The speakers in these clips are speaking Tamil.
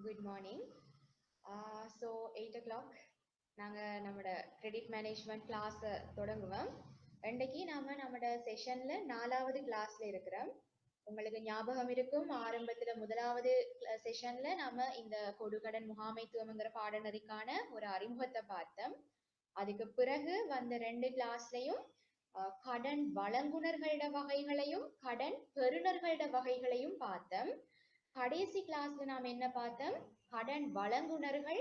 Good morning. So 8 o'clock நாங்கள் நம்மளோட கிரெடிட் மேனேஜ்மெண்ட் கிளாஸ் தொடங்குவோம். இன்றைக்கு நாம நம்மளோட செஷன்ல 4வது கிளாஸ்ல இருக்கிறோம். உங்களுக்கு ஞாபகம் இருக்கும், ஆரம்பத்துல முதலாவது செஷன்ல நாம இந்த கொடுகடன் முகாமைத்துவம்ங்கிற பாடநெறிக்கான ஒரு அறிமுகத்தை பார்த்தோம். அதுக்கு பிறகு வந்த 2 கிளாஸ்லயும் கடன் வழங்குனர்களோட வகைகளையும் கடன் பெறுநர்களோட வகைகளையும் பார்த்தோம். கடைசி கிளாஸ்ல நாம் என்ன பார்த்தோம்? கடன் வழங்குனர்கள்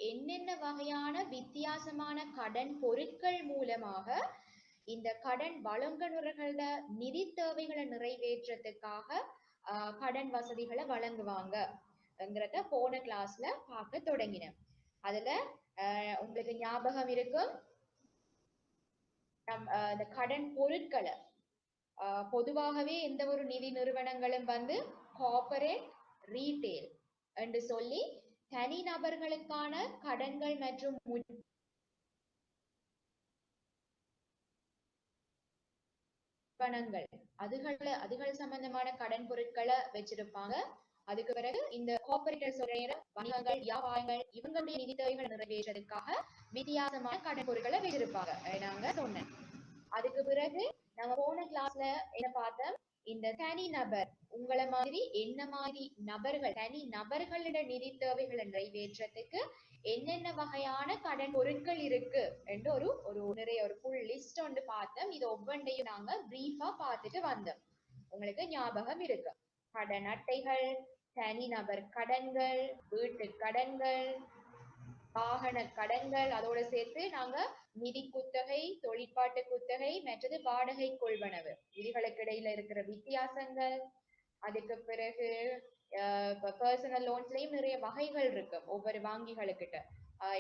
என்னென்ன வகையான வித்தியாசமான கடன் பொருட்கள் மூலமாக இந்த கடன் வழங்குனர்களோட நிதி தேவைகளை நிறைவேற்றத்துக்காக கடன் வசதிகளை வழங்குவாங்கங்கிறத போன கிளாஸ்ல பார்க்க தொடங்கினேன். அதுல உங்களுக்கு ஞாபகம் இருக்கும், இந்த கடன் பொருட்களை பொதுவாகவே எந்த ஒரு நிதி நிறுவனங்களும் வந்து கார்ப்பரேட் ரீட்டெயில் என்று சொல்லி தனி நபர்களுக்கான கடன்கள் மற்றும் பணங்கள் அதுகள் சம்பந்தமான கடன் பொருட்களை வச்சிருப்பாங்க. அதுக்கு பிறகு இந்த கார்ப்பரேட் வணிகங்கள் வியாபாரங்கள் இவங்களுடைய நிதி தேவைகளை நிறைவேற்றதுக்காக வித்தியாசமான கடன் பொருட்களை வச்சிருப்பாங்க நாங்க சொன்னேன். அதுக்கு பிறகு நம்ம போன கிளாஸ்ல என்ன பார்த்தோம்? இந்த தனி நபர் உங்களை மாதிரி என்ன மாதிரி நபர்கள் தனி நபர்களிட நிதி தேவைகளை நிறைவேற்றத்துக்கு என்னென்ன வகையான கடன் பொருட்கள் இருக்கு என்று ஒரு நிறைய ஒரு ஃபுல் லிஸ்ட் ஒன்று பார்த்தோம். இது ஒவ்வொன்றையும் நாங்க பிரீஃபா பார்த்துட்டு வந்தோம். உங்களுக்கு ஞாபகம் இருக்கு, கடன் அட்டைகள், தனிநபர் கடன்கள், வீட்டு கடன்கள், வாகன கடன்கள், அதோட சேர்த்து நாங்க நிதி குத்தகை, தொழிற்பாட்டு குத்தகை மற்றது வாடகை கொள்வனவு இதுகளுக்கு இடையில இருக்கிற வித்தியாசங்கள். அதுக்கு பிறகு பர்சனல் லோன்ஸ்லயும் நிறைய வகைகள் இருக்கு ஒவ்வொரு வங்கிகளுக்கிட்ட.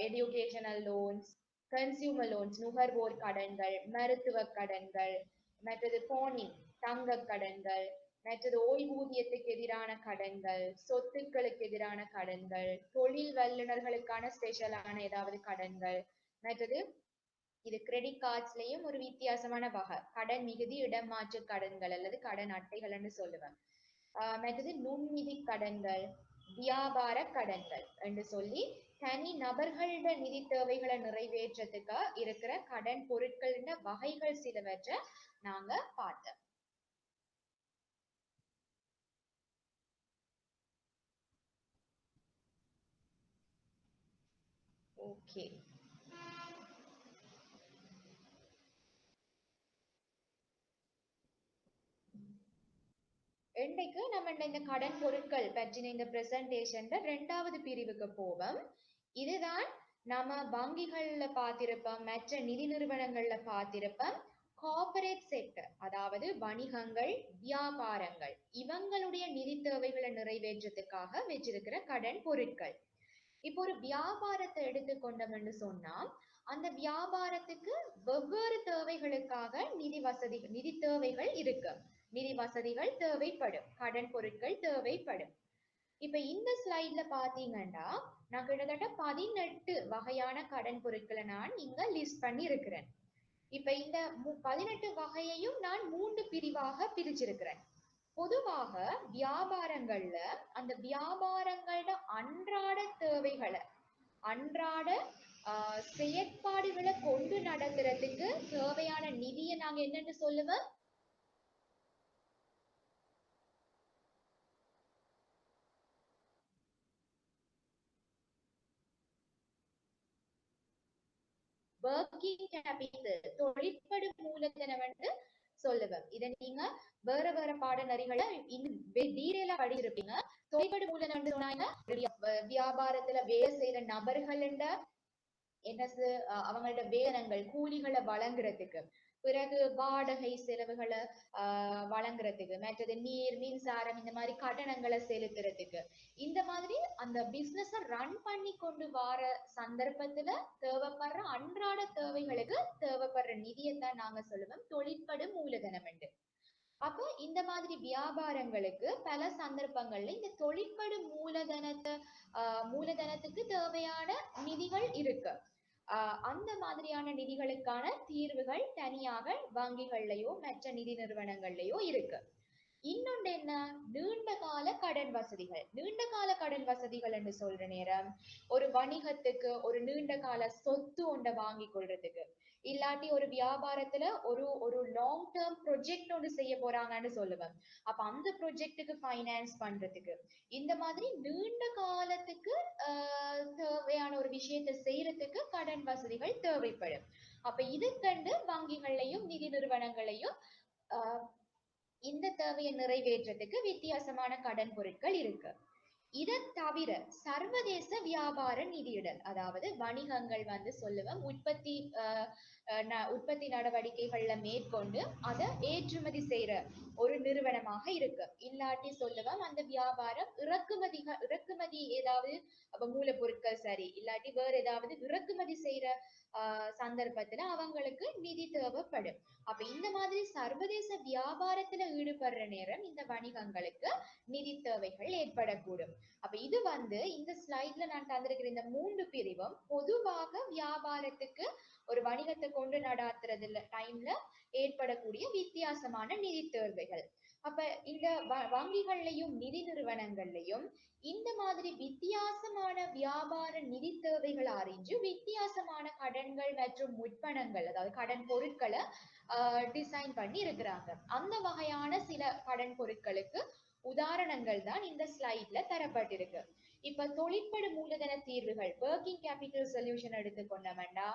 எஜுகேஷனல் லோன்ஸ், கன்சியூமர் லோன்ஸ் நுகர்வோர் கடன்கள், மருத்துவ கடன்கள், மற்றது போனிங் தங்க கடன்கள், மற்றது ஓய்வூதியத்துக்கு எதிரான கடன்கள், சொத்துக்களுக்கு எதிரான கடன்கள், தொழில் வல்லுநர்களுக்கான ஸ்பெஷலான ஏதாவது கடன்கள், மற்றது இது கிரெடிட் கார்ட்ஸ்லயும் ஒரு வித்தியாசமான வகை கடன் மிகுதி இடமாற்று கடன்கள் அல்லது கடன் அட்டைகள்னு சொல்லுவேன். மற்றது நுண்நிதி கடன்கள், வியாபார கடன்கள் என்று சொல்லி தனி நபர்களோட நிதி தேவைகளை நிறைவேற்றத்துக்கு இருக்கிற கடன் பொருட்களின் வகைகள் சிலவற்றை நாங்க பார்த்தோம். ஓகே, இன்றைக்கு நம்ம இந்த கடன் பொருட்கள் பற்றின இந்த பிரசன்டேஷன்ல 2வது பிரிவுக்கு போவோம். இதுதான் நாம வங்கிகள்ல பார்த்திருப்போம், மற்ற நிதி நிறுவனங்கள்ல பார்த்திருப்போம். கார்ப்பரேட் செக்டர், அதாவது வணிகங்கள் வியாபாரங்கள் இவங்களுடைய நிதி தேவைகளை நிறைவேற்றத்துக்காக வச்சிருக்கிற கடன் பொருட்கள். இப்போ ஒரு வியாபாரத்தை எடுத்துக்கொண்டோம்னு சொன்னா அந்த வியாபாரத்துக்கு வெவ்வேறு தேவைகளுக்காக நிதி தேவைகள் இருக்கு. நிதி வசதிகள் தேவைப்படும், கடன் பொருட்கள் தேவைப்படும். இப்ப இந்த ஸ்லைட்ல பாத்தீங்கன்னா நான் கிட்டத்தட்ட 18 வகையான கடன் பொருட்களை நான் இங்க லிஸ்ட் பண்ணி இருக்கிறேன். இப்ப இந்த 18 வகையையும் நான் 3 பிரிவாக பிரிச்சிருக்கிறேன். பொதுவாக வியாபாரங்கள்ல அந்த வியாபாரங்களோட அன்றாட தேவைகளை அன்றாட செயற்பாடுகளை கொண்டு நடத்துறதுக்கு தேவையான நிதியை நாங்க என்னன்னு சொல்லுவோம்? ஒர்க்கிங் கேபிட்டல், தொழிற்படு மூலதனம் என்று சொல்லுவேன். இதை நீங்க வேற வேற பாடநெறிகளை டீடைலா படிச்சிருப்பீங்க. தொழிற்படு மூலதனம் சொன்னாங்க வியாபாரத்துல வேலை செய்யற நபர்கள் என்னது அவங்களோட வேதனங்கள் கூலிகளை வழங்குறதுக்கு, பிறகு வாடகை செலவுகளை வழங்குறதுக்கு, மற்றது நீர் மின்சாரம் இந்த மாதிரி கட்டணங்களை செலுத்துறதுக்கு, இந்த மாதிரி அந்த பிசினஸ ரன் பண்ணி கொண்டு வர சந்தர்ப்பத்துல தேவைப்படுற அன்றாட தேவைகளுக்கு தேவைப்படுற நிதியைத்தான் நாங்க சொல்லுவோம் தொழிற்படு மூலதனம் என்று. அப்போ இந்த மாதிரி வியாபாரங்களுக்கு பல சந்தர்ப்பங்கள்ல இந்த தொழிற்படு மூலதனத்துக்கு தேவையான நிதிகள் இருக்கு. அந்த மாதிரியான நிதிகளுக்கான தீர்வுகள் தனியாக வங்கிகள்லயோ மற்ற நிதி நிறுவனங்கள்லயோ இருக்கு. இன்னொன்று என்ன, நீண்ட கால கடன் வசதிகள். நீண்ட கால கடன் வசதிகள் என்று சொல்ற நேரம் ஒரு வணிகத்துக்கு ஒரு நீண்ட கால சொத்து ஒன்றை வாங்கி கொள்றதுக்கு, இல்லாட்டி ஒரு வியாபாரத்துல ஒரு ஒரு லாங் டேர்ம் ப்ரொஜெக்ட் ஒன்று செய்ய போறாங்கன்னு சொல்லுவேன். அப்ப அந்த ப்ரொஜெக்டுக்கு ஃபைனான்ஸ் பண்றதுக்கு, இந்த மாதிரி நீண்ட காலத்துக்கு தேவையான ஒரு விஷயத்தை செய்யறதுக்கு கடன் வசதிகள் தேவைப்படும். அப்ப இது கண்டு வங்கிகளையும் நிதி நிறுவனங்களையும் ஆஹ் இந்த தேவையை நிறைவேற்றத்துக்கு வித்தியாசமான கடன் பொருட்கள் இருக்கு. இதை தவிர சர்வதேச வியாபார நிதியிடல், அதாவது வணிகங்கள் வந்து சொல்லுவேன் உற்பத்தி நடவடிக்கைகள்ல மேற்கொண்டு அதை ஏற்றுமதி செய்யற ஒரு நிறுவனமாக இருக்கு. இல்லாட்டி சொல்லுவேன் அந்த வியாபாரம் இறக்குமதி ஏதாவது மூலப்பொருட்கள் சரி, இல்லாட்டி வேற ஏதாவது இறக்குமதி செய்யற சந்தர்ப்பத்துல அவங்களுக்கு நிதி தேவைப்படும். அப்ப இந்த மாதிரி சர்வதேச வியாபாரத்துல ஈடுபடுற நேரம் இந்த வணிகங்களுக்கு நிதி தேவைகள் ஏற்படக்கூடும். அப்ப இது வந்து இந்த ஸ்லைட்ல நான் தந்திருக்கிற இந்த 3 பிரிவும் பொதுவாக வியாபாரத்துக்கு ஒரு வணிகத்தை கொண்டு நடாத்துறதுல டைம்ல ஏற்படக்கூடிய வித்தியாசமான நிதி தேவைகள். அப்ப இந்த வங்கிகள்லையும் நிதி நிறுவனங்கள்லையும் இந்த மாதிரி வித்தியாசமான வியாபார நிதி தேவைகள் அறிஞ்சு வித்தியாசமான கடன்கள் மற்றும் முற்பணங்கள், அதாவது கடன் பொருட்களை டிசைன் பண்ணி இருக்கிறாங்க. அந்த வகையான சில கடன் பொருட்களுக்கு உதாரணங்கள் தான் இந்த ஸ்லைட்ல தரப்பட்டிருக்கு. இப்ப தொழிற்படு மூலதன தீர்வுகள், ஒர்க்கிங் கேபிட்டல் சொல்யூஷன் எடுத்துக்கொண்டோம்னா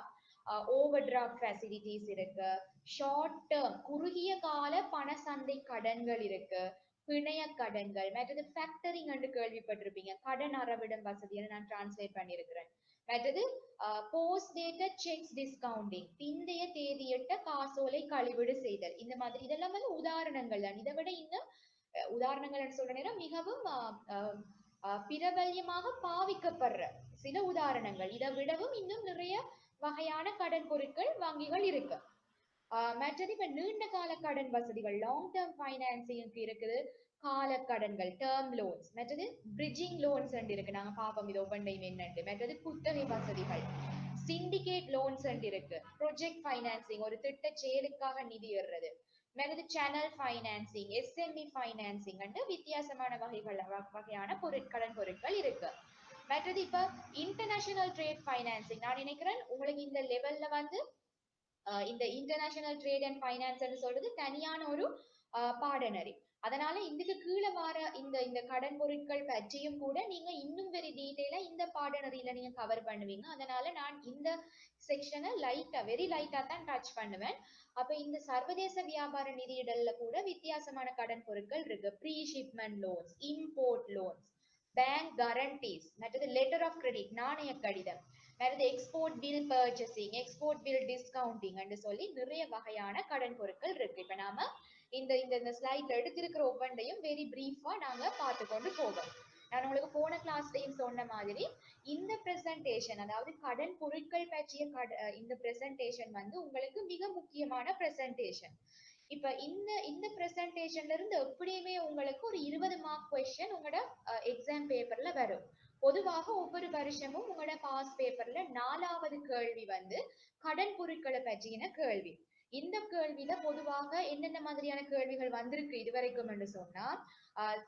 ஓவர் டிராஃப்ட் ஃபெசிலிட்டிஸ் இருக்கு, ஷார்ட் டேர்ம் குறுகிய கால பண சந்தை கடன்கள் இருக்கு, பிணைய கடன்கள், மற்றது ஃபேக்டரிங் என்று கேள்விப்பட்டிருப்பீங்க, கடன் அறவிடும் வசதியை நான் டிரான்ஸ்லேட் பண்ணியிருக்கிறேன். மற்றது போஸ்ட் டேட்டட் செக்ஸ் டிஸ்கவுண்டிங், பிந்தைய தேதியிட்ட காசோலை கழிவிடு செய்தல். இந்த மாதிரி இதெல்லாம் வந்து உதாரணங்கள் தான். இதை விட இன்னும் உதாரணங்கள் சொல்ற நேரம் மிகவும் பிரபல்யமாக பாவிக்கப்படுற சில உதாரணங்கள். இதை விடவும் இன்னும் நிறைய வகையான கடன் பொருட்கள் வங்கிகள் இருக்கு. மற்றது இப்ப நீண்ட கால கடன் வசதிகள், லாங் டேர்ம் பைனான்சிங் இருக்குது, கால கடன்கள் டேர்ம் லோன்ஸ், மற்றது பிரிட்ஜிங் லோன்ஸ் இருக்கு, நாங்க பாப்போம் இது ஒவ்வொன்றையும் என்னண்டு. மற்றது குத்தகை வசதிகள், சிண்டிகேட் லோன்ஸ் இருக்கு, ப்ரொஜெக்ட் பைனான்சிங் ஒரு திட்ட செயலுக்காக நிதி ஏறுறது, மற்றது சேனல் பைனான்சிங், எஸ்எம்இ பைனான்சிங் வித்தியாசமான வகையான கடன் பொருட்கள் இருக்கு. மற்றது இப்ப இன்டர்நேஷனல் ட்ரேட் பைனான்சிங், நான் நினைக்கிறேன் உங்களுக்கு இந்த லெவல்ல வந்து இந்த இன்டர்நேஷனல் ட்ரேட் அண்ட் பைனான்ஸ் சொல்றது தனியான ஒரு பாடநெறி. அதனால இதுக்கு கீழே வர இந்த இந்த கடன் பொருட்கள் பற்றியும் கூட நீங்க இன்னும் வெரி டீட்டெயிலா இந்த பாடநெறியில நீங்க கவர் பண்ணுவீங்க. அதனால நான் இந்த செக்ஷனை வெரி லைட்டா தான் டச் பண்ணுவேன். அப்ப இந்த சர்வதேச வியாபார நிதியிடல்ல கூட வித்தியாசமான கடன் பொருட்கள் இருக்கு. Pre shipment loans, import loans, bank guarantees, மற்றது லெட்டர் ஆஃப் கிரெடிட் நாணய கடிதம், மற்றது export bill purchasing, export bill discounting என்று சொல்லி நிறைய வகையான கடன் பொருட்கள் இருக்கு. இப்ப நாம இந்த இந்த ஸ்லைட்ல எடுத்திருக்கிற ஒவ்வொன்றையும் வெரி பிரீஃபா நாங்க பார்த்து கொண்டு போவோம். நான் உங்களுக்கு போன கிளாஸ்லயும் சொன்ன மாதிரி இந்த பிரசன்டேஷன், அதாவது கடன் பொருட்கள் பற்றிய இந்த பிரசன்டேஷன் வந்து உங்களுக்கு மிக முக்கியமான பிரசன்டேஷன். இப்ப இந்த இந்த பிரசன்டேஷன்ல இருந்து எப்படியுமே உங்களுக்கு ஒரு 20 மார்க் கொஸ்டின் உங்களோட எக்ஸாம் பேப்பர்ல வரும். பொதுவாக ஒவ்வொரு வருஷமும் உங்களோட பாஸ் பேப்பர்ல 4வது கேள்வி வந்து கடன் பொருட்களை பற்றின கேள்வி. இந்த கேள்வியில பொதுவாக என்னென்ன மாதிரியான கேள்விகள் வந்திருக்கு இதுவரைக்கும் என்று சொன்னா,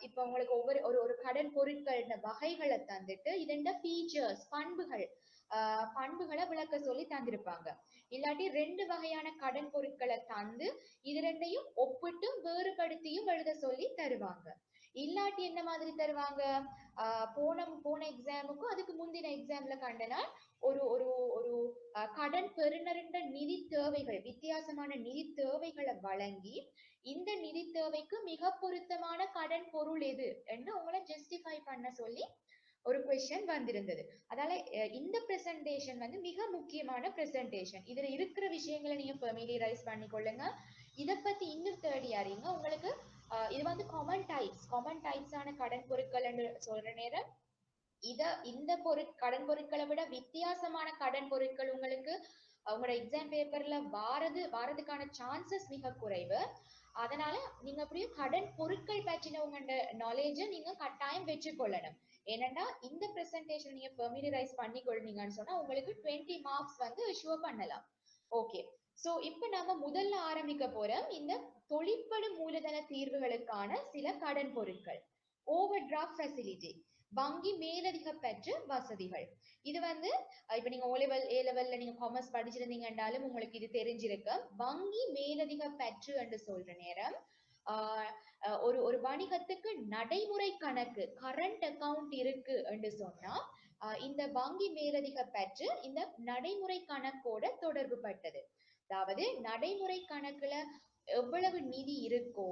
இப்ப உங்களுக்கு ஒவ்வொரு ஒரு கடன் பொருட்கள் வகைகளை தந்துட்டு இதென்ன ஃபீச்சர்ஸ் பண்புகளை விளக்க சொல்லி தந்திருப்பாங்க. இல்லாட்டி 2 வகையான கடன் பொருட்களை தந்து இது ரெண்டையும் ஒப்பிட்டும் வேறுபடுத்தியும் எழுத சொல்லி தருவாங்க. இல்லாட்டி என்ன மாதிரி தருவாங்க, போன எக்ஸாமுக்கும் அதுக்கு முந்தின எக்ஸாம்ல கண்டனா ஒரு ஒரு ஒரு கடன் பெறுநரின் நிதி தேவைகள், வித்தியாசமான நிதி தேவைகளை வழங்கி இந்த நிதி தேவைக்கு மிக பொருத்தமான கடன் பொருள் எது என்று உங்களை ஜஸ்டிஃபை பண்ண சொல்லி ஒரு கொஸ்டின் வந்திருந்தது. அதனால இந்த பிரசன்டேஷன் வந்து மிக முக்கியமான பிரசன்டேஷன். இதுல இருக்கிற விஷயங்களை நீங்க ஃபெமிலியரைஸ் பண்ணிக்கொள்ளுங்க. இதை பத்தி இன்னும் தேடி அறியுங்க. உங்களுக்கு இது வந்து காமன் டைப்ஸான கடன் பொருட்கள் என்று சொல்ற நேரம் இந்த கடன் பொருட்களை விட வித்தியாசமான கடன் பொருட்கள் உங்களுக்கு உங்களோட எக்ஸாம் பேப்பர்ல வாரதுக்கான சான்சஸ் மிக குறைவு. அதனால நீங்க அப்படியே கடன் பொருட்கள் பற்றின உங்களோட நாலேஜை நீங்க கட்டாயம் வச்சுக்கொள்ளணும். ஏன்னா இந்த பிரசன்டேஷன் நீங்க ஃபெமிலியரைஸ் பண்ணி கொள்வீங்கன்னு சொன்னா உங்களுக்கு 20 மார்க்ஸ் வந்து ஷோ பண்ணலாம். ஓகே, சோ இப்ப நம்ம முதல்ல ஆரம்பிக்க போறோம் இந்த தொழிற்படு மூலதன தீர்வுகளுக்கான சில கடன் பொருட்கள். ஓவர் டிராஃப்ட் ஃபெசிலிட்டி, வங்கி மேலதிக பெற்று வசதிகள். இது வந்து இப்ப நீங்க ஏ லெவல்ல நீங்க காமர்ஸ் படிச்சிருந்தீங்கன்னாலும் உங்களுக்கு இது தெரிஞ்சிருக்கும். வங்கி மேலதிக பெற்று என்று சொல்ற நேரம் ஒரு ஒரு வணிகத்துக்கு நடைமுறை கணக்கு கரண்ட் அக்கவுண்ட் இருக்கு என்று சொன்னா இந்த வங்கி மேலதிக பெற்று இந்த நடைமுறை கணக்கோட தொடர்பு பட்டது. அதாவது நடைமுறை கணக்குல எவ்வளவு நிதி இருக்கோ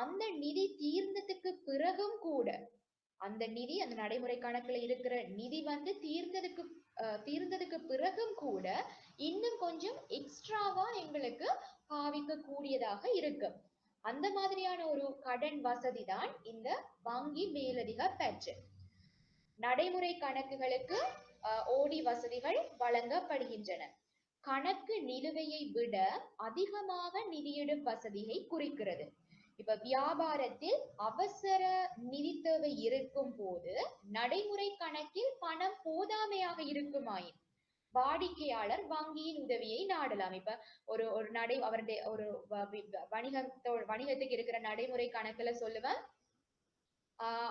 அந்த நிதி தீர்ந்ததுக்கு பிறகும் கூட அந்த நிதி அந்த நடைமுறை கணக்குல இருக்கிற நிதி வந்து தீர்ந்ததுக்கு பிறகும் கூட இன்னும் கொஞ்சம் எக்ஸ்ட்ராவா எங்களுக்கு பாவிக்க கூடியதாக இருக்கு. அந்த மாதிரியான ஒரு கடன் வசதி தான் இந்த வங்கி மேலதிக பெற்று. நடைமுறை கணக்குகளுக்கு ஓடி வசதிகள் வழங்கப்படுகின்றன. கணக்கு நிலுவையை விட அதிகமாக நிதியிடும் வசதியை குறிக்கிறது. இப்ப வியாபாரத்தில் அவசர நிதி தேவை இருக்கும் போது நடைமுறை கணக்கில் பணம் போதாமையாக இருக்குமாயின் வாடிக்கையாளர் வங்கியின் உதவியை நாடலாம். இப்ப ஒரு ஒரு நடை அவருடைய ஒரு வணிகத்துக்கு இருக்கிற நடைமுறை கணக்குல சொல்லுவேன்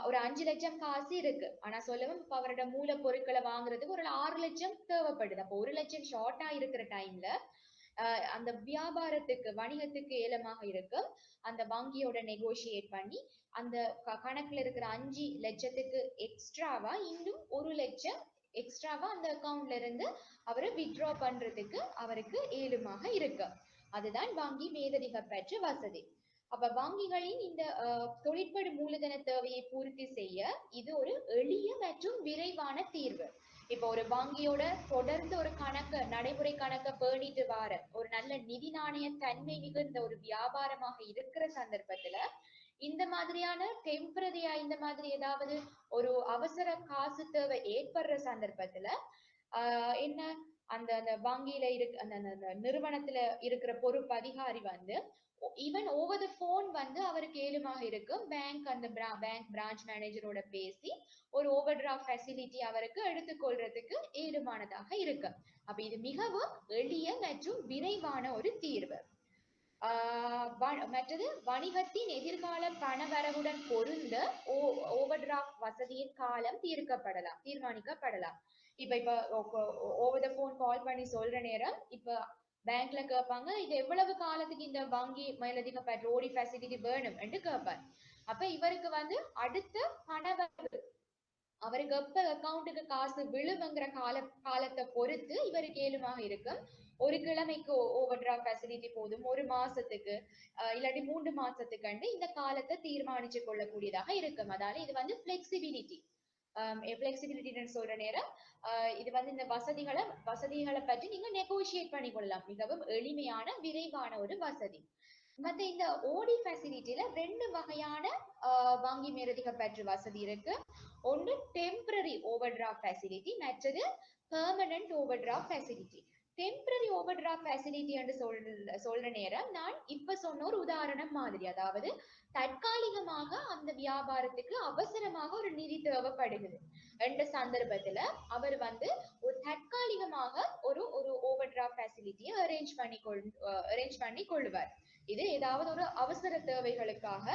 ஒரு 5 லட்சம் காசு இருக்கு. ஆனா சொல்லுவேன் இப்ப அவரோட மூல பொருட்களை வாங்குறதுக்கு ஒரு 6 லட்சம் தேவைப்படுது. அப்போ 1 லட்சம் ஷார்ட்டா இருக்கிற டைம்ல அந்த வியாபாரத்துக்கு வணிகத்துக்கு ஏலமாக இருக்கும் அந்த வங்கியோட நெகோசியேட் பண்ணி அந்த கணக்குல இருக்கிற 5 லட்சத்துக்கு எக்ஸ்ட்ராவா இன்னும் 1 லட்சம் எக்ஸ்ட்ராவா அந்த அக்கவுண்ட்ல இருந்து அவரை வித்ட்ரா பண்றதுக்கு அவருக்கு ஏலுமாக இருக்கு. அதுதான் வங்கி மேலதிக பெற்ற வசதி. அப்ப வங்கிகளின் இந்த தொழிற்படு மூலதன தேவையை பூர்த்தி செய்ய இது ஒரு எளிய மற்றும் விரைவான தீர்வு. இப்ப ஒரு வங்கியோட தொடர்ந்து ஒரு நடைமுறை கணக்கை பேணிட்டு வார ஒரு நல்ல நிதி நாணய தன்மை மிகுந்த ஒரு வியாபாரமாக இருக்கிற சந்தர்ப்பத்துல இந்த மாதிரியான டெம்பரரியா இந்த மாதிரி ஏதாவது ஒரு அவசர காசு தேவை ஏற்படுற சந்தர்ப்பத்துல என்ன அந்த அந்த வங்கியில அந்த நிறுவனத்துல இருக்கிற பொறுப்பு அதிகாரி வந்து ஈவன் ஓவர் த போன் வந்து அவருக்கு ஏலுமாக இருக்கும் அந்த பேங்க் பிரான்ச் மேனேஜரோட பேசி ஒரு ஓவர் டிராஃப்ட் ஃபெசிலிட்டி அவருக்கு எடுத்துக்கொள்றதுக்கு ஏதுமானதாக இருக்கு. அப்ப இது மிகவும் எளிய மற்றும் விரைவான ஒரு தீர்வு. மற்றது வணிகத்தின் எதிர்கால பணவரவுடன் பொருந்த ஓவர் டிராஃப்ட் வசதியின் காலம் தீர்மானிக்கப்படலாம். இப்ப ஓவர் த போன் கால் பண்ணி சொல்ற நேரம் இப்ப பேங்க்ல கேட்பாங்க இது எவ்வளவு காலத்துக்கு இந்த வங்கி மேலதிக பெட்ரோடி ஃபெசிலிட்டி வேணும் என்று கேட்பார். அப்ப இவருக்கு வந்து அடுத்த பணவரவு அவருக்கு எப்ப அக்கௌண்ட்டுக்கு காசு விழுவுங்கிற காலத்தை பொறுத்து இவருக்கு ஏலுமாக இருக்கும். ஒரு கிழமைக்கு ஓவர் டிராஃப்ட் ஃபெசிலிட்டி போதும், ஒரு மாசத்துக்கு இல்லாட்டி 3 மாசத்துக்கு இந்த காலத்தை தீர்மானிச்சு கொள்ளக்கூடியதாக இருக்கும். அதாவது இது வந்து பிளெக்சிபிலிட்டி. பிளெக்சிபிலிட்டின்னு சொல்ற நேரம் இது வந்து இந்த வசதிகளை பற்றி நீங்க நெகோசியேட் பண்ணி கொள்ளலாம். மிகவும் எளிமையான விரைவான ஒரு வசதி. மத்த இந்த ஓடி ஃபெசிலிட்டியில 2 வகையான வங்கி மேலதிக பெற்று வசதி இருக்கு. ஒன்று டெம்பரரி ஓவர் டிராஃப்ட் ஃபெசிலிட்டி, மற்றது permanent over draft facility. Temporary over draft facility என்று சொல்ற நேரம் நான் இப்ப சொன்ன ஒரு உதாரணம் மாதிரி, அதாவது தற்காலிகமாக அந்த வியாபாரத்துக்கு அவசரமாக ஒரு நிதி தேவைப்படுகிறது என்ற சந்தர்ப்பத்துல அவர் வந்து ஒரு தற்காலிகமாக ஒரு ஒரு ஓவர் டிராஃப்ட் ஃபெசிலிட்டியை அரேஞ்ச் பண்ணி கொள்வார். இது ஏதாவது ஒரு அவசர தேவைகளுக்காக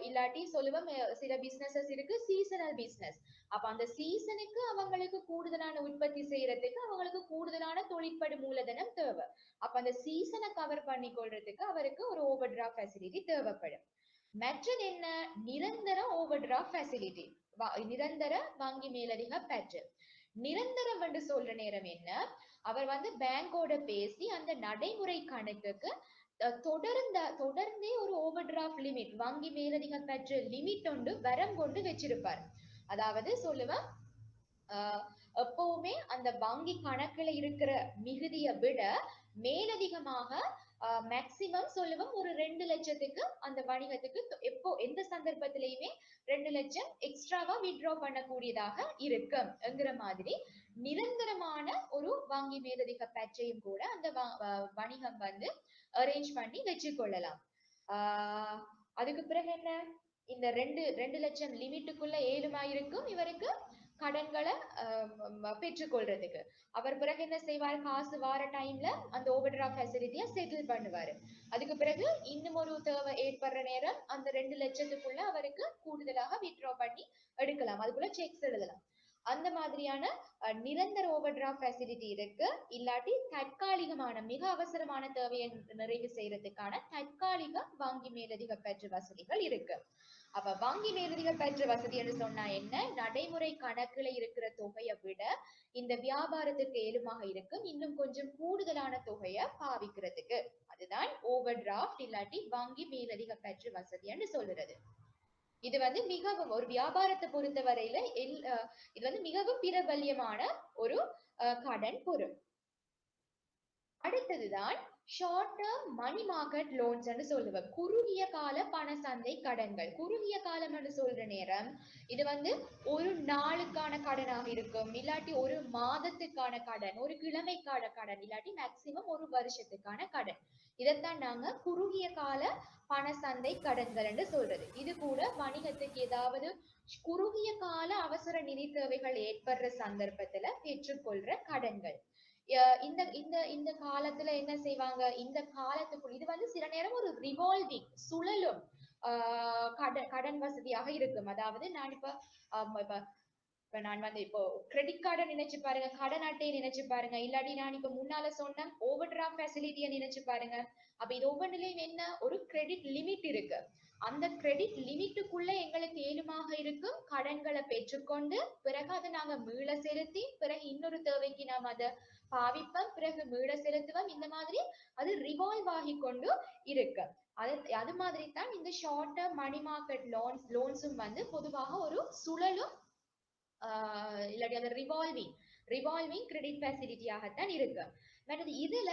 இல்லாட்டி சொல்லுவோம் சில பிசினஸஸ் இருக்கு சீசனல் பிசினஸ். அப்ப அந்த சீசனுக்கு அவங்களுக்கு கூடுதலான உற்பத்தி செய்யறதுக்கு அவங்களுக்கு கூடுதலான தொழிற்படு மூலதனம் தேவை. அப்ப அந்த சீசனை கவர் பண்ணி கொள்றதுக்கு அவருக்கு ஒரு ஓவர் டிராஃப்ட் ஃபெசிலிட்டி தேவைப்படும். மற்றது என்ன நிரந்தர ஓவர் டிராஃப்ட் ஃபெசிலிட்டி, நிரந்தர வங்கி மேலதிக பெற்று. நிரந்தரம் என்று சொல்ற நேரம் என்ன அவர் வந்து பேங்கோட பேசி அந்த நடைமுறை கணக்குக்கு தொடர்ந்தே ஒரு ஓவர் டிராஃப்ட் லிமிட் வங்கி மேலதிக பெற்று லிமிட் ஒன்று வரம் கொண்டு வச்சிருப்பார். அதாவது சொல்லுவேன் எப்பவுமே அந்த வங்கி கணக்குல இருக்கிற மிகுதியை விட மேலதிகமாக மேக்சிமம் சொல்லுவோம் ஒரு 2 லட்சத்துக்கு அந்த வணிகத்துக்கு எந்த சந்தர்ப்பத்திலையுமே 2 லட்சம் எக்ஸ்ட்ராவா வித்ட்ரா பண்ணக்கூடியதாக இருக்கும் என்கிற மாதிரி நிரந்தரமான ஒரு வங்கி மேலதிக பெற்றையும் கூட அந்த வணிகம் வந்து அரேஞ்ச் பண்ணி வச்சு கொள்ளலாம். அதுக்கு பிறகு என்ன இந்த 2 லட்சம் லிமிட்டுக்குள்ள ஏழுமா இருக்கும் இவருக்கு கடன்களை பெற்றுக்கொள்றதுக்கு. அவர் பிறகு என்ன செய்வார், காசு வார டைம்ல அந்த ஓவர் டிராஃப்ட் ஃபெசிலிட்டியை செட்டில் பண்ணுவாரு. அதுக்கு பிறகு இன்னும் ஒரு தேவை ஏற்படுற நேரம் அந்த 2 லட்சத்துக்குள்ள அவருக்கு கூடுதலாக வித்ட்ரா பண்ணி எடுக்கலாம். அதுக்குள்ள செக்ஸ் எழுதலாம். அந்த மாதிரியான நிரந்தர ஓவர் டிராஃப்ட் ஃபெசிலிட்டி இருக்கு. இல்லாட்டி தற்காலிகமான மிக அவசரமான தேவையை நிறைவு செய்யறதுக்கான தற்காலிக வங்கி மேலதிக பெற்று வசதிகள் இருக்கு. அப்ப வங்கி மேலதிக பெற்று வசதி என்று சொன்னா என்ன, நடைமுறை கணக்குல இருக்கிற தொகையை விட இந்த வியாபாரத்துக்கு ஏழுமாக இருக்கும் இன்னும் கொஞ்சம் கூடுதலான தொகையை பாவிக்கிறதுக்கு. அதுதான் ஓவர் டிராஃப்ட் இல்லாட்டி வங்கி மேலதிக பெற்று வசதி என்று சொல்லுறது. இது வந்து மிகவும் ஒரு வியாபாரத்தை பொறுத்த வரையில இது வந்து மிகவும் பிரபல்யமான ஒரு கடன் பொருள். அடுத்ததுதான் short term money market loans என்று சொல்லுவேன். குறுகிய கால பண சந்தை கடன்கள். குறுகிய காலம் என்று சொல்ற நேரம் இது வந்து ஒரு நாளுக்கான கடனாக இருக்கும், இல்லாட்டி ஒரு மாதத்துக்கான கடன், ஒரு கிழமைக்கான கடன், இல்லாட்டி மேக்சிமம் ஒரு வருஷத்துக்கான கடன். இதைத்தான் நாங்க குறுகிய கால பண சந்தை கடன்கள் என்று சொல்றது. இது கூட வணிகத்துக்கு ஏதாவது குறுகிய கால அவசர நிதி தேவைகள் ஏற்படுற சந்தர்ப்பத்துல பெற்றுக்கொள்ற கடன்கள். இந்த இந்த இந்த காலத்துல என்ன செய்வாங்க, இந்த காலத்துக்குள் இது வந்து சில நேரம் ஒரு ரிவால்விங் சுழலும் கடன் வசதியாக இருக்கும். அதாவது நான் இப்ப நான் வந்து இப்போ கிரெடிட் கார்டை நினைச்சு பாருங்க, கடன் அட்டையை நினைச்சு பாருங்க, இல்லாட்டி நான் இப்ப முன்னால சொன்ன ஓவர் டிராஃப்ட் ஃபெசிலிட்டியை நினைச்சு பாருங்க. அப்ப இது ஒவ்வொன்றிலையும் என்ன, ஒரு கிரெடிட் லிமிட் இருக்கு. அந்த கிரெடிட் லிமிட்டுக்குள்ள எங்களுக்கு ஏழுமாக இருக்கும் கடன்களை பெற்றுக்கொண்டு பிறகு அதை நாங்க மீள செலுத்தி பிறகு இன்னொரு தேவைக்கு நாம் அதை பாவிப்போம், பிறகு மீள செலுத்துவோம். இந்த மாதிரி அது ரிவால்வ் ஆகி கொண்டு இருக்கு. அது மாதிரி தான் இந்த ஷார்ட் டேர்ம் மணி மார்க்கெட் லோன்ஸும் வந்து பொதுவாக ஒரு சுழலும் இல்லாட்டி அந்த ரிவால்விங் கிரெடிட் ஃபெசிலிட்டியாகத்தான் இருக்கு. இதுல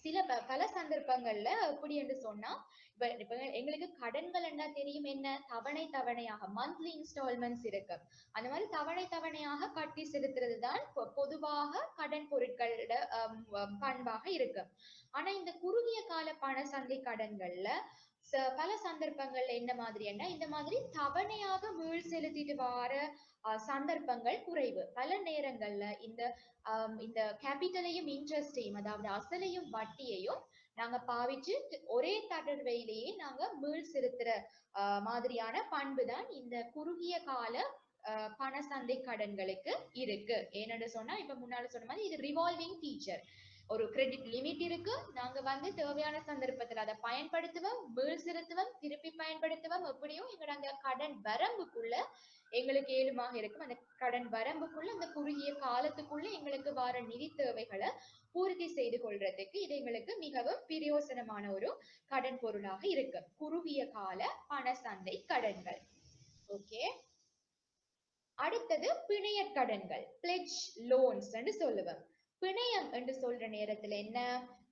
சில பல சந்தர்ப்பங்கள்ல எப்படி என்று சொன்னா, இப்ப எங்களுக்கு கடன்கள் என்ன தெரியும், என்ன தவணையாக மந்த்லி இன்ஸ்டால்மெண்ட்ஸ் இருக்கு. அந்த மாதிரி தவணையாக கட்டி செலுத்துறது தான் பொதுவாக கடன் பொருட்களோட பண்பாக இருக்கு. ஆனா இந்த குறுகிய கால பண சந்தை கடன்கள்ல பல சந்தர்ப்பங்கள்ல என்ன மாதிரி என்ன, இந்த மாதிரி தவணையாக மீள் செலுத்திட்டு வர சந்தர்ப்பங்கள் குறைவு. பல நேரங்கள்ல இந்த கேபிட்டலையும் இன்ட்ரெஸ்டையும், அதாவது அசலையும் வட்டியையும் நாங்க பாவிச்சு ஒரே தடவையிலேயே நாங்க மீள் செலுத்துற மாதிரியான பண்பு தான் இந்த குறுகிய கால பண சந்தை கடன்களுக்கு இருக்கு. ஏன்னு சொன்னா இப்ப முன்னாடி சொன்ன மாதிரி இது ரிவால்விங் ஃபீச்சர். ஒரு கிரெடிட் லிமிட் இருக்கு, நாங்க வந்து தேவையான சந்தர்ப்பத்துல அதை பயன்படுத்துவோம், மீள் செலுத்துவோம், திருப்பி பயன்படுத்துவோம். எப்படியும் எங்களோட அந்த கடன் வரம்புக்குள்ள எங்களுக்கு ஏழுமாக இருக்கும். அந்த கடன் வரம்புக்குள்ள அந்த குறுகிய காலத்துக்குள்ள எங்களுக்கு வர நிதி தேவைகளை பூர்த்தி செய்து கொள்றதுக்கு இது எங்களுக்கு மிகவும் பிரயோசனமான ஒரு கடன் பொருளாக இருக்கு, குறுகிய கால பண சந்தை கடன்கள். ஓகே, அடுத்தது பிணைய கடன்கள், பிளெட்ஜ் லோன்ஸ் என்று சொல்லுவோம். பிணையம் என்று சொல்ற நேரத்துல என்ன,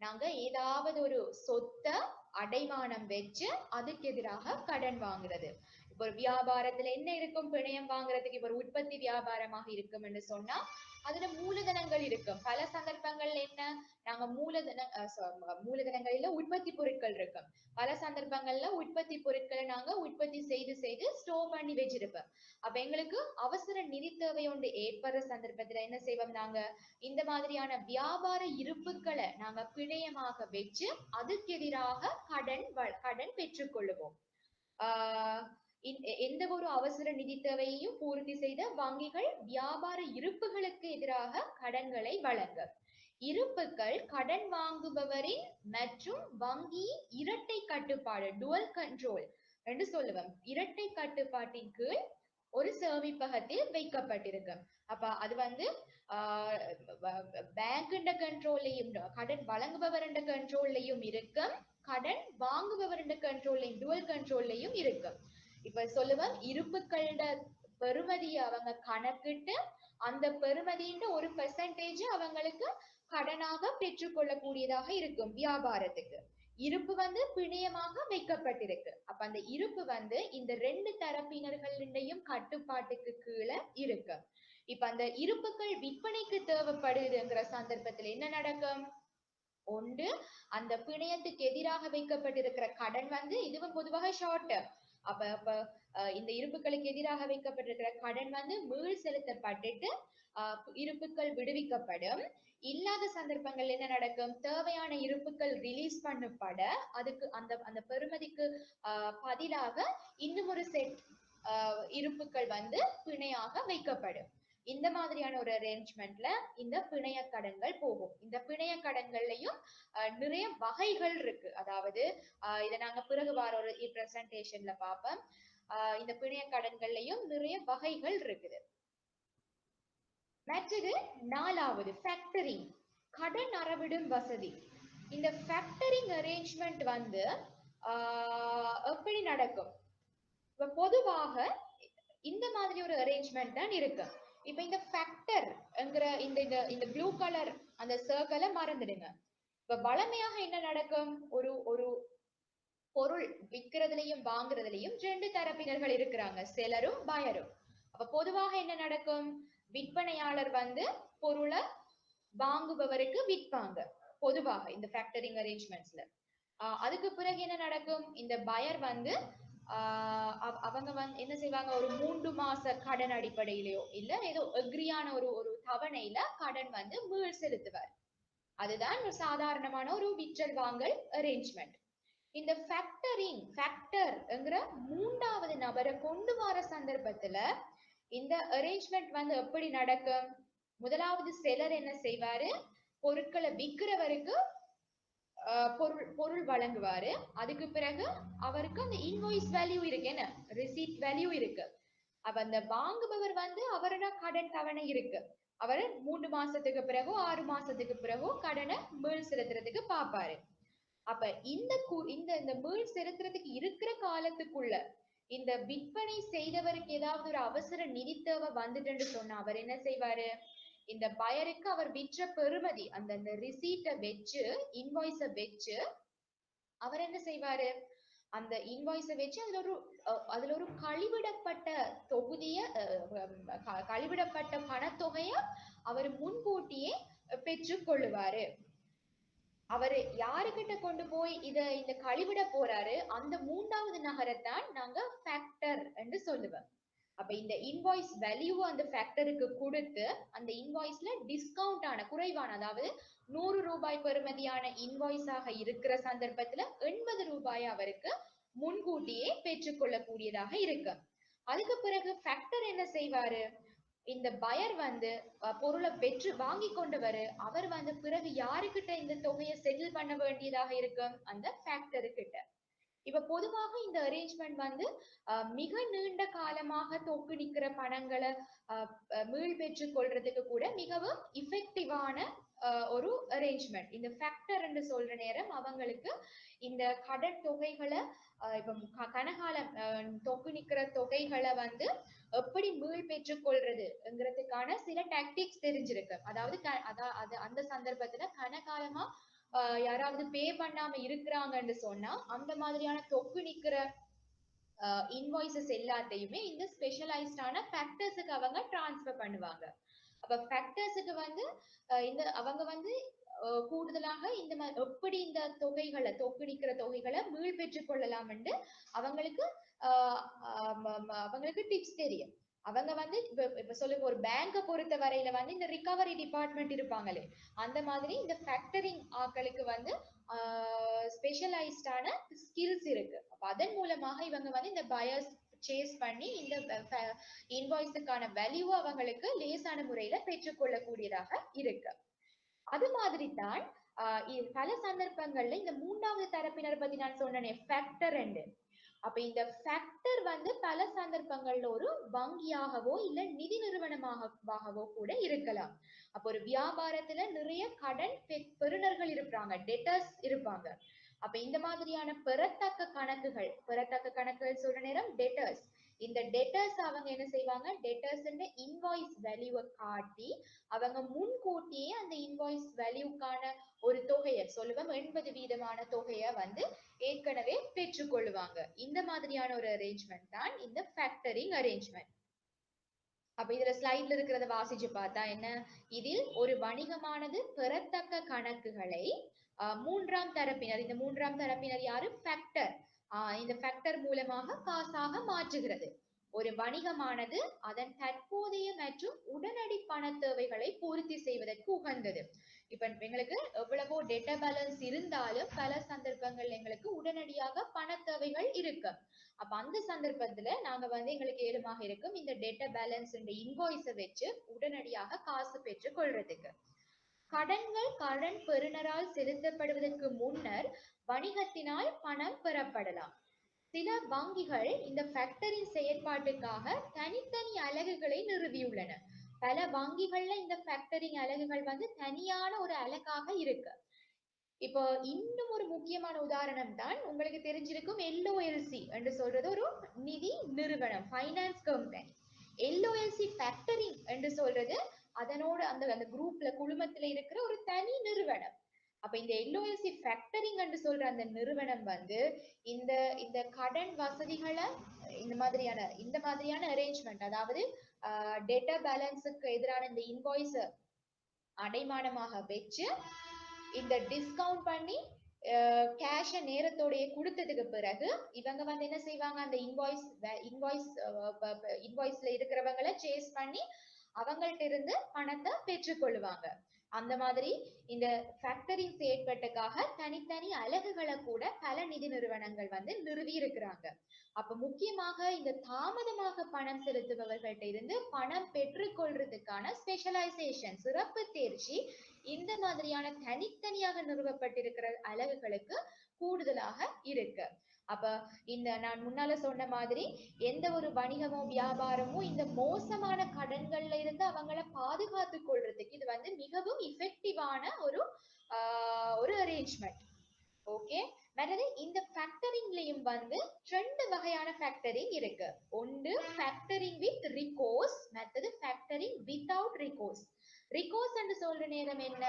நாங்க ஏதாவது ஒரு சொத்தை அடைமானம் வச்சு அதுக்கு எதிராக கடன் வாங்குறது. இப்போ ஒரு வியாபாரத்துல என்ன இருக்கும் பிணையம் வாங்குறதுக்கு, இப்போ ஒரு உற்பத்தி வியாபாரமாக இருக்கும் என்று சொன்னா அதுல மூலதனங்கள் இருக்கும். பல சந்தர்ப்பங்கள்ல என்ன, நாங்க மூலதனங்களில உற்பத்தி பொருட்கள் இருக்கும். பல சந்தர்ப்பங்கள்ல உற்பத்தி பொருட்களை நாங்க உற்பத்தி செய்து ஸ்டோர் பண்ணி வச்சிருப்போம். அப்ப எங்களுக்கு அவசர நிதி தேவை ஒன்று ஏற்படுற சந்தர்ப்பத்துல என்ன செய்வோம், நாங்க இந்த மாதிரியான வியாபார இருப்புகளை நாங்க பிணையமாக வச்சு அதுக்கு எதிராக கடன் பெற்றுக்கொள்ளுவோம். எந்த ஒரு அவசர நிதி தேவையையும் பூர்த்தி செய்த வங்கிகள் வியாபார இருப்புகளுக்கு எதிராக கடன்களை வழங்க. இருப்புகள் கடன் வாங்குபவரின் மற்றும் வங்கியின் இரட்டை கட்டுப்பாடு, டுவல் கண்ட்ரோல் என்று சொல்லுவோம். இரட்டை கட்டுப்பாட்டின் கீழ் ஒரு சேமிப்பகத்தில் வைக்கப்பட்டிருக்கு. அப்ப அது வந்து பேங்க் கண்ட்ரோல்லையும் கடன் வழங்குபவர் கண்ட்ரோல்லையும் இருக்கும், கடன் வாங்குபவர் கண்ட்ரோல்லையும் டுவல் கண்ட்ரோல்லையும் இருக்கும். இப்ப சொல்லுவேன், இருப்புகளோட பெறுமதியை அவங்க கணக்கிட்டு அந்த பெறுமதியின் ஒரு பெர்சன்டேஜ் அவங்களுக்கு கடனாக பெற்றுக்கொள்ளக்கூடியதாக இருக்கும். வியாபாரத்துக்கு இருப்பு வந்து பிணையமாக வைக்கப்பட்டிருக்கு. அப்ப அந்த இருப்பு வந்து இந்த 2 தரப்பினர்களிடையும் கட்டுப்பாட்டுக்கு கீழே இருக்கு. இப்ப அந்த இருப்புகள் விற்பனைக்கு தேவைப்படுதுங்கிற சந்தர்ப்பத்தில் என்ன நடக்கும், ஒன்று அந்த பிணையத்துக்கு எதிராக வைக்கப்பட்டிருக்கிற கடன் வந்து இதுவும் பொதுவாக ஷார்ட் டேர்ம், அப்ப அப்ப இந்த இருப்புகளுக்கு எதிராக வைக்கப்பட்டிருக்கிற கடன் வந்து மீள் செலுத்தப்பட்டுட்டு இருப்புகள் விடுவிக்கப்படும். இல்லாத சந்தர்ப்பங்கள் என்ன நடக்கும்? தேவையான இருப்புகள் ரிலீஸ் பண்ணப்பட அதுக்கு அந்த அந்த பெறுமதிக்கு பதிலாக இன்னும் ஒரு செட் இருப்புகள் வந்து பிணையாக வைக்கப்படும். இந்த மாதிரியான ஒரு அரேஞ்ச்மெண்ட்ல இந்த பிணைய கடன்கள் போகும். இந்த பிணைய கடன்கள்லயும் நிறைய வகைகள் இருக்கு. அதாவது இதை நாங்க பிறகு வார ஒரு பிரசன்டேஷன்ல பார்ப்போம். இந்த பிணைய கடன்கள்லயும் நிறைய வகைகள் இருக்குது. மற்றது 4வது ஃபேக்டரிங், கடன் அறவிடும் வசதி. இந்த ஃபேக்டரிங் அரேஞ்ச்மெண்ட் வந்து எப்படி நடக்கும்? இப்ப பொதுவாக இந்த மாதிரி ஒரு அரேஞ்ச்மெண்ட் தான் இருக்கு. இப்ப இந்த ஃபேக்டர் என்கிற இந்த இந்த ப்ளூ கலர் அந்த சர்க்கிளை மறந்துடுங்க. இப்ப வளமையாக என்ன நடக்கும்? ஒரு ஒரு பொருள் விற்கிறதுலயும் வாங்குறதுலயும் 2 தரப்பினர்கள் இருக்கிறாங்க, செலரும் பயரும். அப்ப பொதுவாக என்ன நடக்கும்? விற்பனையாளர் வந்து பொருளை வாங்குபவருக்கு விற்பாங்க பொதுவாக இந்த ஃபேக்டரிங் அரேஞ்ச்மெண்ட்ஸ்ல. அதுக்கு பிறகு என்ன நடக்கும்? இந்த பயர் வந்து அவங்க வந்து என்ன செய்வாங்க? ஒரு 3 மாச கடன் அடிப்படையிலயோ இல்ல ஏதோ எக்ரியான ஒரு ஒரு தவணையில கடன் வந்து மீள் செலுத்துவார். அதுதான் ஒரு சாதாரணமான ஒரு விற்றல் வாங்கல் அரேஞ்ச்மெண்ட். இந்த ஃபேக்டரிங், ஃபேக்டர்ங்கிற 3வது நபரை கொண்டு வர சந்தர்ப்பத்துல இந்த அரேஞ்ச்மெண்ட் வந்து எப்படி நடக்கும்? முதலாவது செலர் என்ன செய்வாரு? பொருட்களை விற்கிறவருக்கு பொருள் வழங்குவாரு. அதுக்கு பிறகு அவருக்கு அந்த இன்வாய்ஸ் வேல்யூ இருக்கு, என்ன ரிசீட் வேல்யூ இருக்கு. அப்ப அந்த வாங்குபவர் வந்து அவரோட கடன் தவணை இருக்கு, அவர் 3 மாசத்துக்கு பிறகு 6 மாசத்துக்கு பிறகு கடனை மீள் செலுத்துறதுக்கு பாப்பாரு. அப்ப இந்த இந்த மீள் செலுத்துறதுக்கு இருக்கிற காலத்துக்குள்ள இந்த விற்பனை செய்தவருக்கு ஏதாவது ஒரு அவசர நிதி தேவை வந்துட்டுன்னு சொன்னா அவர் என்ன செய்வாரு? இந்த பயருக்கு அவர் விற்ற பெறுமதி அந்த ரிசீட்டை வச்சு, இன்வாய்ஸை வச்சு அவர் என்ன செய்வாரு? அந்த இன்வாய்ஸை வச்சு அதுல ஒரு கழிவிடப்பட்ட தொகுதிய கழிவிடப்பட்ட பணத்தொகைய அவர் முன்கூட்டியே பெற்று கொள்ளுவாரு. அவரு யாருக்கிட்ட கொண்டு போய் இந்த கழிவிட போறாரு? அந்த 3வது நகரத்தான் நாங்க ஃபேக்டர் என்று சொல்லுவோம். அப்ப இந்த இன்வாய்ஸ் வேல்யூ அந்த ஃபேக்டருக்கு கொடுத்து அந்த இன்வாய்ஸ்ல டிஸ்கவுண்ட் ஆன குறைவான, அதாவது 100 ரூபாய் பெறுமதியான இன்வாய்ஸாக இருக்கிற சந்தர்ப்பத்துல 80 ரூபாய் அவருக்கு முன்கூட்டியே பெற்றுக்கொள்ளக்கூடியதாக இருக்கு. அதுக்கு பிறகு ஃபேக்டர் என்ன செய்வாரு? இந்த பயர் வந்து பொருளை பெற்று வாங்கி கொண்டவர், அவர் வந்து பிறகு யாருக்கிட்ட இந்த தொகையை செட்டில் பண்ண வேண்டியதாக இருக்கும்? அந்த ஃபேக்டரு கிட்ட. இப்ப பொதுவாக இந்த அரேஞ்ச்மெண்ட் வந்து மிக நீண்ட காலமாக தொக்கு நிக்கிற பணங்களை மீள் பெற்றுக் கொள்றதுக்கு கூட மிகவும் இஃபெக்டிவான ஒரு அரேஞ்ச்மெண்ட். இந்த ஃபேக்டர் என்று சொல்ற நேரம் அவங்களுக்கு இந்த கடன் தொகைகளை இப்ப கனகாலம் தொக்கு நிக்கிற தொகைகளை வந்து எப்படி மீள் பெற்றுக் கொள்றதுங்கிறதுக்கான சில டாக்டிக்ஸ் தெரிஞ்சிருக்கு. அதாவது அந்த சந்தர்ப்பத்துல கனகாலமா யாராவது பே பண்ணாம இருக்கிறாங்கன்னு சொன்னா அந்த மாதிரியான தொக்கு நிக்கிற இன்வாய்ஸஸ் எல்லாத்தையுமே இந்த ஸ்பெஷலைஸ்டான ஃபேக்டர்ஸுக்கு அவங்க டிரான்ஸ்ஃபர் பண்ணுவாங்க. அப்ப ஃபேக்டர்ஸுக்கு வந்து இந்த அவங்க வந்து கூடுதலாக இந்த மாதிரி எப்படி இந்த தொகைகளை தொக்கு நிக்கிற தொகைகளை மீள் பெற்றுக் கொள்ளலாம் என்று அவங்களுக்கு டிப்ஸ் தெரியும். அவங்க வந்து இப்ப சொல்லுங்க, ஒரு பேங்கை பொறுத்த வரையில வந்து இந்த ரிகவரி டிபார்ட்மெண்ட் இருப்பாங்களே, அந்த மாதிரி இந்த ஃபேக்டரிங் ஆட்களுக்கு வந்து ஸ்பெஷலைஸ்டான ஸ்கில்ஸ் இருக்கு. அப்ப அதன் மூலமாக இவங்க வந்து இந்த பயர்ஸ் சேஸ் பண்ணி இந்த இன்வாய்ஸுக்கான வேல்யூ அவங்களுக்கு லேசான முறையில பெற்றுக்கொள்ளக்கூடியதாக இருக்கு. அது மாதிரி தான் பல சந்தர்ப்பங்கள்ல இந்த 3வது தரப்பினர் பத்தி நான் சொன்னேனே ஃபேக்டர் என்று. அப்ப இந்த ஃபேக்டர் வந்து பல சந்தர்ப்பங்கள்ல ஒரு வங்கியாகவோ இல்ல நிதி நிறுவனமாகவோ கூட இருக்கலாம். அப்ப ஒரு வியாபாரத்துல நிறைய கடன் பெறுநர்கள் இருப்பாங்க, டெட்டர்ஸ் இருப்பாங்க. அப்ப இந்த மாதிரியான பெறத்தக்க கணக்குகள் சொல்ற நேரம் டெட்டர்ஸ். இந்த டெட்டர்ஸ் அவங்க என்ன செய்வாங்க? டெட்டர்ஸ் இன்வாய்ஸ் வேல்யூவை காட்டி அவங்க முன்கூட்டியே அந்த இன்வாய்ஸ் வேல்யூக்கான ஒரு தொகையை சொல்லுவோம், 80% தொகையை வந்து ஏற்கனவே பெற்றுக்கொள்ளுவாங்க. இந்த மாதிரியான ஒரு அரேஞ்ச்மெண்ட் தான் இந்த ஃபேக்டரிங் அரேஞ்ச்மெண்ட். அப்ப இதுல ஸ்லைட்ல இருக்கிறத வாசிச்சு பார்த்தா என்ன? இதில் ஒரு வணிகமானது பெறத்தக்க கணக்குகளை 3ஆம் தரப்பினர், இந்த 3ஆம் தரப்பினர் யாரு? ஃபேக்டர். இந்த ஃபேக்டர் மூலமாக காசாக மாற்றுகிறது. ஒரு வணிகமானது அதன் தற்போதைய மற்றும் உடனடி பண தேவைகளை பூர்த்தி செய்வதற்கு உகந்தது. இப்ப எங்களுக்கு எவ்வளவோ டேட்டா பேலன்ஸ் இருந்தாலும் பல சந்தர்ப்பங்கள் எங்களுக்கு உடனடியாக பண தேவைகள் இருக்கு. அப்ப அந்த சந்தர்ப்பத்துல நாங்க எங்களுக்கு ஏழுமாக இருக்கும் இந்த டேட்டா பேலன்ஸ் இன்வாய்ஸை வச்சு உடனடியாக காசு பெற்றுக் கொள்றதுக்கு. கடன்கள் கடன் பெறுநரால் செலுத்தப்படுவதற்கு முன்னர் வணிகத்தினால் பணம் பெறப்படலாம். சில வங்கிகள் இந்த ஃபேக்டரிங் செயற்பாட்டுக்காக தனித்தனி அலகுகளை நிறுவியுள்ளன. பல வங்கிகள்ல இந்த ஃபேக்டரிங் அலகுகள் தனியான ஒரு அலகாக இருக்கு. இப்போ இன்னும் ஒரு முக்கியமான உதாரணம் தான் உங்களுக்கு தெரிஞ்சிருக்கும் LOLC என்று சொல்றது ஒரு நிதி நிறுவனம், ஃபைனான்ஸ் கம்பெனி. LOLC ஃபேக்டரிங் என்று சொல்றது அதனோட அந்த குரூப்ல குழுமத்துல இருக்கிற ஒரு தனி நிறுவனம். அப்ப இந்த LOLC ஃபேக்டரிங் என்று சொல்ற அந்த நிறுவனம் இந்த இந்த கடன் வசதிகளை இந்த மாதிரியான அரேஞ்ச்மெண்ட், அதாவது டேட்டா பேலன்ஸுக்கு எதிரான இந்த இன்வாய்ஸ் அடைமானமாக வச்சு இந்த டிஸ்கவுண்ட் பண்ணி கேஷ நேரத்தோடைய கொடுத்ததுக்கு பிறகு இவங்க என்ன செய்வாங்க, அந்த இன்வாய்ஸ்ல இருக்கிறவங்களை சேஸ் பண்ணி அவங்கள்ட்ட இருந்து பணத்தை பெற்றுக்கொள்ளுவாங்க. அந்த மாதிரி இந்த ஃபேக்டரிங் செயற்பட்டுக்காக தனித்தனி அலகுகளை கூட பல நிதி நிறுவனங்கள் நிறுவி இருக்கிறாங்க. அப்ப முக்கியமாக இந்த தாமதமாக பணம் செலுத்துபவர்கள்ட்ட இருந்து பணம் பெற்றுக்கொள்றதுக்கான ஸ்பெஷலைசேஷன், சிறப்பு தேர்ச்சி இந்த மாதிரியான தனித்தனியாக நிறுவப்பட்டிருக்கிற அலகுகளுக்கு கூடுதலாக இருக்கு. அப்ப இந்த நான் முன்னால சொன்ன மாதிரி எந்த ஒரு வணிகமோ வியாபாரமோ இந்த மோசமான கடன்கள்ல இருந்து அவங்கள பாதுகாத்து கொள்றதுக்கு இது மிகவும் இஃபெக்டிவான ஒரு அரேஞ்ச்மெண்ட். ஓகே, மற்றது இந்த ஃபேக்டரிங்லயும் ரெண்டு வகையான ஃபேக்டரிங் இருக்கு. ஒன்று ஃபேக்டரிங் வித் ரிகோர்ஸ், மற்றது ஃபேக்டரிங் வித்அவுட் ரிகோர்ஸ். ரிகோர்ஸ் என்று சொல்ற நேரம் என்ன,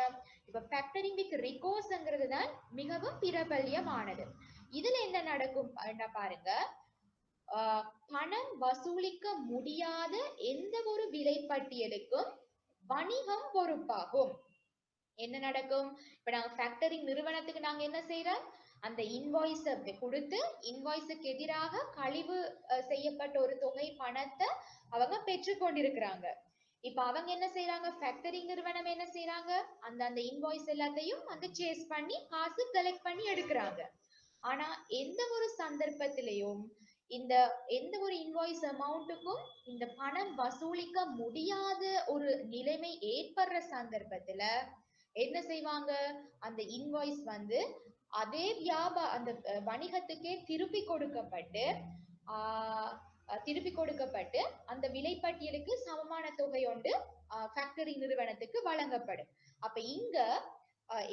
இப்ப ஃபேக்டரிங் வித் ரிகோர்ஸ்ங்கிறது தான் மிகவும் பிரபல்யமானது. இதுல என்ன நடக்கும் பாருங்க, பணம் வசூலிக்க முடியாத எந்த ஒரு விலைப்பட்டியலுக்கும் வணிகம் பொறுப்பாகும். என்ன நடக்கும், இப்ப நாங்க ஃபேக்டரிங் நிறுவனத்துக்கு நாங்க என்ன செய்யறோம், அந்த இன்வாய்ஸ் கொடுத்து இன்வாய்ஸுக்கு எதிராக கழிவு செய்யப்பட்ட ஒரு தொகை பணத்தை அவங்க பெற்றுக்கொண்டிருக்கிறாங்க. இப்ப அவங்க என்ன செய்யறாங்க, ஃபேக்டரிங் நிறுவனம் என்ன செய்யறாங்க, அந்த இன்வாய்ஸ் எல்லாத்தையும் சேஸ் பண்ணி காசு கலெக்ட் பண்ணி எடுக்கிறாங்க. ஆனா எந்த ஒரு சந்தர்ப்பத்திலையும் இந்த எந்த ஒரு இன்வாய்ஸ் அமௌண்ட்டுக்கும் இந்த பணம் வசூலிக்க முடியாத ஒரு நிலைமை ஏற்படுற சந்தர்ப்பத்துல என்ன செய்வாங்க, அந்த இன்வாய்ஸ் அதே அந்த வணிகத்துக்கே திருப்பி கொடுக்கப்பட்டு அந்த விலைப்பட்டியலுக்கு சமமான தொகை ஒன்று ஃபேக்டரி நிறுவனத்துக்கு வழங்கப்படும். அப்ப இங்க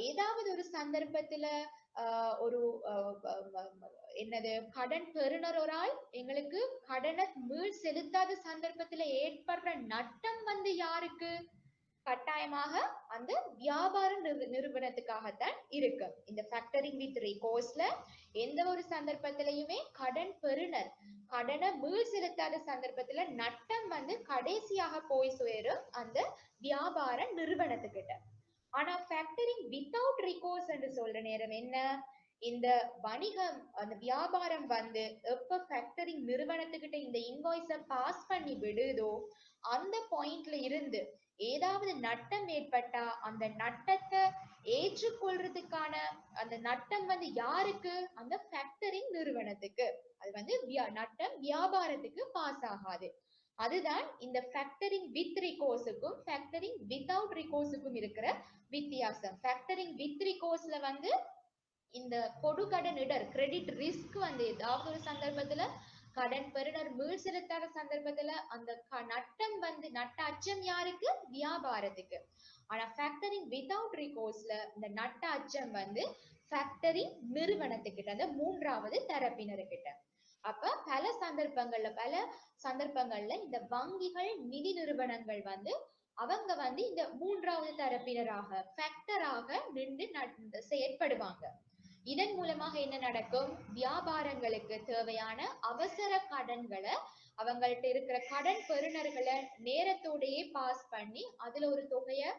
ஏதாவது ஒரு சந்தர்ப்பத்துல ஒரு என்னது கடன் பெறுநரால் எங்களுக்கு கடனை மீள் செலுத்தாத சந்தர்ப்பத்துல ஏற்படுற நட்டம் யாருக்கு, கட்டாயமாக அந்த வியாபார நிறுவனத்துக்காகத்தான் இருக்கு. இந்த ஃபேக்டரிங் வித் ரிகோர்ஸ்ல எந்த ஒரு சந்தர்ப்பத்திலையுமே கடன் பெறுநர் கடனை மீள் செலுத்தாத சந்தர்ப்பத்துல நட்டம் கடைசியாக போய் சேரும் அந்த வியாபார நிறுவனத்துக்கிட்ட. ஆனா ஃபேக்டரிங் வித்அவுட் ரிகோர்ஸ் என்று சொல்ற நேரம் என்ன, இந்த வணிகம் அந்த வியாபாரம் எப்ப ஃபேக்டரிங் நிறுவனத்துக்கிட்ட இந்த இன்வாய்ஸ பாஸ் பண்ணி விடுதோ அந்த பாயிண்ட்ல இருந்து ஏதாவது நட்டம் ஏற்பட்டா அந்த நட்டத்தை ஏற்றுக்கொள்றதுக்கான அந்த நட்டம் யாருக்கு, அந்த ஃபேக்டரிங் நிறுவனத்துக்கு. அது நட்டம் வியாபாரத்துக்கு பாஸ் ஆகாது. அதுதான் இந்த ஃபேக்டரிங் வித் ரிகோர்ஸுக்கும் ஃபேக்டரிங் வித்அவுட் ரிகோர்ஸுக்கும் இருக்கிற வித்தியாசம். ஃபேக்டரிங் வித் ரிகோர்ஸ்ல இந்த கொடுகடன் இடர், கிரெடிட் ரிஸ்க் ஏதாவது ஒரு சந்தர்ப்பத்துல கடன் பெறுநர் மீள் செலுத்தாத சந்தர்ப்பத்துல அந்த நட்டம் நட்ட அச்சம் யாருக்கு, வியாபாரத்துக்கு. ஆனா ஃபேக்டரிங் வித்அவுட் ரிகோர்ஸ்ல இந்த நட்ட அச்சம் ஃபேக்டரிங் நிறுவனத்துக்கிட்ட, அந்த மூன்றாவது தரப்பினர்கிட்ட. அப்ப பல சந்தர்ப்பங்கள்ல இந்த வங்கிகள் நிதி நிறுவனங்கள் அவங்க இந்த மூன்றாவது தரப்பினராக ஃபேக்டராக நின்று செயற்படுவாங்க. இதன் மூலமாக என்ன நடக்கும், வியாபாரங்களுக்கு தேவையான அவசர கடன்களை அவங்கள்ட்ட இருக்கிற கடன் பெறுநர்களை நேரத்தோடையே பாஸ் பண்ணி அதுல ஒரு தொகையை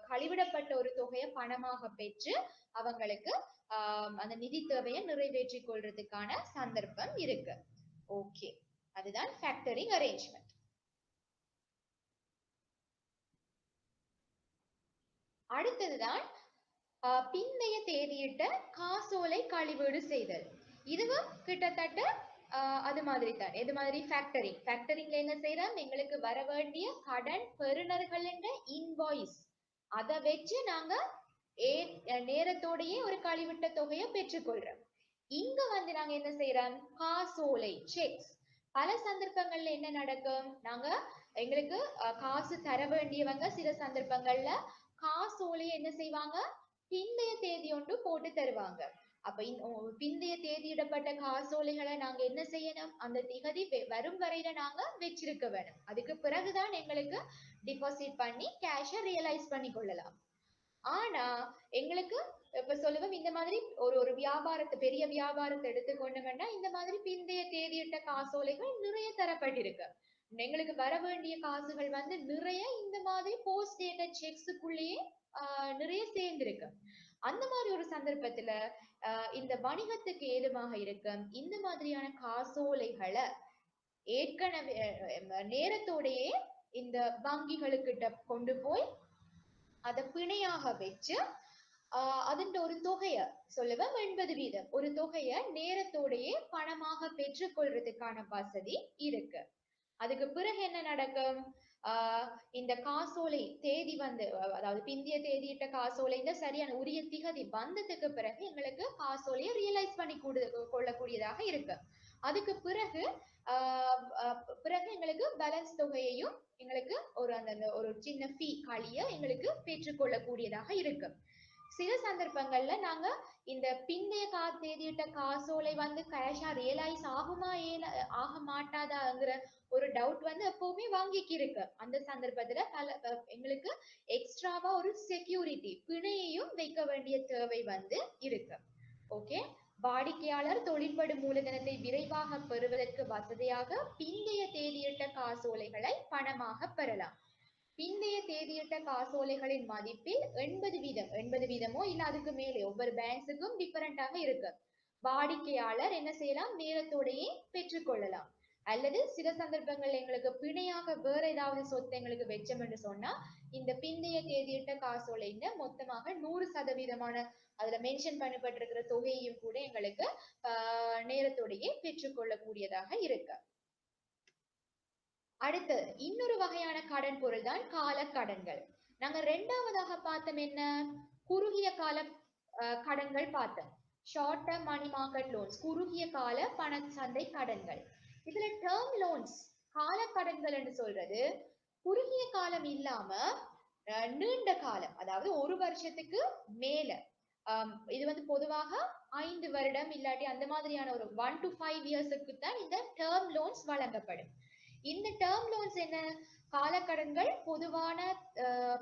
கழிவிடப்பட்ட ஒரு தொகையை பணமாக பெற்று அவங்களுக்கு அந்த நிதி தேவையை நிறைவேற்றிக் கொள்றதுக்கான சந்தர்ப்பம் இருக்கு. ஓகே, அதுதான் ஃபேக்டரிங் அரேஞ்ச்மெண்ட். அடுத்ததுதான் பிந்தைய தேதியிட்ட காசோலை கழிவீடு செய்தல். இதுவும் கிட்டத்தட்ட அது மாதிரி தான். எது மாதிரி? ஃபேக்டரிங். ஃபேக்டரிங்ல என்ன செய்யறோம்? எங்களுக்கு வர வேண்டிய கடன் பெறுநர்களின் இன்வாய்ஸ் அதை வச்சு நாங்க நேரத்தோடையே ஒரு கழிவிட்ட தொகையை பெற்றுக்கொள்றோம். இங்க வந்து நாங்க என்ன செய்யறோம்? காசோலை, செக்ஸ். பல சந்தர்ப்பங்கள்ல என்ன நடக்கும்? நாங்க எங்களுக்கு காசு தர வேண்டியவங்க சில சந்தர்ப்பங்கள்ல காசோலையை என்ன செய்வாங்க? பிந்தைய தேதி ஒன்று போட்டு தருவாங்க. அப்ப பிந்தைய தேதியிடப்பட்ட காசோலைகளை நாங்க என்ன செய்யணும்? அந்த திகதி வரும் வரையில நாங்க வச்சிருக்க வேணும். அதுக்கு பிறகுதான் எங்களுக்கு டிபாசிட் பண்ணி கேஷை ரியலைஸ் பண்ணி கொள்ளலாம். ஆனா எங்களுக்கு இப்ப சொல்லுவோம், இந்த மாதிரி ஒரு வியாபாரத்தை, பெரிய வியாபாரத்தை எடுத்துக்கொண்டோம்னா இந்த மாதிரி பிந்தைய தேதியிட்ட காசோலைகள் நிறைய தரப்பட்டிருக்கு. எங்களுக்கு வர வேண்டிய காசுகள் வந்து நிறைய இந்த மாதிரி போஸ்ட் டேட்டட் செக்ஸுக்குள்ளேயே நிறைய சேர்ந்திருக்கு. அந்த மாதிரி ஒரு சந்தர்ப்பத்துல இந்த வணிகத்துக்கு ஏதுவாக இருக்கும் இந்த மாதிரியான காசோலைகளை ஏற்கனவே நேரத்தோடையே இந்த வங்கிகளுக்கிட்ட கொண்டு போய் அதை பிணையாக வச்சு அதன் ஒரு தொகைய சொல்லுவேன் 80% ஒரு தொகைய நேரத்தோடையே பணமாக பெற்றுக்கொள்றதுக்கான வசதி இருக்கு. அதுக்கு பிறகு என்ன நடக்கும்? இந்த காசோலை தேதி வந்து, அதாவது பிந்திய தேதியிட்ட காசோலை இந்த சரியான உரிய திகதி வந்ததுக்கு பிறகு எங்களுக்கு காசோலையை ரியலைஸ் பண்ணி கொள்ளக்கூடியதாக இருக்கு. அதுக்கு பிறகு பிறகு எங்களுக்கு பேலன்ஸ் தொகையையும் எங்களுக்கு ஒரு சின்ன ஃபீ கழிய எங்களுக்கு பெற்றுக்கொள்ளக்கூடியதாக இருக்கு. சில சந்தர்ப்பங்கள்ல நாங்க இந்த பிந்தைய தேதியிட்ட காசோலை வந்து கேஷா ரியலைஸ் ஆகுமா ஆக மாட்டாதாங்கிற ஒரு டவுட் வந்து எப்பவுமே வாங்கிக்கு இருக்கு. அந்த சந்தர்ப்பத்துல எங்களுக்கு எக்ஸ்ட்ராவா ஒரு செக்யூரிட்டி பிணையையும் வைக்க வேண்டிய தேவை வந்து இருக்கு. ஓகே, வாடிக்கையாளர் தொழிற்படு மூலதனத்தை விரைவாக பெறுவதற்கு வசதியாக பிந்தைய தேதியிட்ட காசோலைகளை பணமாக பெறலாம். பிந்தைய தேதியிட்ட காசோலைகளின் மதிப்பில் 80% இல்ல அதுக்கு மேலே ஒவ்வொரு பேங்க்ஸுக்கும் டிஃபரெண்டாக இருக்கு. வாடிக்கையாளர் என்ன செய்யலாம்? நேரத்தோடையே பெற்றுக்கொள்ளலாம். அல்லது சில சந்தர்ப்பங்கள் எங்களுக்கு பிணையாக வேற ஏதாவது சொத்து எங்களுக்கு வெச்சம் என்று சொன்னா இந்த பிந்தைய தேதியிட்ட காசோலைன்னு மொத்தமாக 100% அதுல மென்ஷன் பண்ணப்பட்டிருக்கிற தொகையையும் கூட எங்களுக்கு நேரத்தோடையே பெற்றுக்கொள்ளக்கூடியதாக இருக்கு. அடுத்து இன்னொரு வகையான கடன் பொருள் தான் கால கடன்கள். நாங்க ரெண்டாவதாக பார்த்தோம் என்ன? குறுகிய கால கடன்கள் பார்த்தோம். Short term money market loans, குறுகிய கால பண சந்தை கடன்கள். இதுல டேர்ம் லோன்ஸ் கால கடன்கள் என்று சொல்றது குறுகிய காலம் இல்லாம நீண்ட காலம், அதாவது ஒரு வருஷத்துக்கு மேல. இது வந்து பொதுவாக 5 வருடம் இல்லாட்டி அந்த மாதிரியான ஒரு 1 to 5 இயர்ஸுக்கு தான் இந்த டேர்ம் லோன்ஸ் வழங்கப்படும். இந்த டேர்ம் லோன்ஸ் என்ன? காலக்கடன்கள்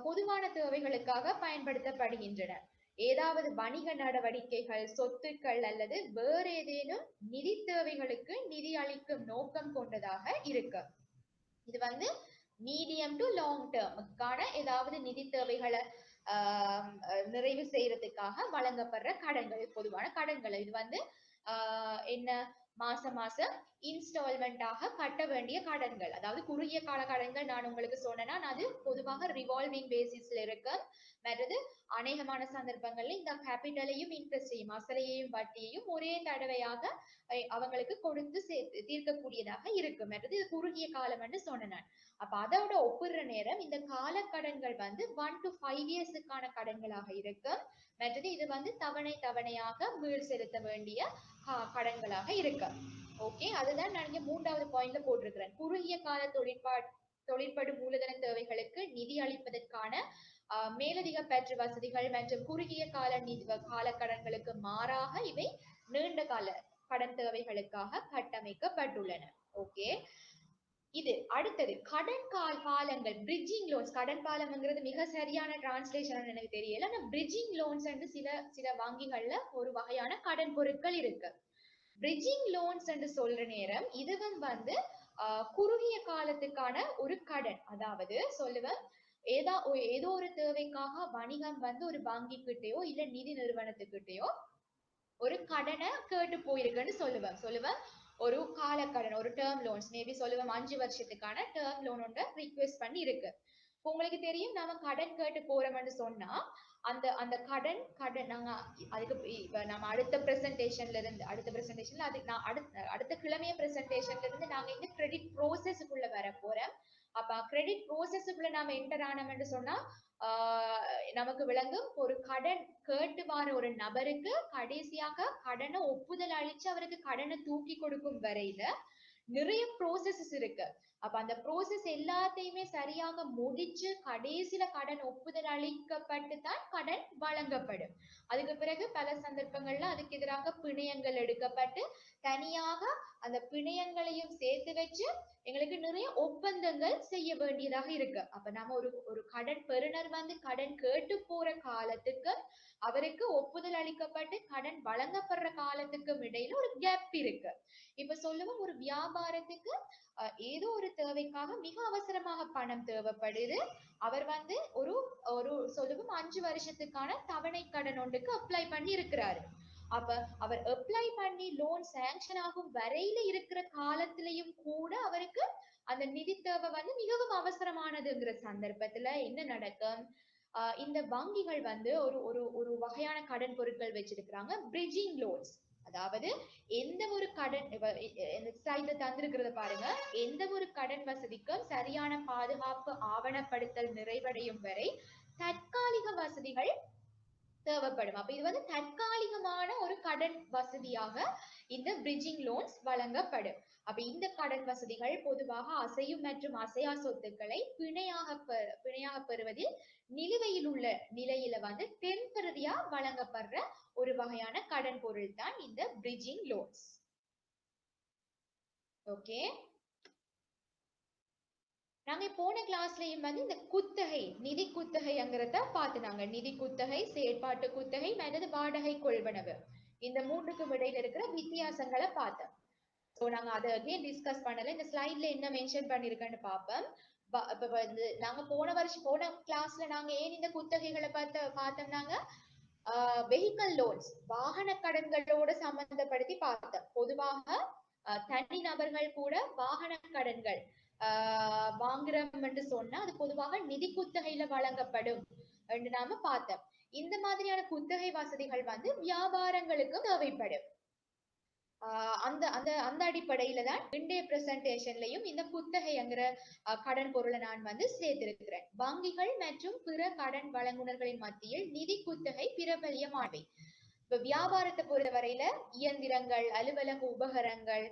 பொதுவான தேவைகளுக்காக பயன்படுத்தப்படுகின்றன. ஏதாவது வணிக நடவடிக்கைகள், சொத்துக்கள் அல்லது வேறு ஏதேனும் நிதி தேவைகளுக்கு நிதி அளிக்கும் நோக்கம் கொண்டதாக இருக்கு. இது வந்து மீடியம் டு லாங் டேர்முக்கான ஏதாவது நிதி தேவைகளை நிறைவு செய்யறதுக்காக வழங்கப்படுற கடன்கள், பொதுவான கடன்கள். இது வந்து என்ன? மாசம் இன்ஸ்டால்மெண்டாக கட்ட வேண்டிய கடன்கள். அதாவது குறுகிய கால கடன்கள் நான் உங்களுக்கு சொன்னேன்னா அது பொதுவாக ரிவால்விங் பேசிஸ்ல இருக்கு. மற்றது அநேகமான சந்தர்ப்பங்கள்ல இந்த கேபிட்டலையும் இன்ட்ரெஸ்டையும் அசலையையும் வட்டியையும் ஒரே தடவையாக அவங்களுக்கு கொடுத்து தீர்க்கக்கூடியதாக இருக்கு. மற்றது இது குறுகிய காலம் என்று சொன்னேன். அப்ப அதோட ஒப்பிடுற நேரம் இந்த கால கடன்கள் வந்து 1 to 5 இயர்ஸுக்கான கடன்களாக இருக்கு. மற்றது இது வந்து தவணையாக மீள் செலுத்த வேண்டிய கடன்களாக இருக்கு. ஓகே, அதுதான் நான் இங்க 3வது பாயிண்ட்ல போட்டிருக்கிறேன். குறுகிய கால தொழிற்படு மூலதன தேவைகளுக்கு நிதி அளிப்பதற்கான மேலதிக பெற்று வசதிகள் மற்றும் குறுகிய கால கடன்களுக்கு மாறாக இவை நீண்ட கால கடன் தேவைகளுக்காக கட்டமைக்கப்பட்டுள்ளன. ஓகே, இது அடுத்தது கடன் காலங்கள், பிரிட்ஜிங் லோன்ஸ். கடன் காலம்ங்கிறது மிக சரியான டிரான்ஸ்லேஷன் எனக்கு தெரியல. ஆனா பிரிட்ஜிங் லோன்ஸ் என்று சில வங்கிகள்ல ஒரு வகையான கடன் பொருட்கள் இருக்கு. பிரிட்ஜிங் லோன்ஸ் என்று சொல்ற நேரம் இதுவும் வந்து குறுகிய காலத்துக்கான ஒரு கடன். அதாவது சொல்லுவேன், ஏதோ ஒரு தேவைக்காக வணிகம் வந்து ஒரு வங்கி கிட்டயோ இல்ல நிதி நிறுவனத்துக்கிட்டயோ ஒரு கடனை கேட்டு போயிருக்குன்னு சொல்லுவேன் ஒரு காலக்கடன் ஒரு டேர்ம் லோன்ஸ் மேபி சொல்லுவேன் 5 வருஷத்துக்கான டேர்ம் லோன் ஒன்று ரிக்வெஸ்ட் பண்ணி இருக்கு. உங்களுக்கு தெரியும் நம்ம கடன் கேட்டு போறோம்னு சொன்னா அந்த அந்த கடன் நாங்க அதுக்கு இப்ப நம்ம அடுத்த பிரசன்டேஷன்ல அது நான் அடுத்த கிழமைய பிரசன்டேஷன்ல இருந்து நாங்க இந்த கிரெடிட் ப்ரோசஸ்க்குள்ள வர போறோம். அப்ப கிரெடிட் ப்ரோசஸ்க்குள்ள நாம என்டர் ஆனோம்னு சொன்னா நமக்கு விளங்கும் ஒரு கடன் கேட்டு வர ஒரு நபருக்கு கடைசியாக கடனை ஒப்புதல் அளிச்சு அவருக்கு கடனை தூக்கி கொடுக்கும் வரையில நிறைய ப்ரோசஸஸ் இருக்கு. அப்ப அந்த ப்ரோசஸ் எல்லாத்தையுமே சரியாக முடிச்சு கடைசியில கடன் ஒப்புதல் அளிக்கப்பட்டு தான் கடன் வழங்கப்படும். அதுக்கு பிறகு பல சந்தர்ப்பங்கள்ல அதுக்கு எதிராக பிணையங்கள் எடுக்கப்பட்டு தனியாக அந்த பிணையங்களையும் சேர்த்து வச்சு எங்களுக்கு நிறைய ஒப்பந்தங்கள் செய்ய வேண்டியதாக இருக்கு. அப்ப நம்ம ஒரு கடன் பெறுநர் வந்து கடன் கேட்டு போற காலத்துக்கு அவருக்கு ஒப்புதல் அளிக்கப்பட்டு கடன் வழங்கப்படுற காலத்துக்கும் இடையில ஒரு கேப் இருக்கு. இப்ப சொல்லுவோம் ஒரு வியாபாரத்துக்கு ஏதோ ஒரு தேவைக்காக மிக அவசரமாக பணம் தேவைப்படுது. அவர் வந்து ஒரு சொல்லுவோம் 5 வருஷத்துக்கான தவணை கடன் ஒன்றுக்கு அப்ளை பண்ணி இருக்கிறாரு. அப்ப அவர் அப்ளை பண்ணி லோன் சாங்ஷன் ஆகும் வரையில இருக்கிற காலத்திலையும் கூட அவருக்கு அந்த நிதி தேவை வந்து மிகவும் அவசரமானதுங்கிற சந்தர்ப்பத்துல என்ன நடக்கும்? இந்த வங்கிகள் வந்து ஒரு ஒரு ஒரு வகையான கடன் பொருட்கள் வச்சிருக்கிறாங்க, பிரிட்ஜிங் லோன்ஸ். அதாவது எந்த ஒரு கடன் ஸ்லைட்ல தந்திருக்கிறத பாருங்க, எந்த ஒரு கடன் வசதிக்கும் சரியான பாதுகாப்பு ஆவணப்படுத்தல் நிறைவடையும் வரை தற்காலிக வசதிகள் தேவைப்படும். அப்ப இது வந்து தற்காலிகமான ஒரு கடன் வசதியாக இந்த பிரிட்ஜிங் லோன்ஸ் வழங்கப்படும். அப்ப இந்த கடன் வசதிகள் பொதுவாக அசையும் மற்றும் அசையா சொத்துக்களை பிணையாக பெறுவதில் நிலுவையில் உள்ள நிலையில வந்து டெம்பரரியா வழங்கப்படுற ஒரு வகையான கடன் பொருள் தான் இந்த பிரிட்ஜிங் லோன்ஸ். ஓகே, நாங்க போன கிளாஸ்லயும் வந்து இந்த குத்தகை நிதி குத்தகைங்கிறத பார்த்துனாங்க. நிதி குத்தகை, செயற்பாட்டு குத்தகை அல்லது வாடகை கொள்வனவு, இந்த மூன்றுக்கும் இடையில இருக்கிற வித்தியாசங்களை பார்த்தோம். ஸோ நாங்க அதை அகைன் டிஸ்கஸ் பண்ணல. இந்த ஸ்லைட்ல என்ன மென்ஷன் பண்ணிருக்கேன்னு பார்ப்போம். இப்ப வந்து நாங்க போன கிளாஸ்ல நாங்க ஏன் இந்த குத்தகைகளை பார்த்தோம்னாங்க வெஹிக்கல் லோன்ஸ் வாகன கடன்களோட சம்பந்தப்படுத்தி பார்த்தோம். பொதுவாக தனி நபர்கள் கூட வாகன கடன்கள் வாங்குறோம் என்று சொன்னா அது பொதுவாக நிதி குத்தகையில வழங்கப்படும் என்று நாம பார்த்தோம். இந்த மாதிரியான குத்தகை வசதிகள் வந்து வியாபாரங்களுக்கு தேவைப்படும். அந்த அந்த அந்த அடிப்படையில தான் இன்றைய பிரசன்டேஷன்லயும் இந்த குத்தகைங்கிற கடன் பொருளை நான் வந்து சேர்த்திருக்கிறேன். வங்கிகள் மற்றும் பிற கடன் வழங்குனர்களின் மத்தியில் நிதி குத்தகை பிரபல்யமானவை. இப்ப வியாபாரத்தை பொறுத்தவரையில இயந்திரங்கள், அலுவலக உபகரணங்கள்,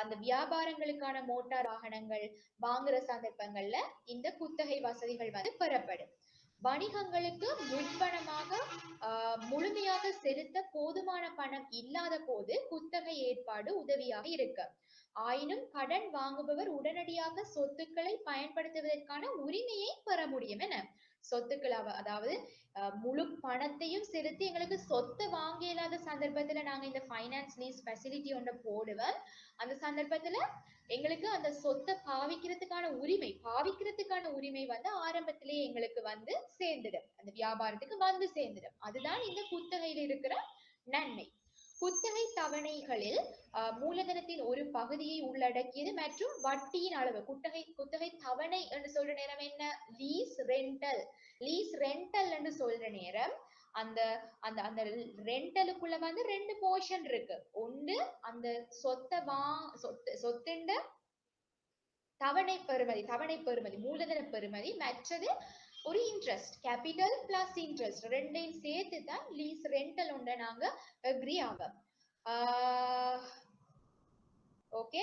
அந்த வியாபாரங்களுக்கான மோட்டார் வாகனங்கள் வாங்குற சந்தர்ப்பங்கள்ல இந்த குத்தகை வசதிகள் வந்து பெறப்படும். வணிகங்களுக்கு முன்பணமாக முழுமையாக செலுத்த போதுமான பணம் இல்லாத போது குத்தகை ஏற்பாடு உதவியாக இருக்கு. ஆயினும் கடன் வாங்குபவர் உடனடியாக சொத்துக்களை பயன்படுத்துவதற்கான உரிமையை பெற முடியும். என சொத்துக்கள் அதாவது முழு பணத்தையும் செலுத்தி எங்களுக்கு சொத்தை வாங்க இயலாத சந்தர்ப்பத்துல நாங்க இந்த ஃபைனான்ஸ் லீஸ் ஃபெசிலிட்டி ஒன்றை போடுவோம். அந்த சந்தர்ப்பத்துல எங்களுக்கு அந்த சொத்தை பாவிக்கிறதுக்கான உரிமை வந்து ஆரம்பத்திலேயே எங்களுக்கு வந்து சேர்ந்துடும், அந்த வியாபாரத்துக்கு வந்து சேர்ந்துடும். அதுதான் இந்த குத்தகையில் இருக்கிற நன்மை. குத்தகை தவணைகளில் மூலதனத்தின் ஒரு பகுதியை உள்ளடக்கியது மற்றும் வட்டியின் அளவு. குத்தகை தவணை என்று சொல்ற நேரம் என்ன? லீஸ் ரெண்டல் என்று சொல்ற நேரம் அந்த அந்த அந்த ரெண்டலுக்குள்ள வந்து 2 போர்ஷன் இருக்கு. ஒன்று அந்த சொத்தின் தவணை பெறுமதி மூலதன பெறுமதி, மற்றது ஒரு இன்ட்ரெஸ்ட், கேபிட்டல் பிளஸ் இன்ட்ரெஸ்ட், ரெண்டையும் சேர்த்து தான் லீஸ் ரெண்டல் ஒன்றை நாங்க அக்ரி ஆகும். ஓகே,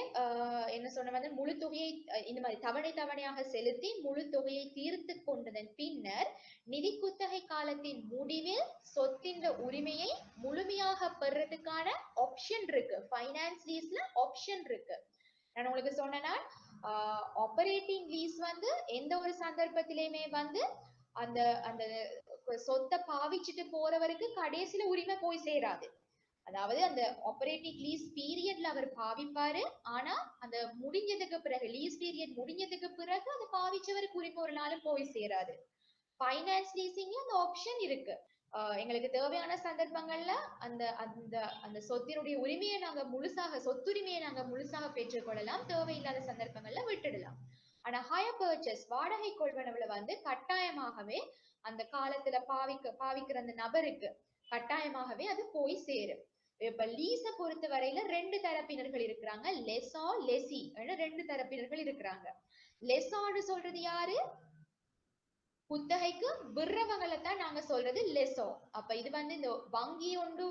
என்ன சொன்ன வந்து முழு தொகையை இந்த மாதிரி தவணையாக செலுத்தி முழு தொகையை தீர்த்து கொண்டதன் பின்னர் நிதி குத்தகை காலத்தின் முடிவில் சொத்தின் உரிமையை முழுமையாக பெறதுக்கான ஆப்ஷன் இருக்கு. ஃபைனான்ஸ் லீஸ்ல ஆப்ஷன் இருக்கு. நான் உங்களுக்கு சொன்னேன்னா ஆப்பரேட்டிங் லீஸ் வந்து எந்த ஒரு சந்தர்ப்பத்திலையுமே வந்து அந்த அந்த சொத்தை பாவிச்சுட்டு போறவருக்கு கடைசியில உரிமை போய் சேராது. அதாவது அந்த ஆபரேட்டிங் லீஸ் பீரியட்ல அவர் பாவிப்பாரு. ஆனா அந்த முடிஞ்சதுக்கு பிறகு லீஸ் பீரியட் முடிஞ்சதுக்கு பிறகு அதை பாவிச்சவருக்கு உரிமை ஒரு நாளும் போய் சேராது. ஃபைனான்ஸ் லீசிங்ல அந்த ஆப்ஷன் இருக்கு. எங்களுக்கு தேவையான சந்தர்ப்பங்கள்ல அந்த அந்த அந்த சொத்தினுடைய உரிமையை நாங்க முழுசாக சொத்துரிமையை நாங்க முழுசாக பெற்றுக்கொள்ளலாம், தேவையில்லாத சந்தர்ப்பங்கள்ல விட்டுடலாம். ஆனா ஹையர் பர்ச்சேஸ் வாடகை கொள்வனவுல வந்து கட்டாயமாகவே அந்த காலத்துல பாவிக்கிற அந்த நபருக்கு கட்டாயமாகவே அது போய் சேரும். இப்ப லீஸ பொறுத்த வரையில ரெண்டு தரப்பினர்கள் இருக்கிறாங்க, லெசா லெசி ரெண்டு தரப்பினர்கள் இருக்கிறாங்க. லெசான்னு சொல்றது யாரு? குத்தகைக்கு விடுறவங்களை தான் நாங்க சொல்றது லெசோ. அப்ப இது வந்து இந்த வங்கி ஒன்று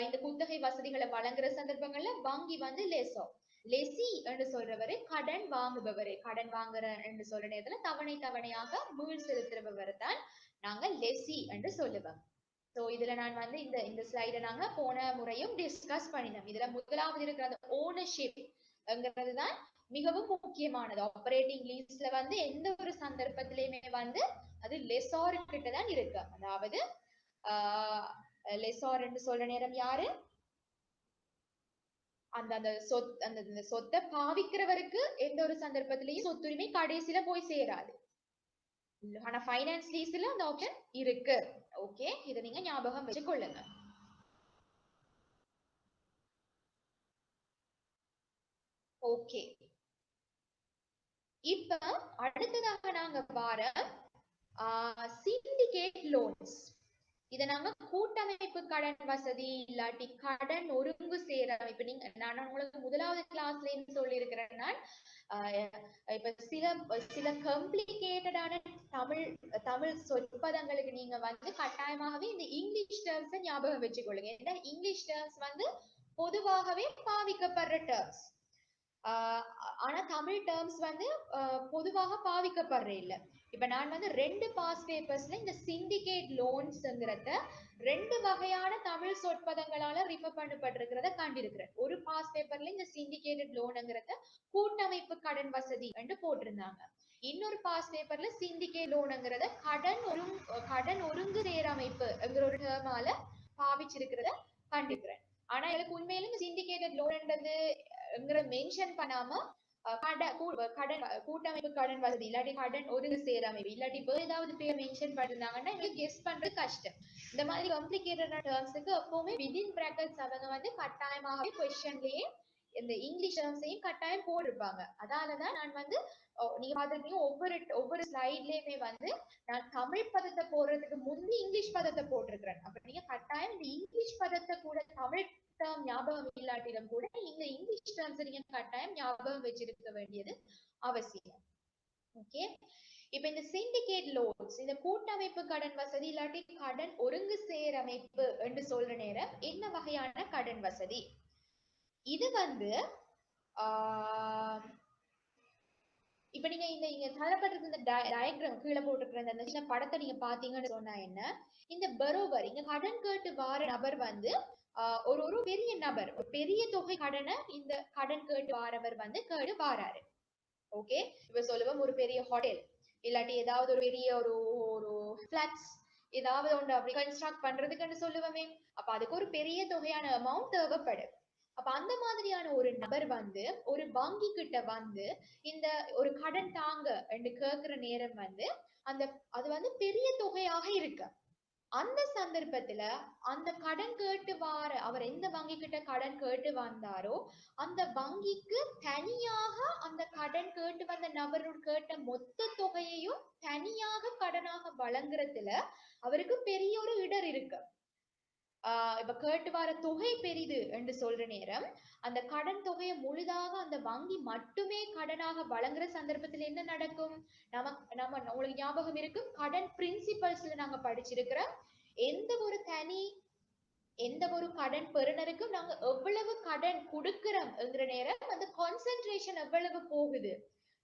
இந்த குத்தகை வசதிகளை வழங்குற சந்தர்ப்பங்கள்ல வங்கி வந்து லெசோ. லெசி என்று சொல்றவரு கடன் வாங்குபவரு, கடன் வாங்குற என்று சொல்ற நேரத்துல தவணை தவணையாக மீள் செலுத்துறவரை தான் நாங்க லெசி என்று சொல்லுவோம். சோ இதுல நான் வந்து இந்த இந்த ஸ்லைட நாங்க போன முறையும் டிஸ்கஸ் பண்ணினோம். இதுல முதலாவது இருக்கிற அந்த ஓனர்ஷிப் தான் மிகவும் முக்கியமானது. ஆபரேட்டிங் லீஸ்ல வந்து எந்த ஒரு சந்தர்ப்பத்திலையுமே வந்து அது லெசார் கிட்ட தான் இருக்கு. அதாவது லெசார் என்று சொல்ற நேரம் யாரு? அந்த அந்த சொத்தை பாவிக்கிறவருக்கு எந்த ஒரு சந்தர்ப்பத்திலையும் சொத்துரிமை கடைசியில போய் சேராது. ஆனா ஃபைனான்ஸ் லீஸ்ல அந்த ஆப்ஷன் இருக்கு. ஓகே, இதை நீங்க ஞாபகம் வச்சு கொள்ளுங்க. ஓகே, இப்ப அடுத்ததாக நாங்க வார சிண்டிகேட் லோன்ஸ். இதை நாங்க கூட்டமைப்பு கடன் வசதி இல்லாட்டி கடன் ஒருங்கு சேரமைப்பு. நீங்க நான் உங்களுக்கு முதலாவது கிளாஸ்ல சொல்லி இருக்கிறேன். இப்ப சில சில காம்ப்ளிகேட்டடான தமிழ் சொற்பதங்களுக்கு நீங்க வந்து கட்டாயமாகவே இந்த இங்கிலீஷ் டேர்ம்ஸ் ஞாபகம் வச்சுக்கொள்ளுங்க. ஏன்னா இங்கிலீஷ் டேர்ம்ஸ் வந்து பொதுவாகவே பாவிக்கப்படுற டேர்ம்ஸ். ஆனா தமிழ் டேர்ம்ஸ் வந்து பொதுவாக பாவிக்கப்படுற இல்ல. இப்ப நான் வந்து ரெண்டு பாஸ் பேப்பர்ஸ்ல இந்த சிண்டிகேட் லோன்ஸ்ங்கிறத ரெண்டு வகையான தமிழ் சொற்பதங்களால ரிஃபர் பண்ணப்பட்டிருக்கிறத கண்டிருக்கிறேன். ஒரு பாஸ் பேப்பர்ல இந்த சிண்டிகேட்டட் லோனுங்கிறத கூட்டமைப்பு கடன் வசதி என்று போட்டிருந்தாங்க. இன்னொரு பாஸ் பேப்பர்ல சிண்டிகேட் லோனுங்கிறத கடன் ஒருங்கு சேரமைப்பு ஒரு டேர்மால பாவிச்சிருக்கிறத கண்டிருக்கிறேன். ஆனா எனக்கு உண்மையிலும் சிண்டிகேட்டட் லோன்ன்றது மென்ஷன் பண்ணாம கூட்டமைப்பு கடன் வசதி இல்லாட்டி கடன் ஒருங்கு சேரமைப்பு இல்லாட்டி ஏதாவது பேர் மென்ஷன் பண்ணிருந்தாங்கன்னா எங்களுக்கு கெஸ் பண்றது கஷ்டம். இந்த மாதிரி காம்ப்ளிகேட்டடான டேர்ம்ஸ்க்கு எப்பவுமே விதின் பிராக்கெட்ஸ் அவங்க வந்து கட்டாயமாகவே கொஸ்டின்லயே இந்த இங்கிலீஷ் டேர்ம்ஸையும் கட்டாயம் போட்டிருப்பாங்க. அதனாலதான் நான் வந்து நீங்க பாத்துருக்கீங்க ஒவ்வொரு ஸ்லைட்லயுமே வந்து நான் தமிழ் பதத்தை போடுறதுக்கு முந்தி இங்கிலீஷ் பதத்தை போட்டிருக்கிறேன். அப்ப நீங்க கட்டாயம் இந்த இங்கிலீஷ் பதத்தை கூட தமிழ் டேர்ம் ஞாபகம் இல்லாட்டிலும் கூட இந்த இங்கிலீஷ் டேர்ம்ஸ் நீங்க கட்டாயம் ஞாபகம் வச்சிருக்க வேண்டியது அவசியம். ஓகே, இப்ப இந்த சிண்டிகேட் லோன்ஸ் இந்த கூட்டமைப்பு கடன் வசதி இல்லாட்டி கடன் ஒருங்கு சேரமைப்பு என்று சொல்ற நேரம் என்ன வகையான கடன் வசதி? இது வந்து இப்ப நீங்க இங்க தரப்பட்டிருக்க இந்த டயக்ராம் கீழே போட்டிருக்கிற அந்த சின்ன படத்தை நீங்க பாத்தீங்கன்னு சொன்னா என்ன, இந்த பரோபர் இங்க கடன் கேட்டு வார நபர் வந்து ஒரு பெரிய நபர் ஒரு பெரிய தொகை கடனை இந்த கடன் கேட்டு வாரவர் வந்து கேட்டு வாராரு. ஓகே, இப்ப சொல்லுவோம் ஒரு பெரிய ஹோட்டல் இல்லாட்டி ஏதாவது ஒரு பெரிய ஒரு பிளாட்ஸ் ஏதாவது ஒன்று அப்படி கன்ஸ்ட்ரக்ட் பண்றதுக்குன்னு சொல்லுவோமே. அப்ப அதுக்கு ஒரு பெரிய தொகையான அமௌண்ட் தேவைப்படும். அப்ப அந்த மாதிரியான ஒரு நபர் வந்து ஒரு வங்கி கிட்ட வந்து இந்த ஒரு கடன் தாங்க என்று கேட்கிற நேரம் வந்து அது வந்து பெரிய தொகையாக இருக்கு. அந்த சந்தர்ப்பத்துல அந்த கடன் கேட்டு அவர் எந்த வங்கி கிட்ட கடன் கேட்டு வந்தாரோ அந்த வங்கிக்கு தனியாக அந்த கடன் கேட்டு வந்த நபரோட கேட்ட மொத்த தொகையையும் தனியாக கடனாக வழங்குறதுல அவருக்கு பெரிய ஒரு இடர் இருக்கு. இப்ப கேட்டு வர தொகை பெரிது என்று சொல்ற நேரம் அந்த கடன் தொகையை முழுதாக அந்த வங்கி மட்டுமே கடனாக வழங்குற சந்தர்ப்பத்தில் என்ன நடக்கும்? நம்ம உங்களுக்கு ஞாபகம் இருக்கு, கடன் பிரின்சிபல்ஸ்ல நாங்க படிச்சிருக்கிறோம். எந்த ஒரு கடன் பெறுநருக்கும் நாங்க எவ்வளவு கடன் கொடுக்கிறோம் என்கிற நேரம் அந்த கான்சென்ட்ரேஷன் எவ்வளவு போகுது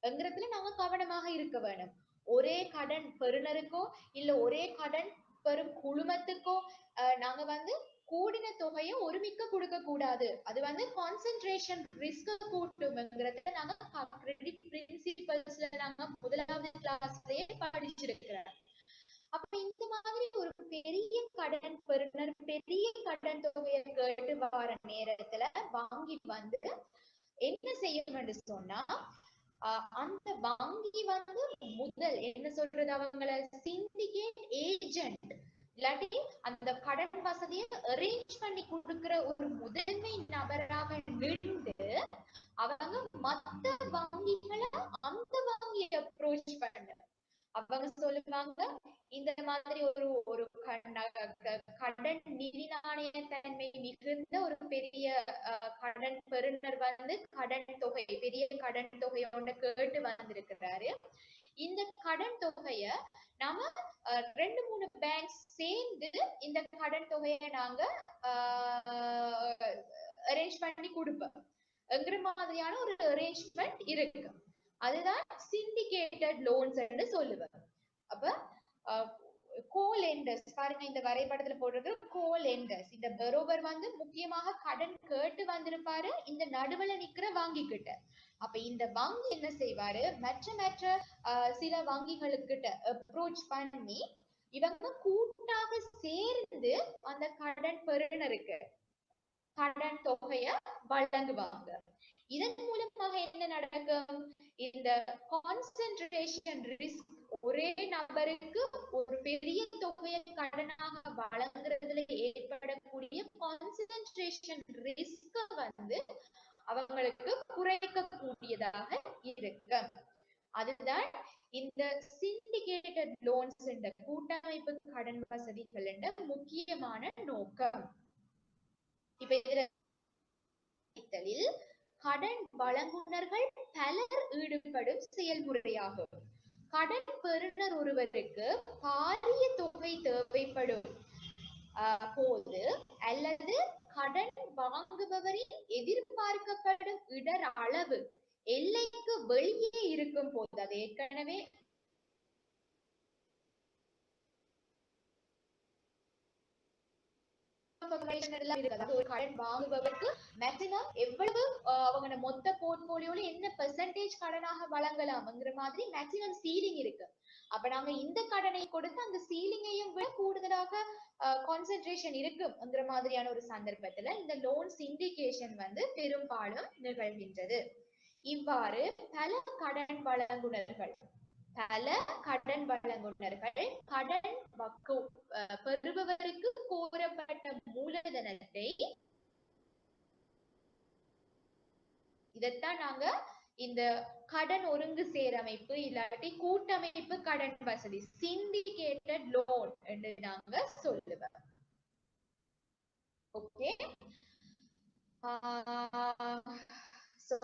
என்கிறதுல நாங்க கவனமாக இருக்க வேணும். ஒரே கடன் பெறுநருக்கோ இல்ல ஒரே கடன் பெறும் குழுமத்துக்கோ நாங்க வந்து கூடின தொகையை ஒருமிக்க கொடுக்க கூடாது. அது வந்து கான்சென்ட்ரேஷன் ரிஸ்க் கூட்டும்ங்கிறத நாங்க கிரெடிட் பிரின்சிபல்ஸ்ல நாங்க முதலாவது கிளாஸ்லயே படிச்சிருக்கிறோம். அப்ப இந்த மாதிரி ஒரு பெரிய கடன் பெறுநர் பெரிய கடன் தொகையை கேட்டு வர நேரத்துல வங்கி வந்து என்ன செய்யும் என்று சொன்னா, அந்த வங்கி வந்து முதல் என்ன சொல்றது, அவங்கள சிண்டிகேட் ஏஜென்ட் இல்லாட்டி அந்த கடன் வசதியை அரேஞ்ச் பண்ணி கொடுக்கிற ஒரு முதன்மை நபராக நின்று அவங்க மத்த வங்கிகளை அந்த வங்கியை அப்ரோச் பண்ண அவங்க சொல்லுவாங்க, இந்த மாதிரி ஒரு ஒரு கடன் நிதி நாணய தன்மை மிகுந்த ஒரு பெரிய கடன் பெறுநர் வந்து கடன் தொகை பெரிய கடன் தொகையோட கேட்டு வந்திருக்கிறாரு. இந்த கடன் தொகைய நாம 2-3 பேங்க் சேர்ந்து இந்த கடன் தொகையை நாங்க அரேஞ்ச் பண்ணி கொடுப்போம் என்கிற மாதிரியான ஒரு அரேஞ்ச்மெண்ட் இருக்கு. அதுதான் சிண்டிகேட்டட் லோன்ஸ் சொல்லுவேன். அப்ப கோலெண்டர்ஸ் பாருங்க, இந்த வரைபடத்துல போடுறது கோலெண்டர்ஸ். இந்த பெரோவர் வந்து முக்கியமாக கடன் கேட்டு வந்திருப்பாரு இந்த நடுவுல நிக்கிற வங்கி கிட்ட. அப்ப இந்த வங்கி என்ன செய்வாரு, மற்ற சில வங்கிகளுக்கிட்ட அப்ரோச் பண்ணி இவங்க கூட்டாக சேர்ந்து அந்த கடன் பெறுநருக்கு கடன் தொகைய வழங்குவாங்க. இதன் மூலமாக என்ன நடக்கும், இந்த கான்சென்ட்ரேஷன் ரிஸ்க், ஒரே நபருக்கு ஒரு பெரிய தொகையை கடனாக வழங்குறதுல ஏற்படக்கூடிய கான்சென்ட்ரேஷன் ரிஸ்க் வந்து அவங்களுக்கு குறைக்கக்கூடியதாக இருக்கு. அதுதான் இந்த சிண்டிகேட்டட் லோன்ஸ் என்ற கூட்டமைப்பு கடன் வசதிகள் என்ற முக்கியமான நோக்கம். இப்ப இதுல கடன் வழங்குனர்கள் பலர் ஈடுபடும் செயல்முறையாகும். கடன் பெறுநர் ஒருவருக்கு பாரிய தொகை தேவைப்படும் போது அல்லது கடன் வாங்குபவரின் எதிர்பார்க்கப்படும் இடர் அளவு எல்லைக்கு வெளியே இருக்கும் போது, அது ஏற்கனவே ஒரு கடன் வாங்குபவருக்கு மேக்ஸிமம் எவ்வளவு அவங்க மொத்த போர்ட்போலியோல என்ன பெர்சன்டேஜ் கடனாக வழங்கலாம்ங்கிற மாதிரி மேக்ஸிமம் சீலிங் இருக்கு. அப்ப நாங்க இந்த கடனை கொடுத்து அந்த சீலிங்கையும் விட கூடுதலாக கான்சென்ட்ரேஷன் இருக்குங்கிற மாதிரியான ஒரு சந்தர்ப்பத்துல இந்த லோன் சிண்டிகேஷன் வந்து பெரும்பாலும் நிகழ்கின்றது. இவ்வாறு பல கடன் வழங்குனர்கள் கடன் பெறுபவருக்கு கோரப்பட்ட மூலதனத்தை, இதைத்தான் நாங்க இந்த கடன் ஒருங்கு சேரமைப்பு இல்லாட்டி கூட்டமைப்பு கடன் வசதி சிண்டிகேட்டட் லோன் என்று நாங்க சொல்லுவோம். ஓகே, சோ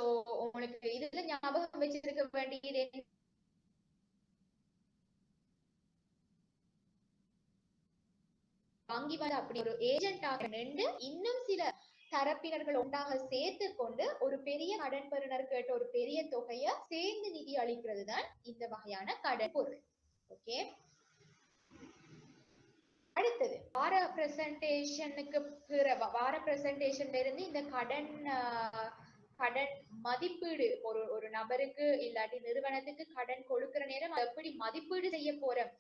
உங்களுக்கு இதுல ஞாபகம் வச்சிருக்க வேண்டியது வங்கி வந்து அப்படி ஒரு ஏஜென்டாக நின்று இன்னும் சில தரப்பினர்கள் ஒன்றாக சேர்த்து கொண்டு ஒரு பெரிய கடன் பெறுநர் கேட்ட ஒரு பெரிய தொகையை சேர்ந்து நிதி அளிக்கிறது தான் இந்த வகையான கடன் பொருள். ஓகே, அடுத்தது வார பிரசன்டேஷன்ல இருந்து இந்த கடன் மதிப்பீடு ஒரு நபருக்கு இல்லாட்டி நிறுவனத்துக்கு கடன் கொடுக்கிற நேரம் எப்படி மதிப்பீடு செய்ய போறோம்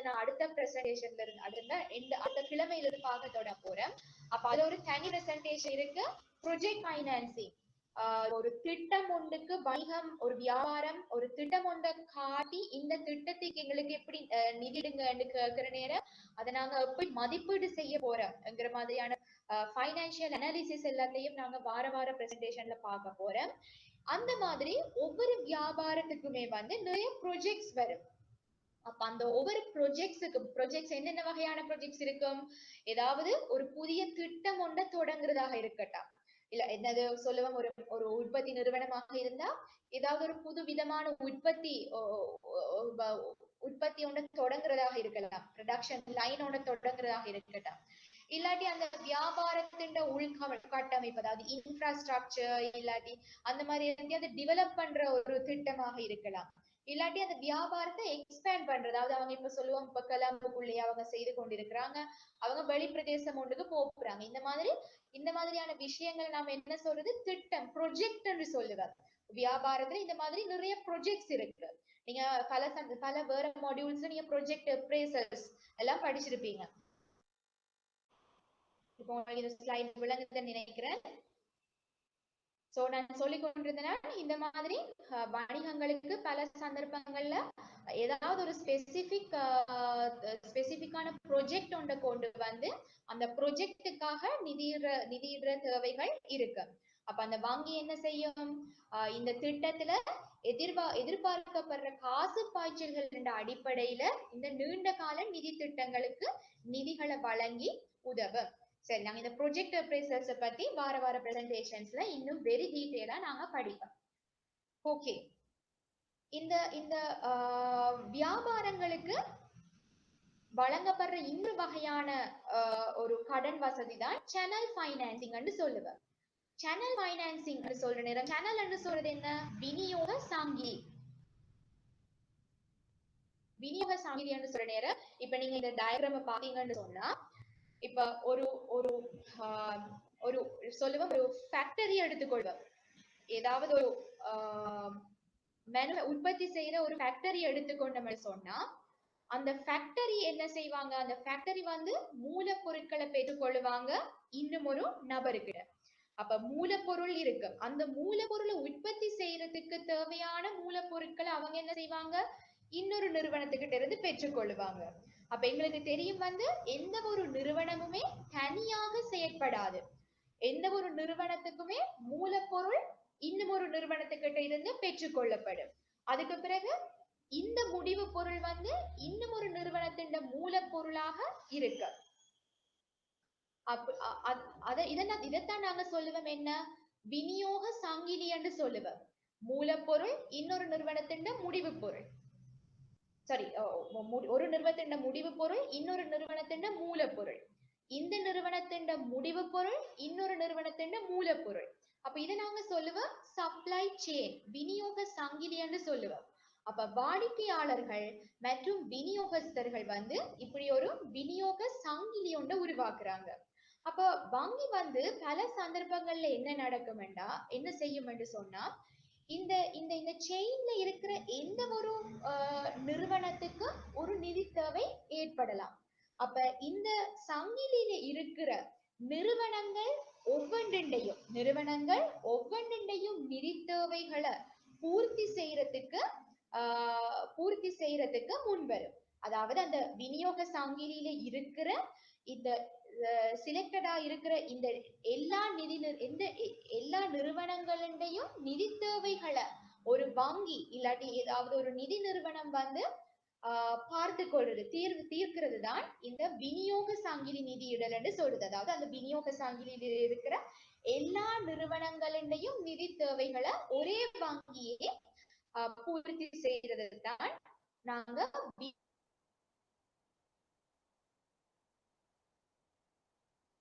நான் அடுத்த பிரசன்டேஷன்ல இருந்து அடுத்த கிழமையில இருந்து பார்க்க தொட போறேன். அப்ப அது ஒரு தனி பிரசன்டேஷன் இருக்கு. ப்ரொஜெக்ட் பைனான்சிங், ஒரு திட்டம் ஒன்றுக்கு வணிகம் ஒரு வியாபாரம் ஒரு திட்டம் ஒன்றை காட்டி இந்த திட்டத்துக்கு எங்களுக்கு எப்படி நிதிடுங்கன்னு கேட்கிற நேரம் அதை நாங்க எப்படி மதிப்பீடு செய்ய போறோம்ங்கிற மாதிரியான ஃபைனான்சியல் அனாலிசிஸ் எல்லாத்தையும் நாங்க வார பிரசன்டேஷன்ல பார்க்க போறோம். அந்த மாதிரி ஒவ்வொரு வியாபாரத்துக்குமே வந்து நிறைய ப்ரொஜெக்ட்ஸ் வரும். அப்ப அந்த ஒவ்வொரு ப்ரொஜெக்ட்ஸ் என்னென்ன வகையான ப்ரொஜெக்ட்ஸ் இருக்கும், ஏதாவது ஒரு புதிய திட்டம் ஒன்றை தொடங்குறதாக இருக்கட்டும், இல்ல என்னது சொல்லுவோம் ஒரு உற்பத்தி நிறுவனமாக இருந்தா ஏதாவது ஒரு புது விதமான உற்பத்தி ஒன்று தொடங்குறதாக இருக்கலாம், ப்ரொடக்ஷன் லைன் ஒன்று தொடங்குறதாக இருக்கட்டும், இல்லாட்டி அந்த வியாபாரத்தின் உள்கட்டமைப்பு அதாவது இன்ஃப்ராஸ்ட்ரக்சர் இல்லாட்டி அந்த மாதிரி எங்கேயாவது டெவலப் பண்ற ஒரு திட்டமாக இருக்கலாம், இல்லாட்டி அந்த வியாபாரத்தை எக்ஸ்பேண்ட் பண்றது. அதாவது அவங்க இப்ப சொல்லுவோம் இப்ப கிளம்புக்குள்ளேயே அவங்க செய்து கொண்டிருக்கிறாங்க, அவங்க வெளி பிரதேசம் ஒன்றுக்கு போறாங்க. இந்த மாதிரியான விஷயங்கள் நாம என்ன சொல்றது, திட்டம் ப்ரொஜெக்ட் என்று சொல்லுவார். வியாபாரத்துல இந்த மாதிரி நிறைய ப்ரொஜெக்ட்ஸ் இருக்கு. நீங்க பல வேற மாடியூல்ஸ் நீங்க ப்ரொஜெக்ட் அப்ரைசல்ஸ் எல்லாம் படிச்சிருப்பீங்க. இப்போ உங்களுக்கு இந்த ஸ்லைட் விளங்குதுன்னு நினைக்கிறேன். சோ நான் சொல்லிக் கொண்டிருந்தேன், இந்த மாதிரி வணிகங்களுக்கு பல சந்தர்ப்பங்கள்ல ஏதாவது ஒரு ஸ்பெசிபிக்கான ப்ரொஜெக்ட் ஒன்றை கொண்டு வந்து அந்த ப்ரொஜெக்டுக்காக நிதியிடுற தேவைகள் இருக்கு. அப்ப அந்த வங்கி என்ன செய்யும், இந்த திட்டத்துல எதிர்பார்க்கப்படுற காசு பாய்ச்சல்கள் என்ற அடிப்படையில இந்த நீண்ட கால நிதி திட்டங்களுக்கு நிதிகளை வழங்கி உதவும். சரி, நாங்க இந்த ப்ரொஜெக்ட் அப்ரைசல்ஸ் பத்தி வார பிரசன்டேஷன்ஸ்ல இன்னும் வெரி டீடைலா நாங்க படிப்போம். ஓகே, இந்த இந்த வியாபாரங்களுக்கு வழங்கப்படுற இன்னொரு வகையான ஒரு கடன் வசதி தான் சேனல் ஃபைனான்சிங் சொல்லுவேன். சேனல் ஃபைனான்சிங் சொல்ற நேரம் சேனல் என்று சொல்றது என்ன, விநியோக சாங்கிலி. விநியோக சாங்கிலி என்று சொல்ற நேரம் இப்ப நீங்க இந்த டயக்ராம பாத்தீங்கன்னு சொன்னா, இப்ப ஒரு ஒரு ஒரு சொல்லுவோம், ஒரு ஃபேக்டரி எடுத்துக்கொள்வோம். ஏதாவது ஒரு உற்பத்தி செய்யற ஒரு ஃபேக்டரி எடுத்துக்கொண்டோம்னு சொன்னா, அந்த ஃபேக்டரி என்ன செய்வாங்க, அந்த ஃபேக்டரி வந்து மூலப்பொருட்களை பெற்றுக்கொள்வாங்க இன்னும் ஒரு நபருக்கிட்ட. அப்ப மூலப்பொருள் இருக்கு, அந்த மூலப்பொருளை உற்பத்தி செய்யறதுக்கு தேவையான மூலப்பொருட்களை அவங்க என்ன செய்வாங்க, இன்னொரு நிறுவனத்துக்கிட்ட இருந்து பெற்றுக்கொள்வாங்க. அப்ப எங்களுக்கு தெரியும் வந்து எந்த ஒரு நிறுவனமுமே தனியாக செயற்படாது. எந்த ஒரு நிறுவனத்துக்குமே மூலப்பொருள் இன்னும் ஒரு நிறுவனத்துக்கிட்ட இருந்து பெற்றுக்கொள்ளப்படும். அதுக்கு பிறகு இந்த முடிவு பொருள் வந்து இன்னும் ஒரு நிறுவனத்தின் மூலப்பொருளாக இருக்கு. இதைத்தான் நாங்க சொல்லுவோம் என்ன, விநியோக சங்கிலி என்று சொல்லுவோம். மூலப்பொருள் இன்னொரு நிறுவனத்தின் முடிவு பொருள், சரி, ஒரு நிறுவனத்தின் முடிவு பொருள் இன்னொரு நிறுவனத்தின் மூலப்பொருள், இந்த நிறுவனத்தின் முடிவு பொருள் இன்னொரு நிறுவனத்தின் மூலப்பொருள். அப்ப இதை நாங்க சொல்லுவோம் சப்ளை செயின், விநியோக சங்கிலி என்று சொல்லுவோம். அப்ப வாடிக்கையாளர்கள் மற்றும் விநியோகஸ்தர்கள் வந்து இப்படி ஒரு விநியோக சங்கிலி ஒன்றை உருவாக்குறாங்க. அப்ப வங்கி வந்து பல சந்தர்ப்பங்கள்ல என்ன நடக்கும்டா, என்ன செய்யும் என்று சொன்னா, இந்த இந்த இந்த செயின்ல இருக்கிற எந்த ஒரு நிறுவனத்துக்கு ஒரு நிதி தேவை ஏற்படலாம். அப்ப இந்த சங்கிலியில இருக்கிற நிறுவனங்கள் ஒவ்வொன்றையும் நிதி தேவைகளை பூர்த்தி செய்யறதுக்கு முன்வரும். அதாவது அந்த விநியோக சங்கிலியில இருக்கிற இந்த சிலெக்டடா இருக்கிற இந்த எல்லா நிறுவனங்களிடையும் நிதி தேவைகளை ஒரு வங்கி இல்லாட்டி ஏதாவது ஒரு நிதி நிறுவனம் வந்து பார்த்து கொள்றது, தீர்க்கிறது தான் இந்த விநியோக சங்கிலி நிதியிடல் என்று சொல்றது. அதாவது அந்த விநியோக சங்கிலியில் இருக்கிற எல்லா நிறுவனங்களிடையும் நிதி தேவைகளை ஒரே வங்கியே பூர்த்தி செய்யறது தான் நாங்க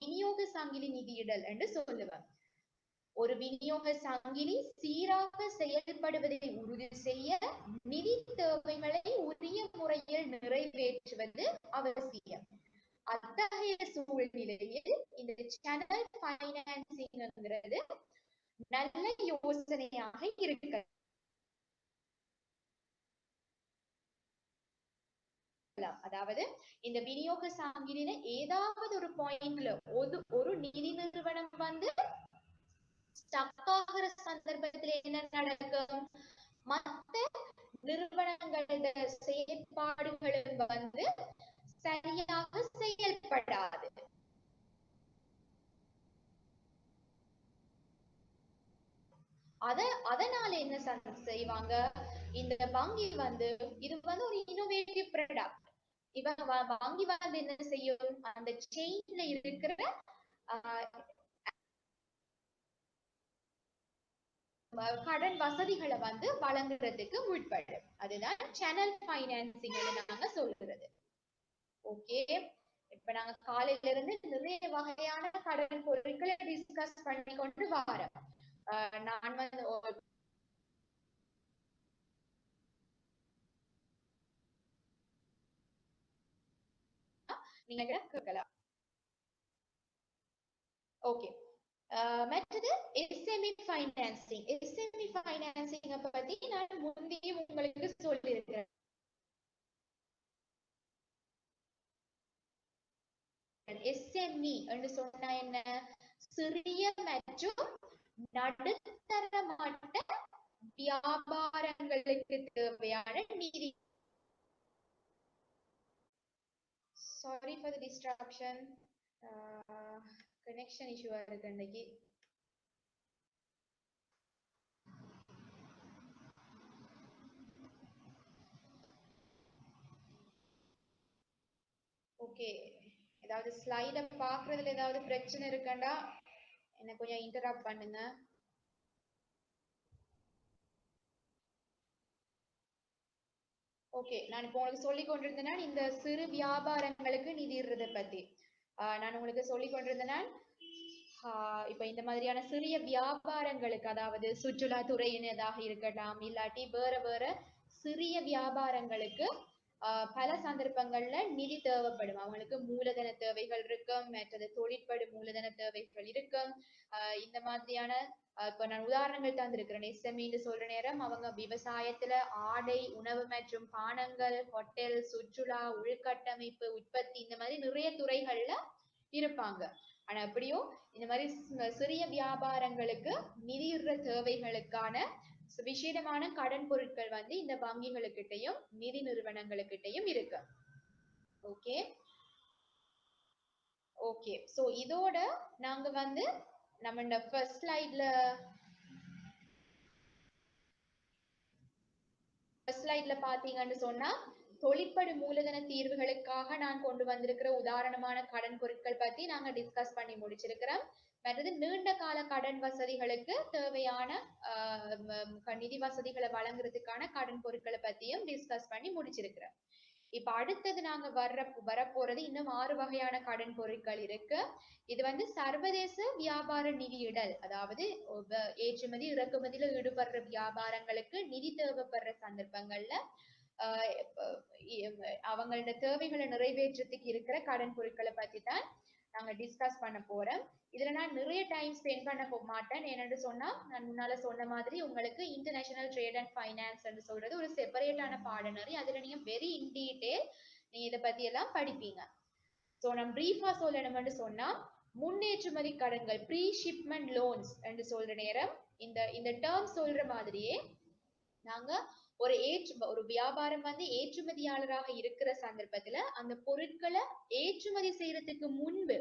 விநியோக சங்கிலி நிதியிடல் என்று சொல்லுவோம். ஒரு விநியோக சங்கிலி சீராக செயல்படுவதை உறுதி செய்ய நிதி தேவைகளை உரிய முறையில் நிறைவேற்றுவது அவசியம். அத்தகைய சூழ்நிலையில் இந்த சேனல் ஃபைனான்சிங்கிறது நல்ல யோசனையாக இருக்கு. அதாவது இந்த விநியோக சங்கிலியில ஏதாவது ஒரு பாயிண்ட்ல ஒரு நிதி நிறுவனம் வந்து ஸ்டக் ஆகிற சந்தர்ப்பத்தில் என்ன நடக்கும், மற்ற நிறுவனங்களோட செயற்பாடுகளும் வந்து சரியாக செயல்படாது. அதனால என்ன செய்வாங்க, இந்த வங்கி வந்து இது வந்து ஒரு இன்னோவேட்டிவ் ப்ராடக்ட். இவங்க வங்கி வந்து என்ன செய்யும், அந்த செயின்ல இருக்கிற கடன் வசதிகளை வந்து வழங்குறதுக்கு முற்படும். அதுதான் சேனல் ஃபைனான்சிங் நாங்க சொல்றது. ஓகே, இப்ப நாங்க காலையில இருந்து நிறைய வகையான கடன் பொருட்களை டிஸ்கஸ் பண்ணி கொண்டு வரோம். நான் வந்து நீங்க கேட்கலாம். ஓகே, மற்றது SME ஃபைனான்சிங். SME ஃபைனான்சிங் பத்தி நான் முந்தைய உங்களுக்கு சொல்லியிருக்கிறேன். SME என்று சொன்னா என்ன? சிறிய மற்றும் நடுத்தர மட்ட வியாபாரங்களுக்கு தேவையான நிதி. Sorry for the distraction. Connection issue இருக்கு இன்னைக்கு. ஓகே, ஏதாவது ஸ்லைட பாக்குறதுல ஏதாவது பிரச்சனை இருக்கண்டா என்ன கொஞ்சம் இன்டரப்ட் பண்ணுங்க. ஓகே, நான் இப்போ உங்களுக்கு சொல்லி கொண்டிருந்தேன் இந்த சிறு வியாபாரங்களுக்கு நிதிடுறதை பத்தி. நான் உங்களுக்கு சொல்லி கொண்டிருந்தேன் இப்ப இந்த மாதிரியான சிறிய வியாபாரங்களுக்கு, அதாவது சுற்றுலா துறையினதாக இருக்கட்டும், இல்லாட்டி வேற வேற சிறிய வியாபாரங்களுக்கு பல சந்தர்ப்பங்கள்ல நிதி தேவைப்படும். அவங்களுக்கு மூலதன தேவைகள் இருக்கும், மற்றது தொழிற்படு மூலதன தேவைகள் இருக்கும். இந்த மாதிரியான இப்ப நான் உதாரணங்கள் தந்திருக்கிறேன். SME சொல்ற நேரம் அவங்க விவசாயத்துல, ஆடை, உணவு மற்றும் பானங்கள், ஹோட்டல், சுற்றுலா, உள்கட்டமைப்பு, உற்பத்தி, இந்த மாதிரி நிறைய துறைகள்ல இருப்பாங்க. ஆனா எப்படியோ இந்த மாதிரி சிறிய வியாபாரங்களுக்கு நிதியுற தேவைகளுக்கான விசேடமான கடன் பொருட்கள் வந்து இந்த வங்கிகளுக்கிட்டையும் நிதி நிறுவனங்களுக்கிட்டையும் இருக்கு. ஓகே ஓகே, சோ இதோட நாங்க வந்து நம்ம இந்த ஃபர்ஸ்ட் ஸ்லைட்ல பாத்தீங்கன்னு சொன்னா தொழிற்படு மூலதன தீர்வுகளுக்காக நான் கொண்டு வந்திருக்கிற உதாரணமான கடன் பொருட்கள் பத்தி நாங்க டிஸ்கஸ் பண்ணி முடிச்சிருக்கிறோம். மற்றது நீண்ட கால கடன் வசதிகளுக்கு தேவையான நிதி வசதிகளை வழங்குறதுக்கான கடன் பொருட்களை பத்தியும் டிஸ்கஸ் பண்ணி முடிச்சிருக்கிறோம். இப்ப அடுத்தது நாங்க வரப்போறது இன்னும் 6 வகையான கடன் பொருட்கள் இருக்கு. இது வந்து சர்வதேச வியாபார நிதியிடல், அதாவது ஏற்றுமதி இறக்குமதியில ஈடுபடுற வியாபாரங்களுக்கு நிதி தேவைப்படுற சந்தர்ப்பங்கள்ல அவங்களோட தேவைகளை நிறைவேற்றத்துக்கு இருக்கிற கடன் பொருட்களை பத்தி தான் நாங்க டிஸ்கஸ் பண்ண போறோம். இதுல நான் நிறைய டைம் ஸ்பெண்ட் பண்ண மாட்டேன். ஏன்னு சொன்னா நான் முன்னால சொன்ன மாதிரி உங்களுக்கு இன்டர்நேஷனல் ட்ரேட் அண்ட் ஃபைனான்ஸ் சொல்றது ஒரு செப்பரேட்டான பாடநெறி. அதுல நீங்க வெரி இன் டீடைல் நீங்க இதை பத்தி எல்லாம் படிப்பீங்க. சோ நம்ம பிரீஃபா சொல்லணும்னு சொன்னா முன்னேற்றுமதி கடன்கள், ப்ரீ ஷிப்மெண்ட் லோன்ஸ் என்று சொல்ற நேரம் இந்த டேர்ம் சொல்ற மாதிரியே நாங்க ஒரு வியாபாரம் வந்து ஏற்றுமதியாளராக இருக்கிற சந்தர்ப்பத்துல அந்த பொருட்களை ஏற்றுமதி செய்யறதுக்கு முன்பு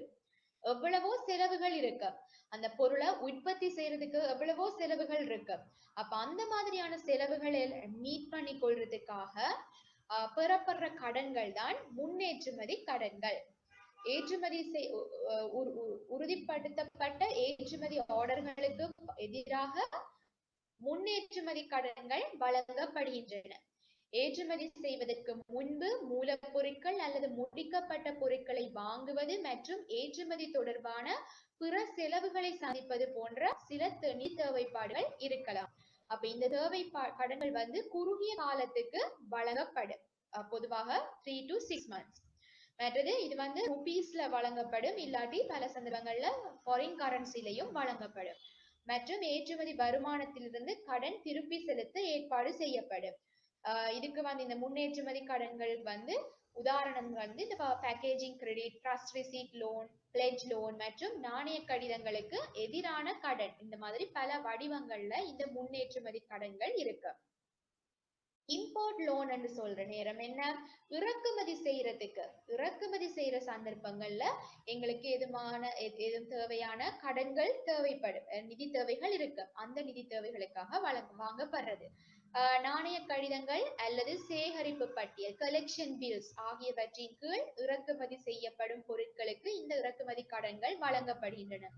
எவ்வளவோ செலவுகள் இருக்கு. அந்த பொருளை உற்பத்தி செய்யறதுக்கு எவ்வளவோ செலவுகள் இருக்கு. அப்ப அந்த மாதிரியான செலவுகளை மீட் பண்ணி கொள்றதுக்காக பெறப்படுற கடன்கள் தான் முன்னேற்றுமதி கடன்கள். ஏற்றுமதி உறுதிப்படுத்தப்பட்ட ஏற்றுமதி ஆர்டர்களுக்கு எதிராக முன்னேற்றுமதி கடன்கள் வழங்கப்படுகின்றன. ஏற்றுமதி செய்வதற்கு முன்பு மூலப்பொருட்கள் அல்லது முடிக்கப்பட்ட பொருட்களை வாங்குவது மற்றும் ஏற்றுமதி தொடர்பான பிற செலவுகளை சந்திப்பது போன்ற சில நிதி தேவைப்பாடுகள் இருக்கலாம். அப்ப இந்த கடன்கள் வந்து குறுகிய காலத்துக்கு வழங்கப்படும். பொதுவாக 3 to 6 months. மற்றது இது வந்து ருபீஸ்ல வழங்கப்படும், இல்லாட்டி பல சந்தர்ப்பங்கள்ல ஃபாரின் கரன்சிலையும் வழங்கப்படும். மற்றும் ஏற்றுமதி வருமானத்திலிருந்து கடன் திருப்பி செலுத்த ஏற்பாடு செய்யப்படும். இதுக்கு வந்து இந்த முன்னேற்றுமதி கடன்கள் வந்து உதாரணம் வந்து இந்த packaging credit, trust receipt loan, pledge loan மற்றும் நாணய கடிதங்களுக்கு எதிரான கடன். இந்த மாதிரி பல வடிவங்கள்ல இந்த முன்னேற்றுமதி கடன்கள் இருக்கு. இம்போர்ட் லோன் என்று சொல்ற நேரம் என்ன? இறக்குமதி செய்யற சந்தர்ப்பங்கள்ல எங்களுக்கு எதுவும் தேவையான கடன்கள் தேவைப்படும், நிதி தேவைகள் இருக்கு. அந்த நிதி தேவைகளுக்காக வாங்கப்படுறது. நாணய கடிதங்கள் அல்லது சேகரிப்பு பட்டியல், கலெக்ஷன் பில்ஸ் ஆகியவற்றின் கீழ் இறக்குமதி செய்யப்படும் பொருட்களுக்கு இந்த இறக்குமதி கடன்கள் வழங்கப்படுகின்றன.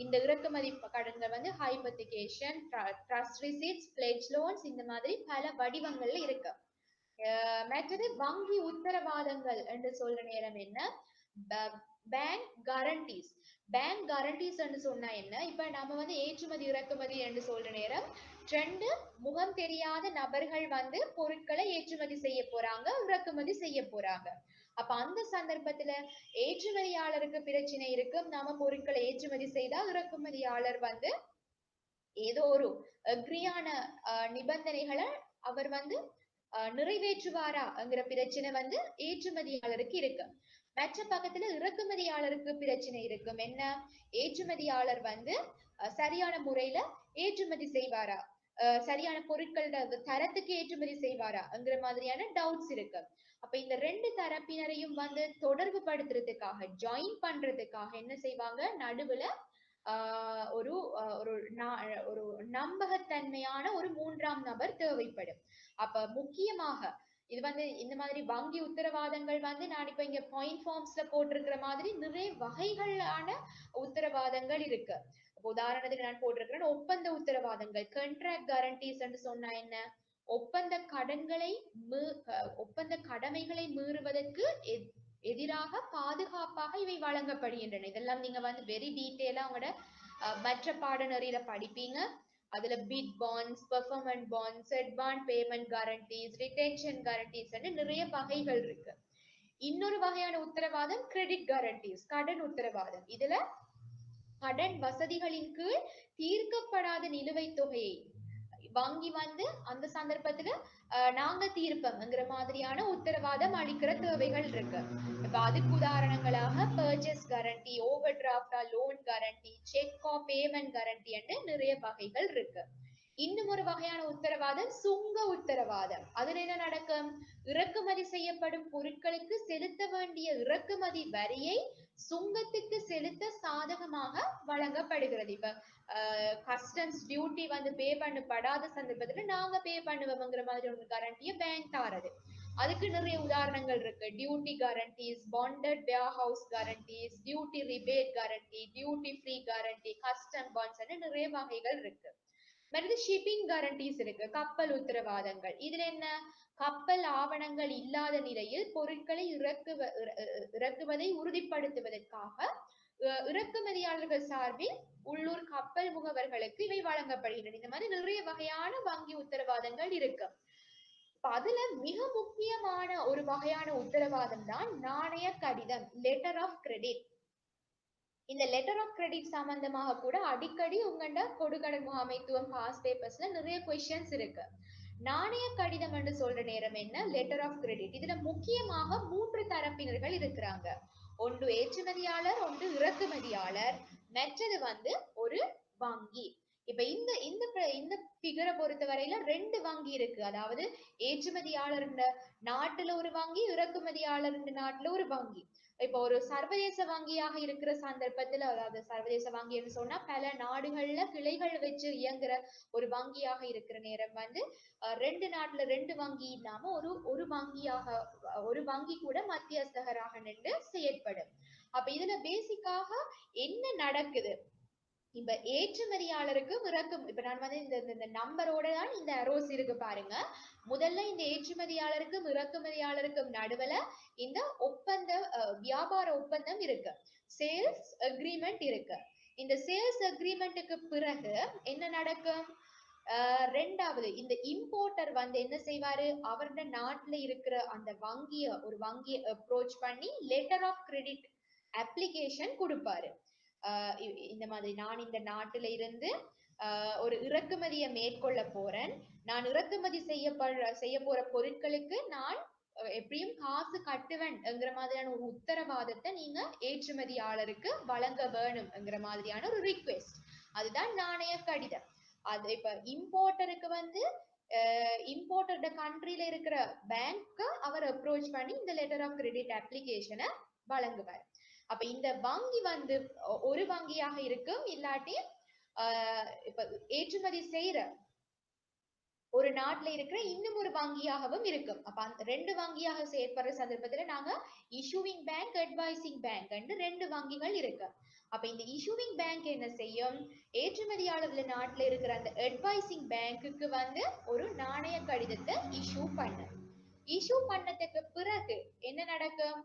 இந்த இறக்குமதி கடன்கள் வந்து ஹைபோத்திகேஷன், ட்ரஸ்ட் ரிசீட்ஸ், பிளெட்ஜ் லோன்ஸ், இந்த மாதிரி பல வடிவங்கள்ல இருக்கு. மற்றது வங்கி உத்தரவாதங்கள் என்று சொல்ற நேரம் என்ன? Bank guarantees. பேங்க் கேரண்டிஸ் என்று சொன்னா என்ன? இப்ப நம்ம வந்து ஏற்றுமதி இறக்குமதி என்று சொல்ற நேரம் 2 முகம் தெரியாத நபர்கள் வந்து பொருட்களை ஏற்றுமதி செய்ய போறாங்க, இறக்குமதி செய்ய போறாங்க. அப்ப அந்த சந்தர்ப்பத்துல ஏற்றுமதியாளருக்கு பிரச்சனை இருக்கும். நாம பொருட்களை ஏற்றுமதி செய்தா இறக்குமதியாளர் வந்து ஏதோ ஒரு அக்ரியான நிபந்தனைகளை அவர் வந்து நிறைவேற்றுவாராங்கிற பிரச்சனை வந்து ஏற்றுமதியாளருக்கு இருக்கு. மற்ற பக்கத்துல இறக்குமதியாளருக்கு பிரச்சனை இருக்கும். என்ன, ஏற்றுமதியாளர் வந்து சரியான முறையில ஏற்றுமதி செய்வாரா, சரியான பொருட்களோட தரத்துக்கு ஏற்றுமதி செய்வாராங்கிற மாதிரியான டவுட்ஸ் இருக்கு. அப்ப இந்த ரெண்டு தரப்பினரையும் வந்து தொடர்பு படுத்துறதுக்காக, ஜாயின் பண்றதுக்காக என்ன செய்வாங்க, நடுவுல ஒரு ஒரு நம்பகத்தன்மையான ஒரு மூன்றாம் நபர் தேவைப்படும். அப்ப முக்கியமாக இது வந்து இந்த மாதிரி வங்கி உத்தரவாதங்கள் வந்து நான் இப்ப இங்க பாயிண்ட் ஃபார்ம்ஸ்ல போட்டிருக்கிற மாதிரி நிறைய வகைகளான உத்தரவாதங்கள் இருக்கு. உதாரணத்துக்கு நான் போட்டிருக்கிறேன் ஒப்பந்த உத்தரவாதங்கள், கான்ட்ராக்ட் கேரண்டிஸ் என்று சொன்னா என்ன, ஒப்பந்த கடன்களை ஒப்பந்த கடமைகளை மீறுவதற்கு எதிராக பாதுகாப்பாக இவை வழங்கப்படுகின்றன. இதெல்லாம் நீங்க வந்து வெரி டீட்டெயிலா உங்களோட மற்ற பாடநெறியில படிப்பீங்க. அதுல bid bonds, performance bonds, advance payment guarantees, retention guarantees நிறைய வகைகள் இருக்கு. இன்னொரு வகையான உத்தரவாதம் கிரெடிட் கேரண்டிஸ், கடன் உத்தரவாதம். இதுல கடன் வசதிகளின் கீழ் தீர்க்கப்படாத நிலுவைத் தொகையை வங்கி வந்து அந்த சந்தர்ப்பத்துல நாங்க தீர்ப்போம்ங்கிற மாதிரியான உத்தரவாதம் அளிக்கிற தேவைகள் இருக்கு. இப்ப அதுக்கு உதாரணங்களாக பர்ச்சேஸ் கேரண்டி, ஓவர் டிராஃப்டா loan guarantee, cheque of payment guarantee என்று நிறைய வகைகள் இருக்கு. இன்னும் ஒரு வகையான உத்தரவாதம் சுங்க உத்தரவாதம். அதுல என்ன நடக்கும், இறக்குமதி செய்யப்படும் பொருட்களுக்கு செலுத்த வேண்டிய இறக்குமதி வரியை சுங்கத்துக்கு செலுத்த சாதகமாக வழங்கப்படுகிறது. இப்ப கஸ்டம்ஸ் டியூட்டி வந்து பே பண்ணப்படாத சந்தர்ப்பத்துல நாங்க பே பண்ணுவோம்ங்கிற மாதிரி ஒரு கேரண்டியை பேங்க் தாரது. அதுக்கு நிறைய உதாரணங்கள் இருக்கு. Duty guarantees, bonded warehouse guarantees, duty rebate guarantee, duty free guarantee, custom bonds நிறைய வகைகள் இருக்கு. மற்றது ஷிப்பிங் கேரண்டிஸ் இருக்கு, கப்பல் உத்தரவாதங்கள். இதுல என்ன, கப்பல் ஆவணங்கள் இல்லாத நிலையில் பொருட்களை இறக்குவதை உறுதிப்படுத்துவதற்காக இறக்குமதியாளர்கள் சார்பில் உள்ளூர் கப்பல் முகவர்களுக்கு இவை வழங்கப்படுகின்றன. இந்த மாதிரி நிறைய வகையான வங்கி உத்தரவாதங்கள் இருக்கு. அதுல மிக முக்கியமான ஒரு வகையான உத்தரவாதம் தான் நாணய கடிதம், லெட்டர் ஆஃப் கிரெடிட். இந்த லெட்டர் ஆஃப் கிரெடிட் சம்பந்தமாக கூட அடிக்கடி உங்கள்ட கொடுக்கடன் முகாமைத்துவம் பாஸ் பேப்பர்ஸ்ல நிறைய கொஸ்டின்ஸ் இருக்கு. நாணய கடிதம் என்று சொல்ற நேரம் என்ன, லெட்டர் ஆஃப் கிரெடிட். இதுல முக்கியமாக 3 தரப்பினர்கள் இருக்கிறாங்க. ஒன்று ஏற்றுமதியாளர், ஒன்று இறக்குமதியாளர், மற்றது வந்து ஒரு வங்கி. இப்ப இந்த இந்த இந்த பிகரை பொறுத்த வரையில 2 வங்கி இருக்கு. அதாவது ஏற்றுமதியாளர் நாட்டுல ஒரு வங்கி, இறக்குமதியாளர் நாட்டுல ஒரு வங்கி. இப்போ ஒரு சர்வதேச வங்கியாக இருக்கிற சந்தர்ப்பத்துல, அதாவது சர்வதேச வங்கி என்று சொன்னா பல நாடுகள்ல கிளைகள் வச்சு இயங்குற ஒரு வங்கியாக இருக்கிற நேரம் வந்து 2 நாட்டுல 2 வங்கி இல்லாம ஒரு வங்கியாக, ஒரு வங்கி கூட மத்தியஸ்தகராக நின்று செயற்படும். அப்ப இதுல பேசிக்காக என்ன நடக்குது, இப்ப ஏற்றுமதியாளருக்கும் இப்ப நான் வந்து இந்த நம்பரோட தான் இந்த அரோஸ் இருக்கு பாருங்க. முதல்ல இந்த ஏற்றுமதியாளருக்கும் இறக்குமதியாளருக்கும் நடுவுல இந்த ஒப்பந்த வியாபார ஒப்பந்தம் இருக்கு, சேல்ஸ் அக்ரிமெண்ட் இருக்கு. இந்த சேல்ஸ் அக்ரிமெண்ட்டுக்கு பிறகு என்ன நடக்கும், ரெண்டாவது இந்த இம்போர்ட்டர் வந்து என்ன செய்வாரு, அவருடைய நாட்டுல இருக்கிற அந்த ஒரு வங்கியை அப்ரோச் பண்ணி லெட்டர் ஆஃப் கிரெடிட் அப்ளிகேஷன் கொடுப்பாரு. இந்த மாதிரி நான் இந்த நாட்டுல இருந்து ஒரு இறக்குமதியை மேற்கொள்ள போறேன், நான் இறக்குமதி செய்ய போற பொருட்களுக்கு நான் எப்படியும் காசு கட்டுவேன்ங்கிற மாதிரியான ஒரு உத்தரவாதத்தை நீங்க ஏற்றுமதியாளருக்கு வழங்க வேணும்ங்கிற மாதிரியான ஒரு ரிக்வெஸ்ட். அதுதான் நாணய கடிதம். அது இப்ப இம்போர்ட்டருக்கு வந்து இம்போர்ட்டர் கண்ட்ரில இருக்கிற பேங்க் அவர் அப்ரோச் பண்ணி இந்த லெட்டர் ஆஃப் கிரெடிட் அப்ளிகேஷனை வழங்குவார். அப்ப இந்த வங்கி வந்து ஒரு வங்கியாக இருக்கும், இல்லாட்டி இப்ப ஏற்றுமதி செய்யற ஒரு நாட்டுல இருக்கிற இன்னும் ஒரு வங்கியாகவும் இருக்கும். அப்ப அந்த 2 வங்கியாக செயற்படுற சந்தர்ப்பத்துல நாங்க இஷ்யூவிங் பேங்க், அட்வைசிங் பேங்க் என்று 2 வங்கிகள் இருக்கு. அப்ப இந்த இஷ்யூவிங் பேங்க் என்ன செய்யும், ஏற்றுமதியாளர்ல நாட்டுல இருக்கிற அந்த அட்வைசிங் பேங்க்குக்கு வந்து ஒரு நாணய கடிதத்தை இஷ்யூ பண்ணதுக்கு பிறகு என்ன நடக்கும்,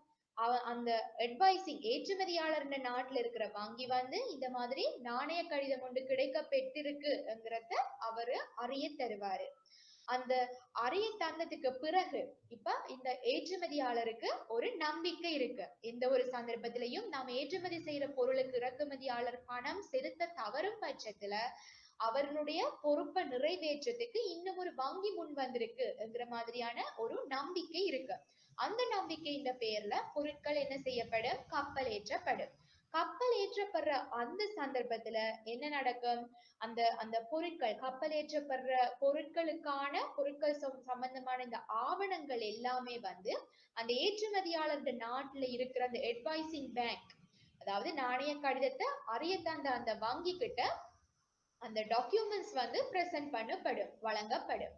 அந்த அட்வைசிங் ஏற்றுமதியாளர் நாட்டுல இருக்கிற வங்கி வந்து இந்த மாதிரி நாணய கடிதம் ஒன்று கிடைக்க பெற்றிருக்குங்கிறத அவரு அறிய தருவாரு. அந்த அறிய தந்ததுக்கு பிறகு இப்ப இந்த ஏற்றுமதியாளருக்கு ஒரு நம்பிக்கை இருக்கு. எந்த ஒரு சந்தர்ப்பத்திலையும் நாம் ஏற்றுமதி செய்யற பொருளுக்கு இறக்குமதியாளர் பணம் செலுத்த தவறும் பட்சத்துல அவர்களுடைய பொறுப்பை நிறைவேற்றத்துக்கு இன்னும் ஒரு வங்கி முன் வந்திருக்குங்கிற மாதிரியான ஒரு நம்பிக்கை இருக்கு. அந்த நம்பிக்கையின் பேர்ல பொருட்கள் என்ன செய்யப்படும்? கப்பல் ஏற்றப்படும். கப்பல் ஏற்றப்படுற அந்த சந்தர்ப்பத்துல என்ன நடக்கும்? அந்த அந்த பொருட்கள் கப்பல் ஏற்றப்படுற பொருட்கள் சம்பந்தமான இந்த ஆவணங்கள் எல்லாமே வந்து அந்த ஏற்றுமதியாளர் நாட்டுல இருக்கிற அந்த அட்வைசிங் பேங்க், அதாவது நாணய கடிதத்தை அறிய தந்த அந்த வங்கி கிட்ட அந்த டாக்குமெண்ட்ஸ் வந்து பிரசன்ட் பண்ணப்படும், வழங்கப்படும்.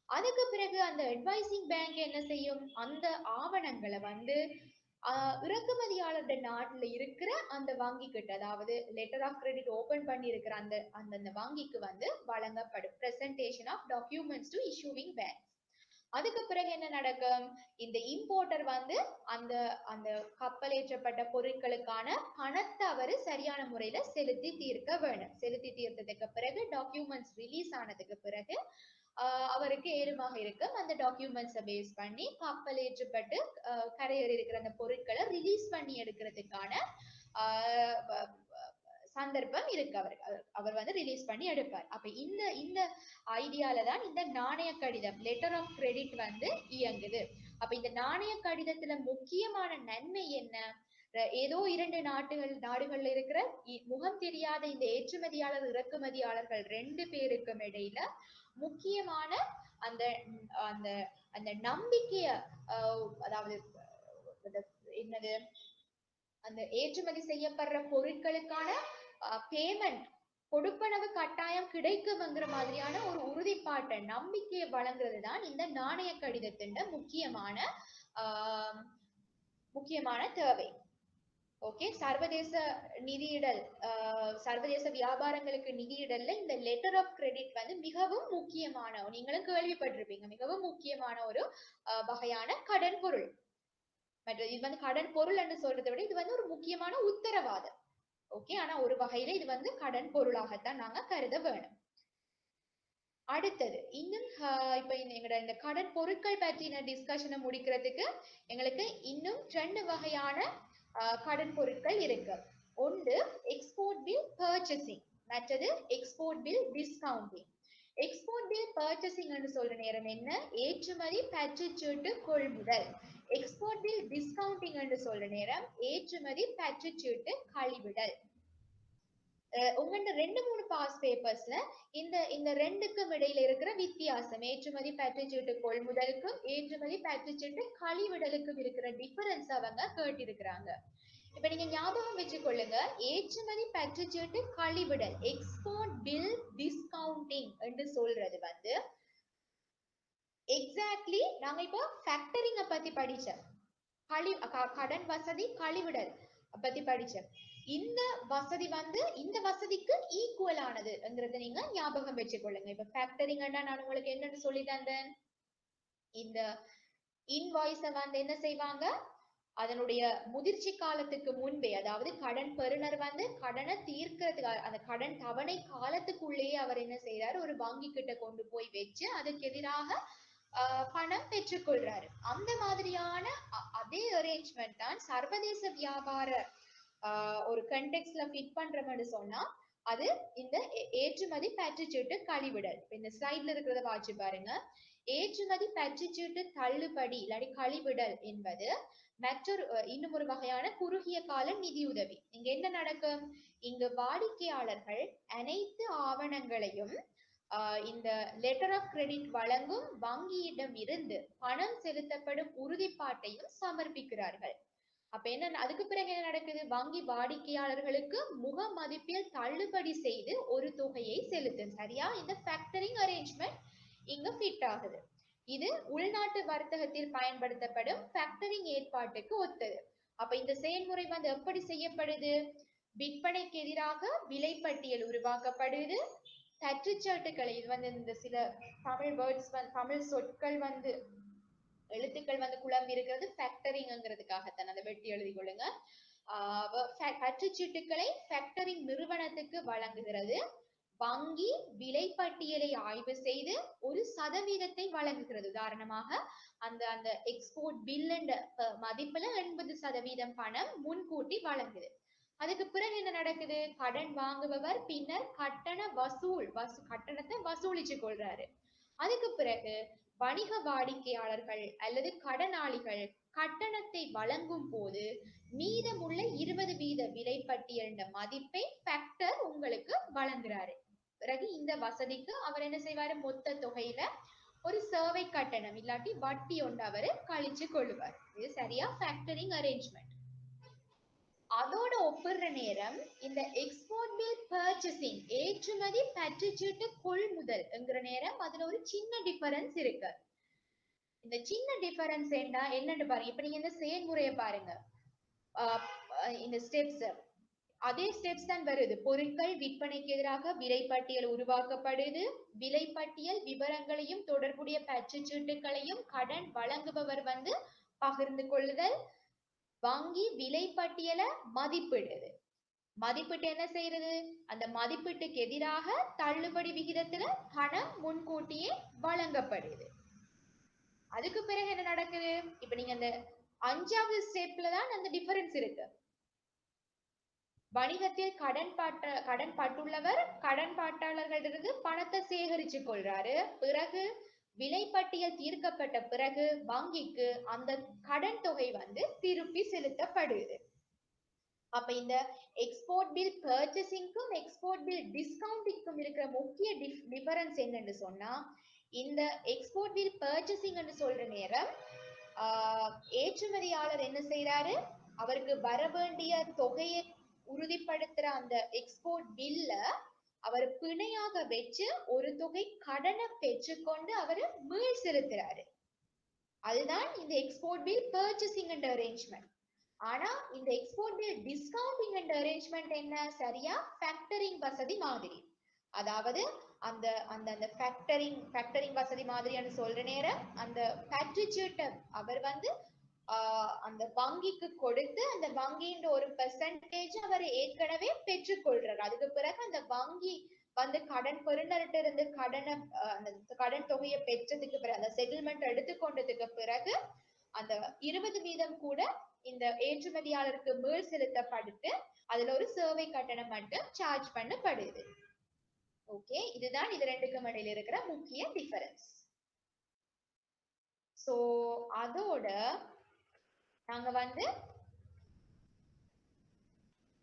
அதுக்கு பிறகு அந்த அட்வைசிங் பேங்க் என்ன செய்யும்? அந்த ஆவணங்களை வந்து இறக்குமதியாளர் நாட்டுல இருக்கிற அந்த வங்கி கிட்ட, அதாவது லெட்டர் ஆஃப் கிரெடிட் ஓபன் பண்ணி இருக்கிற அந்த அந்த வங்கிக்கு வந்து வழங்கப்படும். Presentation of documents to issuing bank. அதுக்கு பிறகு என்ன நடக்கும்? இந்த இம்போர்ட்டர் வந்து அந்த அந்த கப்பலேற்றப்பட்ட பொருட்களுக்கான பணத்தை அவரு சரியான முறையில செலுத்தி தீர்க்க வேணும். செலுத்தி தீர்த்ததுக்கு பிறகு டாக்குமெண்ட்ஸ் ரிலீஸ் ஆனதுக்கு பிறகு அவருக்கு ஏதுமாக இருக்கும். அந்த டாக்குமெண்ட்ஸை பேஸ் பண்ணி கப்பலேற்றப்பட்டு கரையேறி இருக்கிற அந்த பொருட்களை ரிலீஸ் பண்ணி எடுக்கிறதுக்கான சந்தர்ப்பம் இருக்கு. அவர் வந்து ரிலீஸ் பண்ணி எடுப்பார். அப்ப இந்த இந்த ஐடியால தான் இந்த நாணய கடிதம் லெட்டர் ஆஃப் கிரெடிட் வந்து இயங்குது. அப்ப இந்த நாணய கடிதத்துல முக்கியமான நன்மை என்ன? ஏதோ இரண்டு நாடுகள்ல இருக்கிற முகம் தெரியாத இந்த ஏற்றுமதியாளர் இறக்குமதியாளர்கள் ரெண்டு பேருக்கும் இடையில முக்கியமான அந்த அந்த அந்த நம்பிக்கைய அதாவது என்னது, அந்த ஏற்றுமதி செய்யப்படுற பொருட்களுக்கான பேமெண்ட் கொடுப்பனவு கட்டாயம் கிடைக்கும்ங்கிற மாதிரியான ஒரு உறுதிப்பாட்டை நம்பிக்கையை வழங்குறது தான் இந்த நாணய கடிதத்தின் முக்கியமான தேவை. ஓகே, சர்வதேச நிதியிடல் சர்வதேச வியாபாரங்களுக்கு நிதியிடல்ல இந்த லெட்டர் ஆஃப் கிரெடிட் வந்து மிகவும் முக்கியமான, நீங்களும் கேள்விப்பட்டிருப்பீங்க, மிகவும் முக்கியமான ஒரு வகையான கடன் பொருள். இது வந்து கடன் பொருள் என்று சொல்றதை விட இது வந்து ஒரு முக்கியமான உத்தரவாதம். ஓகே, ஆனா ஒரு வகையில இது வந்து கடன் பொருளாகத்தான் நாங்க கருத வேணும். அடுத்தது இன்னும் இப்ப எங்களோட இந்த கடன் பொருட்கள் பற்றின டிஸ்கஷனை முடிக்கிறதுக்கு எங்களுக்கு இன்னும் 2 வகையான கடன் பொருட்கள் இருக்கு. ஒன்று எக்ஸ்போர்ட் பில் பர்ச்சேசிங், மற்றது export bill discounting. Export bill purchasing என்று சொல்ற நேரம் என்ன? ஏற்றுமதி பற்றுச்சீட்டு கொள்முதல். எக்ஸ்போர்ட் பில் டிஸ்கவுண்டிங் என்று சொல்ற நேரம் ஏற்றுமதி பற்றுச்சீட்டு கழிவிடல். உங்கள்ட்ட 2-3 பாஸ் பேப்பர்ஸ்ல இந்த இந்த ரெண்டுக்கும் இடையில இருக்கிற வித்தியாசம், ஏற்றுமதி பற்றுச்சீட்டு கொள்முதலுக்கும் ஏற்றுமதி பற்றுச்சீட்டு கழிவிடலுக்கும் இருக்கிற டிஃபரன்ஸ் அவங்க கேட்டிருக்கிறாங்க. இப்ப நீங்க ஞாபகம் வச்சுக்கொள்ளுங்க, ஏற்றுமதி பற்றுச்சீட்டு கழிவிடல் எக்ஸ்போர்ட் பில் டிஸ்கவுண்டிங் என்று சொல்றது வந்து எக்ஸாக்ட்லி நாங்க இப்போ ஃபேக்டரிங்க பத்தி படிச்சோம், கடன் வசதி கழிவிடல் பத்தி படிச்சோம். இந்த வசதி வந்து இந்த வசதிக்கு ஈக்குவல் ஆனதுங்கிறத நீங்க ஞாபகம் வச்சுக்கொள்ளுங்க. இப்ப ஃபேக்டரிங்கன்னா நான் உங்களுக்கு என்னன்னு சொல்லி தந்தேன், இந்த இன்வாய்ஸை வந்து என்ன செய்வாங்க, அதனுடைய முதிர்ச்சி காலத்துக்கு முன்பே, அதாவது கடன் பெறுநர் வந்து கடனை தீர்க்கிறதுக்கு அந்த கடன் தவணை காலத்துக்குள்ளேயே அவர் என்ன செய்யறாரு, ஒரு வங்கி கிட்ட கொண்டு போய் வச்சு அதுக்கு எதிராக பணம் பெற்றுக்கொள்றாரு. அந்த மாதிரியான அதே அரேஞ்ச்மெண்ட் தான் சர்வதேச வியாபார ஒரு கண்டெக்ஸ்ட்ல ஃபிட் பண்றோம்னு சொன்னா அது இந்த ஏற்றுமதி பற்றுச்சீட்டு கழிவிடல். இந்த ஸ்லைட்ல இருக்கிறத வாட்சி பாருங்க. ஏற்றுமதி பற்றுச்சீட்டு தள்ளுபடி இல்லாட்டி கழிவிடல் என்பது மற்றொரு இன்னும் ஒரு வகையான குறுகிய கால நிதியுதவி. இங்க என்ன நடக்கும்? இங்கு வாடிக்கையாளர்கள் அனைத்து ஆவணங்களையும் இந்த லெட்டர் ஆஃப் கிரெடிட் வழங்கும் வங்கியிடம் இருந்து பணம் செலுத்தப்படும் உறுதிப்பாட்டையும் சமர்ப்பிக்கிறார்கள். அப்ப என்ன, அதுக்கு பிறகு என்ன நடக்குது? வங்கி வாடிக்கையாளர்களுக்கு முக மதிப்பில் தள்ளுபடி செய்து ஒரு தொகையை செலுத்தும். சரியா? இந்த ஃபேக்டரிங் அரேஞ்ச்மெண்ட் இங்க ஃபிட் ஆகுது. இது உள்நாட்டு வர்த்தகத்தில் பயன்படுத்தப்படும் ஃபேக்டரிங் ஏற்பாட்டுக்கு ஒத்தது. அப்ப இந்த செயல்முறை வந்து எப்படி செய்யப்படுது? விற்பனைக்கு எதிராக விலைப்பட்டியல் உருவாக்கப்படுது. பற்றுச்சாட்டுகளை, இது வந்து இந்த சில தமிழ் வேர்ட்ஸ் தமிழ் சொற்கள் வந்து எழுத்துக்கள் வந்து குழம்பி இருக்கிறது, ஃபேக்டரிங்கிறதுக்காகத்தான், அதை வெட்டி எழுதி கொள்ளுங்க. பற்றுச்சீட்டுகளை ஃபேக்டரிங் நிறுவனத்துக்கு வழங்குகிறது. வங்கி விலைப்பட்டியலை ஆய்வு செய்து ஒரு சதவீதத்தை வழங்குகிறது. உதாரணமாக அந்த அந்த எக்ஸ்போர்ட் பில் மதிப்புல 80% பணம் முன்கூட்டி வழங்குது. அதுக்கு பிறகு என்ன நடக்குது? கடன் வாங்குபவர் பின்னர் கட்டணத்தை வசூலிச்சு கொள்றாரு. அதுக்கு பிறகு வணிக வாடிக்கையாளர்கள் அல்லது கடனாளிகள் கட்டணத்தை வழங்கும் போது மீதமுள்ள 20% விலைப்பட்டியல் மதிப்பை ஃபேக்டர் உங்களுக்கு வழங்குறாரு. பிறகு இந்த வசதிக்கு அவர் என்ன செய்வாரு? மொத்த தொகையில ஒரு சேவை கட்டணம் இல்லாட்டி வட்டி ஒன்று அவரு கழிச்சு கொள்ளுவார். இது சரியா ஃபேக்டரிங் அரேஞ்ச்மெண்ட். அதோட ஒப்பிடுற நேரம் இந்த எக்ஸ்போர்ட் பில் பர்ச்சேசிங் ஏற்றுமதி பற்றுச்சீட்டு கொள்முதல் என்கிற நேரம் அதுல ஒரு சின்ன டிஃபரன்ஸ் இருக்கு. இந்த சின்ன டிஃபரன்ஸ் என்னன்னு பாருங்க. இப்ப நீங்க இந்த செயல்முறையை பாருங்க. இந்த ஸ்டெப்ஸ் அதே ஸ்டெப்ஸ் தான் வருது. பொருட்கள் விற்பனைக்கு எதிராக விலைப்பட்டியல் உருவாக்கப்படுது. விலைப்பட்டியல் விவரங்களையும் தொடர்புடைய பற்றுச்சீட்டுகளையும் கடன் வழங்குபவர் பகிர்ந்து கொள்ளுதல். வங்கி விலைப்பட்டியலை மதிப்பிடுது. மதிப்பீட்டு என்ன செய்யறது? அந்த மதிப்பீட்டுக்கு எதிராக தள்ளுபடி விகிதத்துல பணம் முன்கூட்டியே வழங்கப்படுது. அதுக்கு பிறகு என்ன நடக்குது? இப்ப நீங்க அந்த 5வது ஸ்டெப்ல தான் அந்த டிஃபரன்ஸ் இருக்கு. வணிகத்தில் கடன் பட்டுள்ளவர் கடன் பாட்டாளர்களிலிருந்து பணத்தை சேகரிச்சு கொள்றாரு. பிறகு விலைப்பட்டியல் தீர்க்கப்பட்ட பிறகு வங்கிக்கு அந்த கடன் தொகை திருப்பி செலுத்தப்படுது. அப்ப இந்த எக்ஸ்போர்ட் பில் பர்ச்சேசிங்க்கும் எக்ஸ்போர்ட் பில் டிஸ்கவுண்டிங்க்கும் இருக்கிற முக்கிய டிஃபரன்ஸ் என்னன்னு சொன்னா, இந்த எக்ஸ்போர்ட் பில் பர்ச்சேசிங் சொல்ற நேரம் ஏற்றுமதியாளர் என்ன செய்யறாரு? அவருக்கு வர வேண்டிய தொகையை உறுதிப்படுத்துற அந்த எக்ஸ்போர்ட் பில்ல அவர் பிணையாக வச்சு ஒரு தொகை கடனை பெற்றுக்கொண்டு அவர் மீள் செலுத்துறாரு. அதுதான் இந்த export bill purchasing and arrangement. ஆனா இந்த export bill discounting and arrangement என்ன? சரியா ஃபேக்டரிங் வசதி மாதிரி. அதாவது அந்த அந்த அந்த ஃபேக்டரிங் வசதி மாதிரின்னு சொல்ற நேரம் அந்த பற்றுச்சீட்டை அவர் அந்த வங்கிக்கு கொடுத்து அந்த வங்கியின் ஒரு பெர்சன்டேஜ் அவர் ஏற்கனவே பெற்றுக்கொள்றார். அதுக்கு பிறகு அந்த வங்கி கடன் பெறுநர்கிட்ட இருந்து கடன் தொகையை பெற்றதுக்கு பிறகு அந்த செட்டில்மெண்ட் எடுத்துக்கொண்டதுக்கு பிறகு அந்த 20% கூட இந்த ஏற்றுமதியாளருக்கு மீள் செலுத்தப்பட்டு அதுல ஒரு சேவை கட்டணம் மட்டும் சார்ஜ் பண்ணப்படுது. ஓகே, இதுதான் இது ரெண்டுக்கும் இடையில இருக்கிற முக்கிய டிஃபரன்ஸ். சோ அதோட நாங்க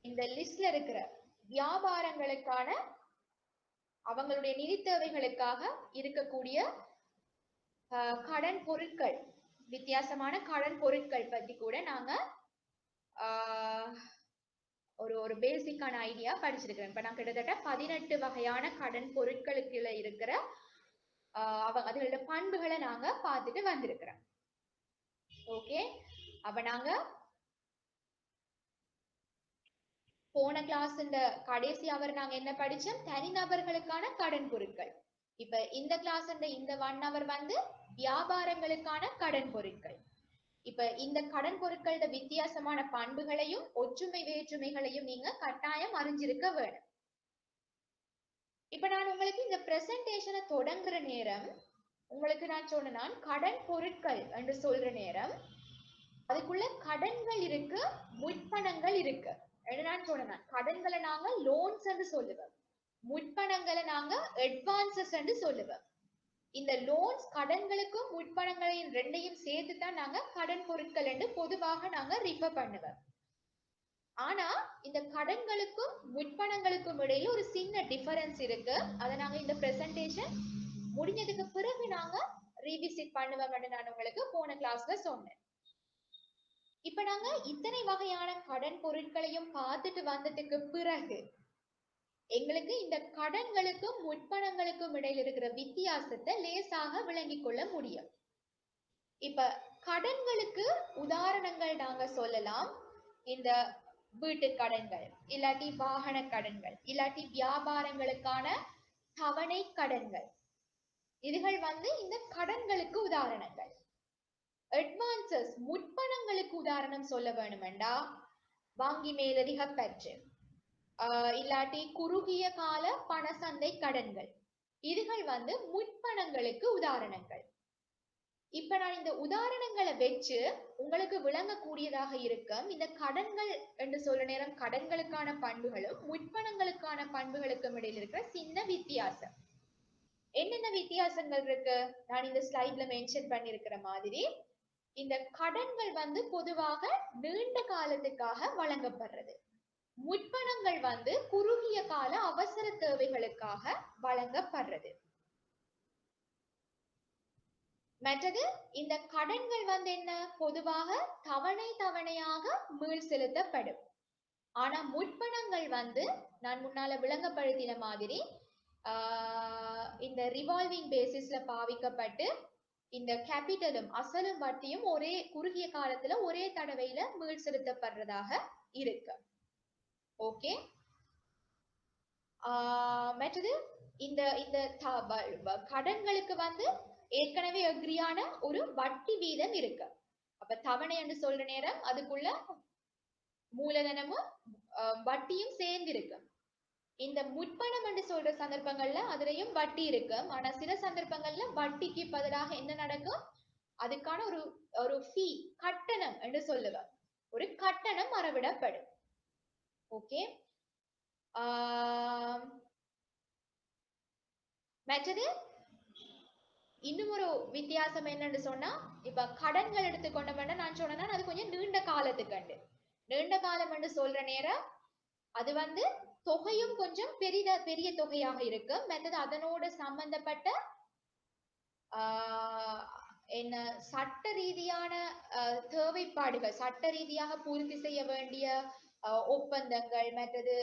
இந்த லிஸ்ட்ல இருக்கிற வியாபாரங்களுக்கான அவங்களுடைய நிதி தேவைகளுக்காக இருக்கக்கூடிய கடன் பொருட்கள், வித்தியாசமான கடன் பொருட்கள் பத்தி கூட நாங்க ஒரு பேசிக்கான ஐடியா படிச்சிருக்கிறேன். இப்ப நான் கிட்டத்தட்ட 18 வகையான கடன் பொருட்களுக்கு இருக்கிற அதோட பண்புகளை நாங்க பார்த்துட்டு வந்திருக்கிறோம். ஓகே, அப்ப நாங்க போன கிளாஸ் கடைசி அவர் நாங்க என்ன படிச்சோம்? தனிநபர்களுக்கான கடன் பொருட்கள். இப்ப இந்த கிளாஸ் இந்த 1 hour வியாபாரங்களுக்கான கடன் பொருட்கள். இப்ப இந்த கடன் பொருட்களோட வித்தியாசமான பண்புகளையும் ஒற்றுமை வேற்றுமைகளையும் நீங்க கட்டாயம் அறிஞ்சிருக்க வேணும். இப்ப நான் உங்களுக்கு இந்த பிரசன்டேஷனை தொடங்குற நேரம் உங்களுக்கு நான் சொன்னேன், கடன் பொருட்கள் என்று சொல்ற நேரம் அதுக்குள்ள கடன்கள் இருக்கு, முற்பணங்கள் இருக்கு. நான் சொன்னேன், கடன்களை நாங்க லோன்ஸ் என்று சொல்லுவோம், முற்பணங்களை நாங்க அட்வான்சஸ் என்று சொல்லுவோம். இந்த லோன்ஸ் கடன்களுக்கும் முற்பணங்களையும் ரெண்டையும் சேர்த்து தான் நாங்க கடன் பொருட்கள் என்று பொதுவாக நாங்க ரிஃபர் பண்ணுவோம். ஆனா இந்த கடன்களுக்கும் முற்பணங்களுக்கும் இடையில ஒரு சின்ன டிஃபரன்ஸ் இருக்கு. அதை நாங்க இந்த பிரசன்டேஷன் முடிஞ்சதுக்கு பிறகு நாங்க ரீவிசிட் பண்ணுவோம் நான் உங்களுக்கு போன கிளாஸ்ல சொன்னேன். இப்ப நாங்க இத்தனை வகையான கடன் பொருட்களையும் பார்த்துட்டு வந்ததுக்கு பிறகு எங்களுக்கு இந்த கடன்களுக்கும் முற்பணங்களுக்கும் இடையில இருக்கிற வித்தியாசத்தை லேசாக விளங்கிக் கொள்ள முடியும். இப்ப கடன்களுக்கு உதாரணங்கள் நாங்க சொல்லலாம், இந்த வீட்டு கடன்கள், இல்லாட்டி வாகன கடன்கள், இல்லாட்டி வியாபாரங்களுக்கான தவணை கடன்கள். இதுகள் இந்த கடன்களுக்கு உதாரணங்கள். அட்வான்சஸ் முற்பணங்களுக்கு உதாரணம் சொல்ல வேணுமெண்டா வங்கி மேலதிக பற்று, இல்லாட்டி குறுகிய கால பணசந்தை கடன்கள், இதுகள் வந்து முற்பணங்களுக்கு உதாரணங்கள். இப்ப நான் இந்த உதாரணங்களை வச்சு உங்களுக்கு விளங்கக்கூடியதாக இருக்கும். இந்த கடன்கள் என்று சொல்ற நேரம் கடன்களுக்கான பண்புகளும் முற்பணங்களுக்கான பண்புகளுக்கும் இடையில் இருக்கிற சின்ன வித்தியாசம். என்னென்ன வித்தியாசங்கள் இருக்கு நான் இந்த ஸ்லைட்ல மென்ஷன் பண்ணிருக்கிற மாதிரி, இந்த கடன்கள் வந்து பொதுவாக நீண்ட காலத்துக்காக வழங்கப்படுறது. முற்பணங்கள் வந்து குறுகிய கால அவசர தேவைகளுக்காக வழங்கப்படுறது. மற்றது இந்த கடன்கள் வந்து என்ன பொதுவாக தவணை தவணையாக மீள் செலுத்தப்படும். ஆனா முற்பணங்கள் வந்து நான் முன்னால விளங்கப்படுத்தின மாதிரி இந்த ரிவால்விங் பேசிஸ்ல பாவிக்கப்பட்டு இந்த கேபிட்டலும் அசலும் வட்டியும் ஒரே குறுகிய காலத்துல ஒரே தடவையில மீள் செலுத்தப்படுறதாக இருக்கு. ஓகே, மற்றது இந்த இந்த கடன்களுக்கு வந்து ஏற்கனவே அக்ரியான ஒரு வட்டி வீதம் இருக்கு. அப்ப தவணை என்று சொல்ற நேரம் அதுக்குள்ள மூலதனமும் வட்டியும் சேர்ந்து இருக்கு. இந்த முற்பணம் என்று சொல்ற சந்தர்ப்பங்கள்ல அதுலயும் வட்டி இருக்கு. ஆனா சில சந்தர்ப்பங்கள்ல வட்டிக்கு பதிலாக என்ன நடக்கும், அதுக்கான ஒரு ஒரு ஃபீ கட்டணம் என்று சொல்லுவார், ஒரு கட்டணம் மறவிடப்படும். ஓகே, மற்றது இன்னும் ஒரு வித்தியாசம் என்னன்னு சொன்னா, இப்ப கடன்கள் எடுத்துக்கொண்டோம்னா நான் சொன்னேன்னா அது கொஞ்சம் நீண்ட காலத்துக்கு. நீண்ட காலம் என்று சொல்ற நேரம் அது வந்து தொகையும் கொஞ்சம் பெரிய தொகையாக இருக்கும். மற்றது அதனோட சம்பந்தப்பட்ட என்ன சட்ட ரீதியான தேவைப்பாடுகள், சட்ட ரீதியாக பூர்த்தி செய்ய வேண்டிய ஒப்பந்தங்கள், மற்றது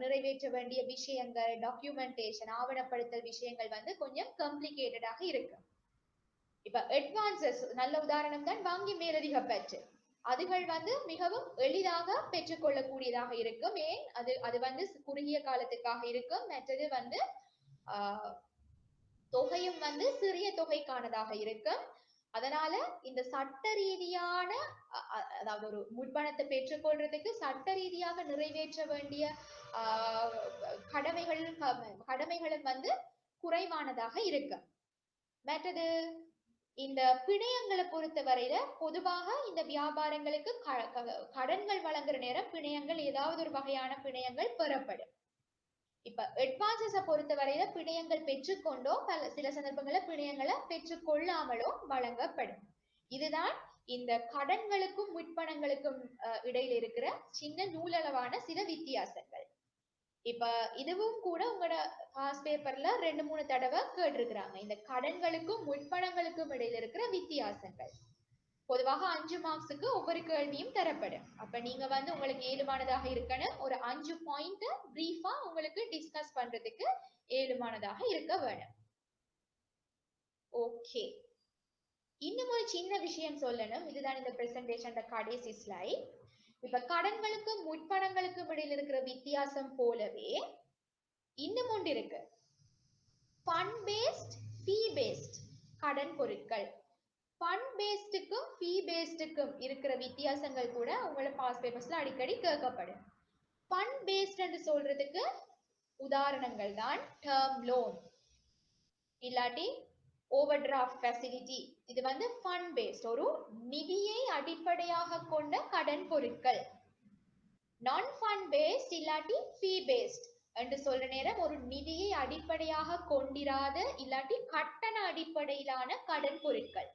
நிறைவேற்ற வேண்டிய விஷயங்கள், டாக்குமெண்டேஷன் ஆவணப்படுத்தல் விஷயங்கள் வந்து கொஞ்சம் காம்ப்ளிகேட்டடாக இருக்கு. இப்ப அட்வான்சஸ் நல்ல உதாரணம் தான் வங்கி மேலதிக பற்று. அதுகள் வந்து மிகவும் எளிதாக பெற்றுக்கொள்ளக்கூடியதாக இருக்கும். ஏன் அது வந்து குறுகிய காலத்துக்காக இருக்கும். மற்றது வந்து தொகையும் வந்து சிறிய தொகைக்கானதாக இருக்கும். அதனால இந்த சட்ட ரீதியான அதாவது ஒரு முற்பணத்தை பெற்றுக்கொள்றதுக்கு சட்ட ரீதியாக நிறைவேற்ற வேண்டிய கடமைகளும் வந்து குறைவானதாக இருக்கு. மற்றது இந்த பிணையங்களை பொறுத்த வரையில பொதுவாக இந்த வியாபாரங்களுக்கு கடன்கள் வழங்குற நேரம் பிணையங்கள் ஏதாவது ஒரு வகையான பிணையங்கள் பெறப்படும். இப்ப அட்வான்சஸ பொறுத்த வரையில பிணையங்கள் பெற்றுக்கொண்டோ சில சந்தர்ப்பங்கள பிணையங்களை பெற்றுக்கொள்ளாமலோ வழங்கப்படும். இதுதான் இந்த கடன்களுக்கும் முற்பணங்களுக்கும் இடையில இருக்கிற சின்ன நூலளவான சில வித்தியாசங்கள். இப்ப இதுவும் கூட உங்களோட பாஸ் பேப்பர்ல 2-3 தடவை கேட்டிருக்கிறாங்க, இந்த கடன்களுக்கும் முற்பணங்களுக்கும் இடையில இருக்கிற வித்தியாசங்கள். பொதுவாக 5 மார்க்ஸுக்கு ஒவ்வொரு கேள்வியும் தரப்படும். அப்ப நீங்க வந்து உங்களுக்கு ஏழுமானதாக இருக்கணும், ஒரு 5 பாயிண்ட் பிரீஃபா உங்களுக்கு டிஸ்கஸ் பண்றதுக்கு ஏழுமானதாக இருக்க வேணும். ஓகே, இன்னும் ஒரு சின்ன விஷயம் சொல்லணும், இதுதான் இந்த பிரசன்டேஷன் கடைசி ஸ்லைட். இப்ப கடன்களுக்கும் முற்பணங்களுக்கும் இடையில இருக்கிற வித்தியாசம் போலவே இன்னும் ஒன்று இருக்கு, ஃபண்ட் பேஸ்ட், ஃபீ பேஸ்ட் கடன் பொருட்கள். ஃபண்ட் பேஸ்டுக்கும் ஃபீ பேஸ்டுக்கும் இருக்கிற வித்தியாசங்கள் கூட உங்களோட பாஸ் பேப்பர்ஸ்ல அடிக்கடி கேட்கப்படும். ஃபண்ட் பேஸ்ட் என்று சொல்றதுக்கு உதாரணங்கள் தான் டேர்ம் லோன் இல்லாட்டி ஓவர் டிராஃப்ட் ஃபெசிலிட்டி. இது வந்து ஃபண்ட் பேஸ்ட், ஒரு நிதியை அடிப்படையாக கொண்ட கடன் பொருட்கள். நான் ஃபண்ட் பேஸ்ட் இல்லாட்டி ஃபீ பேஸ்ட் என்று சொல்ற நேரம் ஒரு நிதியை அடிப்படையாக கொண்டிராத இல்லாட்டி கட்டண அடிப்படையிலான கடன் பொருட்கள்.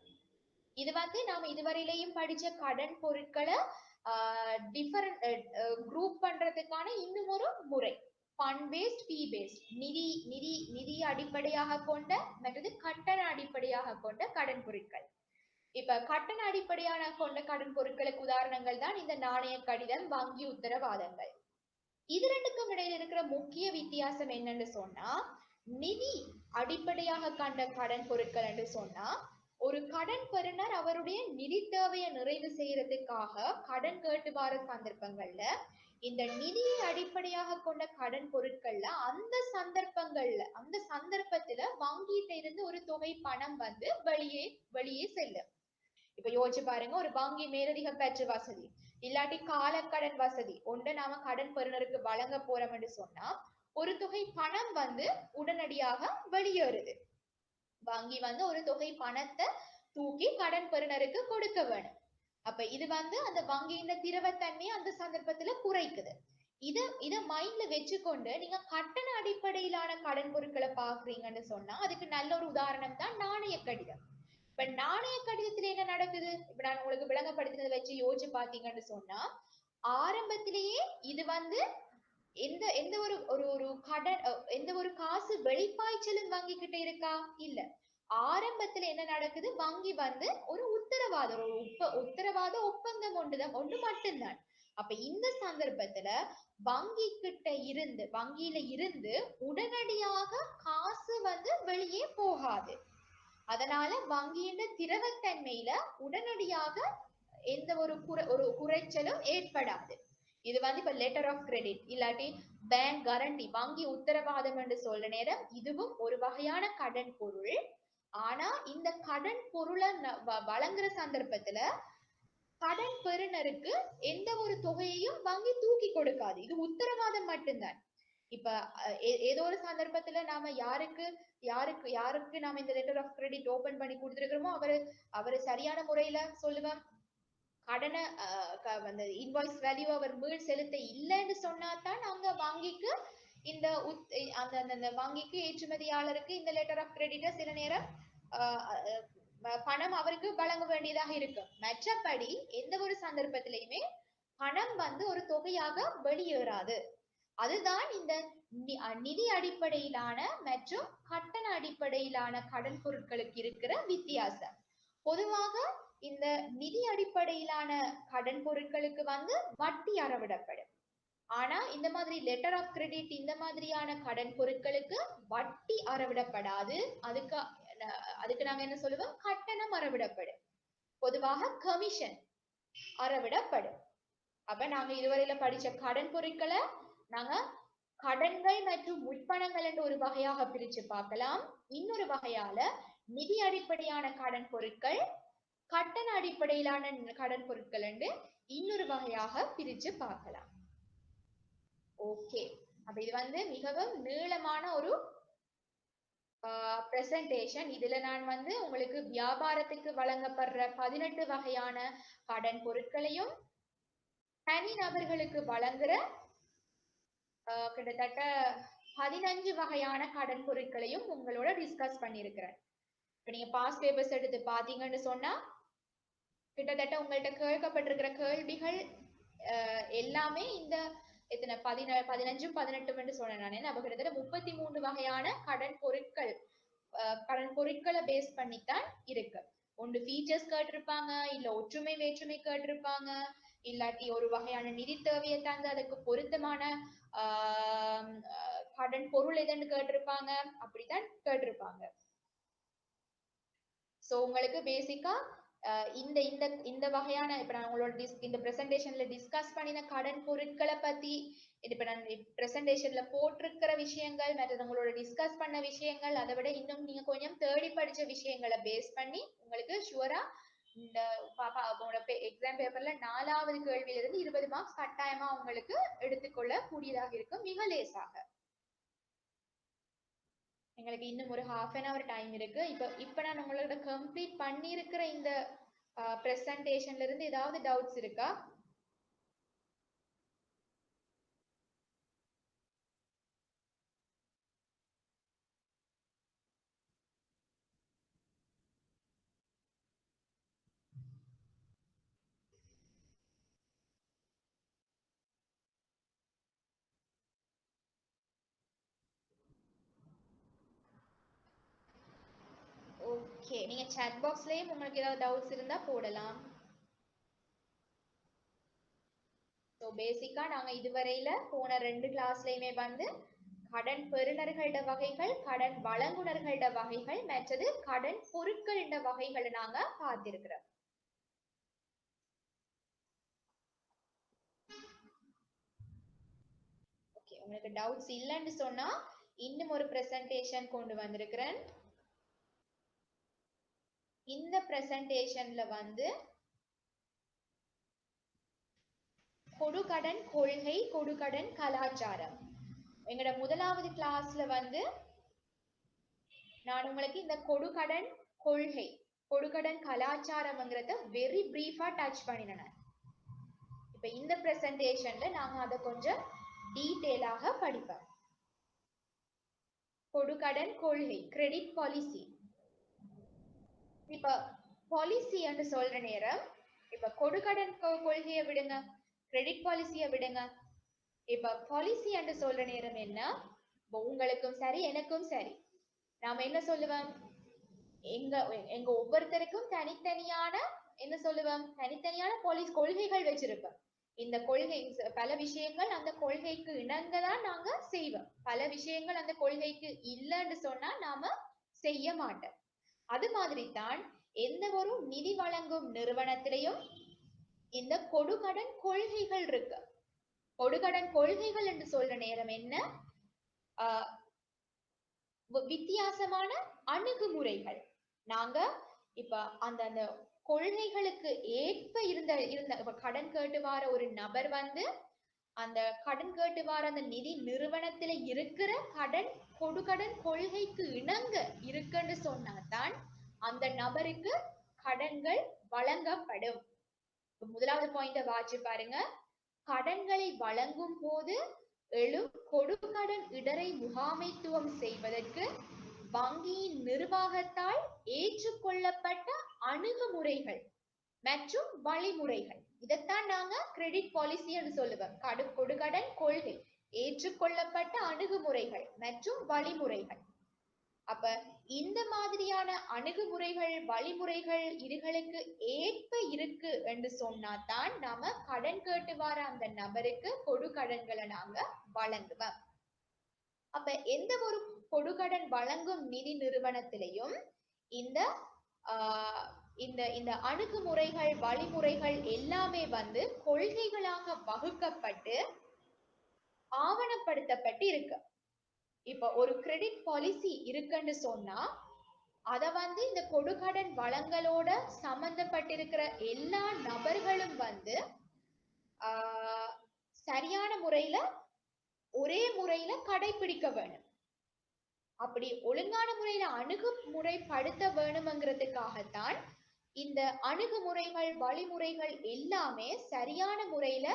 இது வந்து நாம இதுவரையிலையும் படிச்ச கடன் பொருட்களை டிஃபரண்ட் குரூப் பண்றதுக்கான இன்னும் ஒரு முறை, ஃபண்ட் பேஸ்ட், ஃபீ பேஸ்ட், நிதி அடிப்படையாக கொண்ட மற்றது கட்டண அடிப்படையாக கொண்ட கடன் பொருட்கள். இப்ப கட்டண அடிப்படையான கொண்ட கடன் பொருட்களுக்கு உதாரணங்கள் தான் இந்த நாணய கடிதம், வங்கி உத்தரவாதங்கள். இது ரெண்டுக்கும் இடையில இருக்கிற முக்கிய வித்தியாசம் என்னன்னு சொன்னா, நிதி அடிப்படையாக கண்ட கடன் பொருட்கள் என்று சொன்னா ஒரு கடன் பெறுநர் அவருடைய நிதி தேவையை நிறைவு செய்யறதுக்காக கடன் கேட்டு வர சந்தர்ப்பங்கள்ல இந்த நிதியை அடிப்படையாக கொண்ட கடன் பொருட்கள்ல அந்த சந்தர்ப்பத்துல வங்கியில இருந்து ஒரு தொகை பணம் வந்து வெளியே செல்லும். இப்ப யோசிச்சு பாருங்க, ஒரு வங்கி மேலதிக பெற்று வசதி இல்லாட்டி காலக்கடன் வசதி ஒன்றை நாம கடன் பெறுநருக்கு வழங்க போறோம் என்று சொன்னா ஒரு தொகை பணம் வந்து உடனடியாக வெளியேறுது. வங்கி வந்து ஒரு தொகை பணத்தை தூக்கி கடன் பெறுநருக்கு கொடுக்க வேணும். அப்ப இது வந்து அந்த வங்கியின் திரவத்தன்மையை அந்த சந்தர்ப்பத்துல குறைக்குது. இத மைண்ட்ல வச்சுக்கொண்டு நீங்க கட்டண அடிப்படையிலான கடன் பொருட்களை பாக்குறீங்கன்னு சொன்னா அதுக்கு நல்ல ஒரு உதாரணம் தான் நாணய கடிதம். இப்ப நாணய கடிதத்துல என்ன நடக்குது? இப்ப நான் உங்களுக்கு விளங்கப்படுத்தினதை வச்சு யோசிச்சு பாத்தீங்கன்னு சொன்னா ஆரம்பத்திலேயே இது வந்து எந்த எந்த ஒரு ஒரு ஒரு கடன் எந்த ஒரு காசு வெளிப்பாய்ச்சலும் வங்கி கிட்ட இருக்கா? இல்ல. ஆரம்பத்துல என்ன நடக்குது? வங்கி வந்து ஒரு உத்தரவாதம் ஒரு உத்தரவாத ஒப்பந்தம் ஒன்று மட்டும்தான். அப்ப இந்த சந்தர்ப்பத்துல வங்கியில இருந்து உடனடியாக காசு வந்து வெளியே போகாது. அதனால வங்கியின் திரவத்தன்மையில உடனடியாக எந்த ஒரு குறைச்சலும் ஏற்படாது. இது வந்து இப்ப லெட்டர் ஆஃப் கிரெடிட் இல்லாட்டி பேங்க் கேரண்டி வங்கி உத்தரவாதம் என்று சொல்ற நேரம் இதுவும் ஒரு வகையான கடன் பொருள். ஆனா இந்த கடன் பொருளை வழங்குற சந்தர்ப்பத்துல கடன் பெறுநருக்கு எந்த ஒரு தொகையையும் வங்கி தூக்கி கொடுக்காது. இது உத்தரவாதம் மட்டும்தான். இப்ப ஏதோ ஒரு சந்தர்ப்பத்துல நாம யாருக்கு நாம இந்த லெட்டர் ஆஃப் கிரெடிட் ஓபன் பண்ணி கொடுத்துருக்கிறோமோ அவரு சரியான முறையில சொல்லுவேன் கடனை அந்த இன்வாய்ஸ் வேல்யூ அவர் மீள் செலுத்த இல்லைன்னு சொன்னாதான் அங்க வங்கிக்கு இந்த அந்த வங்கிக்கு ஏற்றுமதியாளருக்கு இந்த லெட்டர் ஆஃப் கிரெடிட்டை சில நேரம் பணம் அவருக்கு வழங்க வேண்டியதாக இருக்கு. மற்றபடி எந்த ஒரு சந்தர்ப்பத்திலையுமே பணம் வந்து ஒரு தொகையாக வெளியேறாது. அதுதான் இந்த நிதி அடிப்படையிலான மற்றும் கட்டண அடிப்படையிலான கடன் பொருட்களுக்கு இருக்கிற வித்தியாசம். பொதுவாக இந்த நிதி அடிப்படையிலான கடன் பொருட்களுக்கு வந்து வட்டி அறவிடப்படும். ஆனா இந்த மாதிரி லெட்டர் ஆஃப் கிரெடிட் இந்த மாதிரியான கடன் பொருட்களுக்கு வட்டி அறவிடப்படாது. அதுக்கு நாங்க என்ன சொல்லுவோம்? கட்டணம் அறவிடப்படும். பொதுவாக கமிஷன் அறவிடப்படும். அப்ப நாங்க இதுவரையில படிச்ச கடன் பொருட்களை நாங்க கடன்கள் மற்றும் முற்பணங்கள் என்ற ஒரு வகையாக பிரிச்சு பார்க்கலாம். இன்னொரு வகையால நிதி அடிப்படையான கடன் பொருட்கள், கட்டண அடிப்படையிலான கடன் பொருட்கள் என்று இன்னொரு வகையாக பிரிச்சு பார்க்கலாம். ஓகே, அப்ப இது வந்து மிகவும் நீளமான ஒரு பிரசன்டேஷன். இதுல நான் வந்து உங்களுக்கு வியாபாரத்துக்கு வழங்கப்படுற 18 வகையான கடன் பொருட்களையும் தனி நபர்களுக்கு வழங்குற கிட்டத்தட்ட 15 வகையான கடன் பொருட்களையும் உங்களோட டிஸ்கஸ் பண்ணியிருக்கிறேன். இப்ப நீங்க பாஸ் பேப்பர்ஸ் எடுத்து பாத்தீங்கன்னு சொன்னா கிட்டத்தட்ட உங்கள்கிட்ட கேட்கப்பட்டிருக்கிற கேள்விகள் எல்லாமே இந்த எத்தனை 15 18 சொன்னேன். நம்ம கிட்டத்தட்ட 33 வகையான கடன் பொருட்களை பேஸ் பண்ணித்தான் இருக்கு. ஒன்று ஃபீச்சர்ஸ் கேட்டிருப்பாங்க, இல்ல ஒற்றுமை வேற்றுமை கேட்டிருப்பாங்க, இல்லாட்டி ஒரு வகையான நிதி தேவையை தந்து அதுக்கு பொருத்தமான கடன் பொருள் எதுன்னு கேட்டிருப்பாங்க. அப்படித்தான் கேட்டிருப்பாங்க. சோ உங்களுக்கு பேசிக்கா இந்த இந்த இந்த வகையான இப்ப நான் உங்களோட இந்த பிரசன்டேஷன்ல டிஸ்கஸ் பண்ணின கடன் பொருட்களை பத்தி இப்ப நான் பிரசன்டேஷன்ல போட்டிருக்கிற விஷயங்கள் மற்ற உங்களோட டிஸ்கஸ் பண்ண விஷயங்கள் அதை விட இன்னும் நீங்க கொஞ்சம் தேடி படிச்ச விஷயங்களை பேஸ் பண்ணி உங்களுக்கு ஷுவரா இந்த உங்களோட எக்ஸாம் பேப்பர்ல 4வது கேள்வியில இருந்து 20 மார்க்ஸ் கட்டாயமா உங்களுக்கு எடுத்துக்கொள்ள கூடியதாக இருக்கும், மிக லேசாக. எங்களுக்கு இன்னும் ஒரு ½ டைம் இருக்கு. இப்ப நான் உங்களோட கம்ப்ளீட் பண்ணியிருக்கிற இந்த பிரசன்டேஷன்ல இருந்து ஏதாவது டவுட்ஸ் இருக்கா? ஓகே, நீங்க chat பாக்ஸ்லயும் உங்களுக்கு ஏதாவது டவுட்ஸ் இருந்தா போடலாம். ஸோ பேசிக்கா நாங்க இதுவரையில போன 2 கிளாஸ்லயுமே வந்து கடன் பெறுநர்களோட வகைகள், கடன் வழங்குனர்களோட வகைகள், மற்றது கடன் பொருட்களோட வகைகளை நாங்க பார்த்திருக்கிறோம். ஓகே, உங்களுக்கு டவுட்ஸ் இல்லைன்னு சொன்னா இன்னும் ஒரு பிரசன்டேஷன் கொண்டு வந்திருக்கிறேன். இந்த பிரசன்டேஷன்ல வந்து கொடுகடன் கொள்கை, கொடுகடன் கலாச்சாரம். எங்கட முதலாவது கிளாஸ்ல வந்து நான் உங்களுக்கு இந்த கொடுகடன் கொள்கை, கொடுகடன் கலாச்சாரம்ங்கிறத வெரி பிரீஃபா டச் பண்ணினேன். இப்ப இந்த பிரசன்டேஷன்ல நாங்க அதை கொஞ்சம் டீட்டெயிலாக படிப்போம். கொடுகடன் கொள்கை, கிரெடிட் பாலிசி. இப்ப பாலிசி என்று சொல்ற நேரம் இப்ப கொடுகடன் கொள்கையை விடுங்க, கிரெடிட் பாலிசியை விடுங்க. இப்ப பாலிசி என்று சொல்ற நேரம் என்ன, உங்களுக்கும் சரி எனக்கும் சரி, நாம என்ன சொல்லுவோம், எங்க எங்க ஒவ்வொருத்தருக்கும் தனித்தனியான என்ன சொல்லுவோம், தனித்தனியான பாலிசி கொள்கைகள் வச்சிருப்போம். இந்த கொள்கை பல விஷயங்கள் அந்த கொள்கைக்கு இணங்கதான் நாங்க செய்வோம், பல விஷயங்கள் அந்த கொள்கைக்கு இல்லைன்னு சொன்னா நாம செய்ய மாட்டோம். அது மாதிரி தான் எந்த ஒரு நிதி வழங்கும் நிறுவனத்திலையும் இந்த கொடுகடன் கொள்கைகள் இருக்கு. கொடுகடன் கொள்கைகள் என்று சொல்ற நேரம் என்ன, வித்தியாசமான அணுகுமுறைகள். நாங்க இப்ப அந்த அந்த கொள்கைகளுக்கு ஏற்ப இருந்த கடன் கேட்டு வார ஒரு நபர் வந்து அந்த கடன் கேட்டு வார அந்த நிதி நிறுவனத்துல இருக்கிற கொடுகடன் கொள்கைக்கு இணங்க இருக்குன்னு சொன்னாதான் அந்த நபருக்கு கடன்கள் வழங்கப்படும். முதலாவது பாயிண்ட வாட்சி பாருங்க. கடன்களை வழங்கும் போது எழும் கொடுகடன் இடரை முகாமைத்துவம் செய்வதற்கு வங்கியின் நிர்வாகத்தால் ஏற்றுக்கொள்ளப்பட்ட அணுகுமுறைகள் மற்றும் வழிமுறைகள். இதைத்தான் நாங்க கிரெடிட் பாலிசி என்று சொல்லுவோம். கொடுகடன் கொள்கை, ஏற்றுக்கொள்ளப்பட்ட அணுகுமுறைகள் மற்றும் வழிமுறைகள். அப்ப இந்த மாதிரியான அணுகுமுறைகள் வழிமுறைகள் இதுகளுக்கு ஏற்ப இருக்கு என்று சொன்னாதான் நாம கடன் கேட்டு வர அந்த நபருக்கு கொடுகடன்களை நாங்க வழங்குவோம். அப்ப எந்த ஒரு கொடுகடன் வழங்கும் நிதி நிறுவனத்திலையும் இந்த இந்த இந்த அணுகுமுறைகள் வழிமுறைகள் எல்லாமே வந்து கொள்கைகளாக வகுக்கப்பட்டு ஆவணப்படுத்தப்பட்டு இருக்கு. இப்ப ஒரு கிரெடிட் பாலிசி இருக்குன்னு சொன்னா அத வந்து இந்த கொடுகடன் வழங்கலோட சம்பந்தப்பட்டிருக்கிற எல்லா நபர்களும் வந்து சரியான முறையில ஒரே முறையில கடைபிடிக்க வேணும். அப்படி ஒழுங்கான முறையில அணுகுமுறைப்படுத்த வேணும்ங்கிறதுக்காகத்தான் இந்த அணுகுமுறைகள் வழிமுறைகள் எல்லாமே சரியான முறையில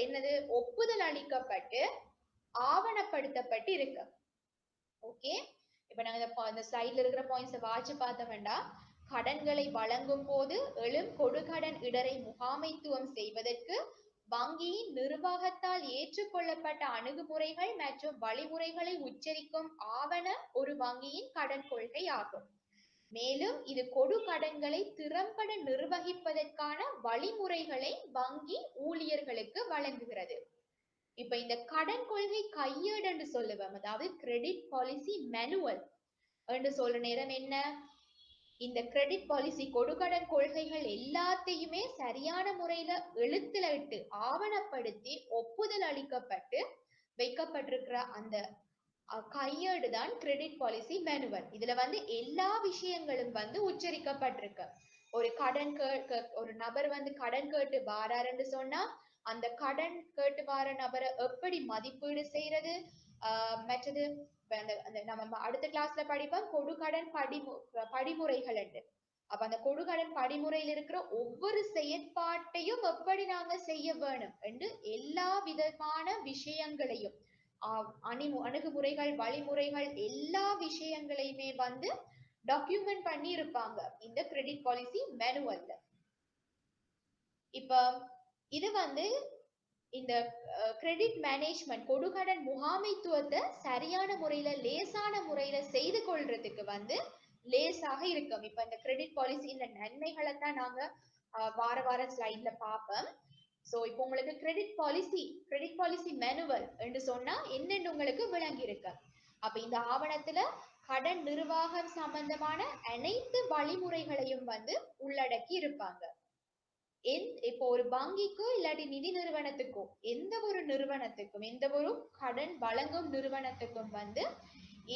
என்னது ஒப்புதல் அளிக்கப்பட்டு ஆவணப்படுத்தப்பட்டு இருக்கு. ஓகே, இப்ப நாங்க இந்த ஸ்லைட்ல இருக்கிற பாயிண்ட்ஸை வாட்சி பார்த்த வேண்டாம். கடன்களை வழங்கும் போது எழும் கொடுகடன் இடரை முகாமைத்துவம் செய்வதற்கு வங்கியின் நிர்வாகத்தால் ஏற்றுக்கொள்ளப்பட்ட அணுகுமுறைகள் மற்றும் வழிமுறைகளை உச்சரிக்கும் ஆவணம் ஒரு வங்கியின் கடன் கொள்கை ஆகும். மேலும் இது கொடுகடன்களை திறம்பட நிர்வகிப்பதற்கான வழிமுறைகளை வங்கி ஊழியர்களுக்கு வழங்குகிறது. இப்ப இந்த கடன் கொள்கை கையேடு என்று சொல்லுவோம், அதாவது கிரெடிட் பாலிசி மேனுவல் என்று சொல்ற நேரம் என்ன, இந்த கிரெடிட் பாலிசி கொடுகடன் கொள்கைகள் எல்லாத்தையுமே சரியான முறையில எழுத்துல இட்டு ஆவணப்படுத்தி ஒப்புதல் அளிக்கப்பட்டு வைக்கப்பட்டிருக்கிற அந்த கையேடு தான் கிரெடிட் பாலிசி மேனுவல். இதுல வந்து எல்லா விஷயங்களும் வந்து உச்சரிக்கப்பட்டிருக்கு. ஒரு நபர் வந்து கடன் கேட்டு வாராருன்னு சொன்னா அந்த கடன் கேட்டு வார நபரை எப்படி மதிப்பீடு செய்யறது, மற்றது நம்ம அடுத்த கிளாஸ்ல படிப்போம் கொடுகடன் படிமுறைகள். அப்ப அந்த கொடுகடன் படிமுறையில் இருக்கிற ஒவ்வொரு செயற்பாட்டையும் எப்படி நாங்க செய்ய வேணும் என்று எல்லா விதமான விஷயங்களையும் அணுகுமுறைகள் வழிமுறைகள் எல்லா விஷயங்களையுமே வந்து டாக்குமெண்ட் பண்ணி இருப்பாங்க இந்த கிரெடிட் பாலிசி மேனுவல்ல. இப்ப இது வந்து இந்த கிரெடிட் மேனேஜ்மெண்ட் கொடுகடன் முகாமைத்துவத்தை சரியான முறையில லேசான முறையில செய்து கொள்றதுக்கு வந்து லேசாக இருக்கும். இப்ப இந்த கிரெடிட் பாலிசி இந்த நன்மைகளை தான் நாங்க வார வார ஸ்லைட்ல பார்ப்போம். சோ இப்போ உங்களுக்கு கிரெடிட் பாலிசி மேனுவல் என்று சொன்னா என்னென்னு உங்களுக்கு விளங்கி இருக்கு. அப்ப இந்த ஆவணத்துல கடன் நிர்வாகம் சம்பந்தமான அனைத்து வழிமுறைகளையும் வந்து உள்ளடக்கி இருப்பாங்க. இப்போ ஒரு வங்கிக்கோ இல்லாட்டி நிதி நிறுவனத்துக்கோ எந்த ஒரு நிறுவனத்துக்கும் எந்த ஒரு கடன் வழங்கும் நிறுவனத்துக்கும் வந்து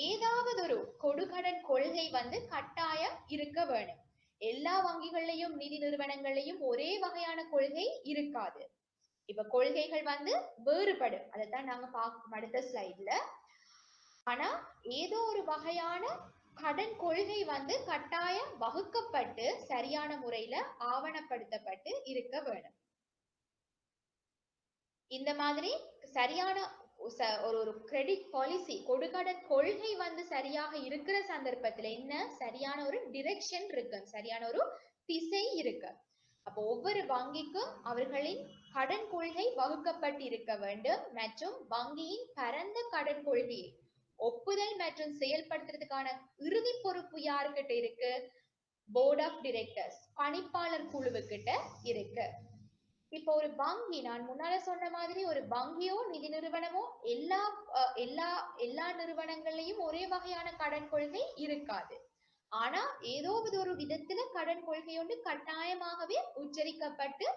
ஏதாவது ஒரு கொடுகடன் கொள்கை வந்து கட்டாயம் இருக்க வேணும். எல்லா வங்கிகள்லயும் நிதி நிறுவனங்கள்லயும் ஒரே வகையான கொள்கை இருக்காது. இப்ப கொள்கைகள் வந்து வேறுபடும். அதைத்தான் நாங்க பார்க்கும் அடுத்த ஸ்லைட்ல. ஆனா ஏதோ ஒரு வகையான கடன் கொள்கை வந்து கட்டாயம் வகுக்கப்பட்டு சரியான முறையில ஆவணப்படுத்தப்பட்டு இருக்க வேணும். இந்த மாதிரி சரியான ஒரு கிரெடிட் பாலிசி கொடுகடன் கொள்கை வந்து சரியாக இருக்கிற சந்தர்ப்பத்துல என்ன சரியான ஒரு டிரெக்ஷன் இருக்கு, சரியான ஒரு திசை இருக்கு. அப்போ ஒவ்வொரு வங்கிக்கும் அவர்களின் கடன் கொள்கை வகுக்கப்பட்டு இருக்க வேண்டும் மற்றும் வங்கியின் பரந்த கடன் கொள்கையை ஒப்புதல் மற்றும் செயல்படுத்துறதுக்கான இறுதி பொறுப்பு யாருக்கிட்ட இருக்கு? போர்ட் ஆஃப் டிரெக்டர்ஸ், பணிப்பாளர் குழுவுக்கிட்ட இருக்கு. இப்போ ஒரு வங்கி, நான் முன்னால சொன்ன மாதிரி ஒரு வங்கியோ நிதி நிறுவனமோ எல்லா எல்லா எல்லா நிறுவனங்கள்லயும் ஒரே வகையான கடன் கொள்கை இருக்காது. ஆனா ஏதோ ஒரு விதத்துல கடன் கொள்கை ஒன்று கட்டாயமாகவே உச்சரிக்கப்பட்டு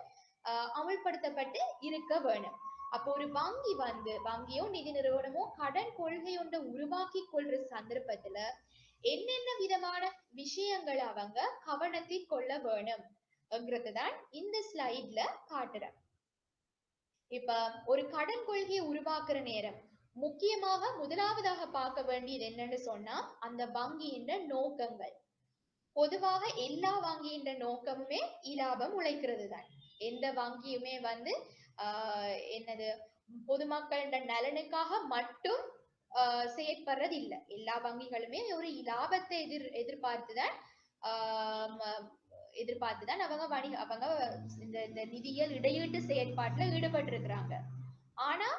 அமுல்படுத்தப்பட்டு இருக்க வேணும். அப்போ ஒரு வங்கி வந்து வங்கியோ நிதி நிறுவனமோ கடன் கொள்கை ஒன்றை உருவாக்கி கொள்ற சந்தர்ப்பத்துல என்னென்ன விதமான விஷயங்களை அவங்க கவனத்தில் கொள்ள வேணும் தான் இந்த ஸ்லைட்ல காட்டுறேன். இப்ப ஒரு கடன் கொள்கையை உருவாக்குற நேரம் முக்கியமாக முதலாவதாக பார்க்க வேண்டியது என்னன்னு சொன்னா அந்த வங்கியின் நோக்கங்கள். பொதுவாக எல்லா வங்கியின் நோக்கமுமே இலாபம் உழைக்கிறது தான். எந்த வங்கியுமே வந்து என்னது பொதுமக்களோட நலனுக்காக மட்டும் செயற்படுறது இல்லை. எல்லா வங்கிகளுமே ஒரு இலாபத்தை எதிர்பார்த்துதான் அவங்க இந்த நிதியியல் இடையீட்டு செயற்பாட்டுல ஈடுபட்டு இருக்கிறாங்க. ஆனா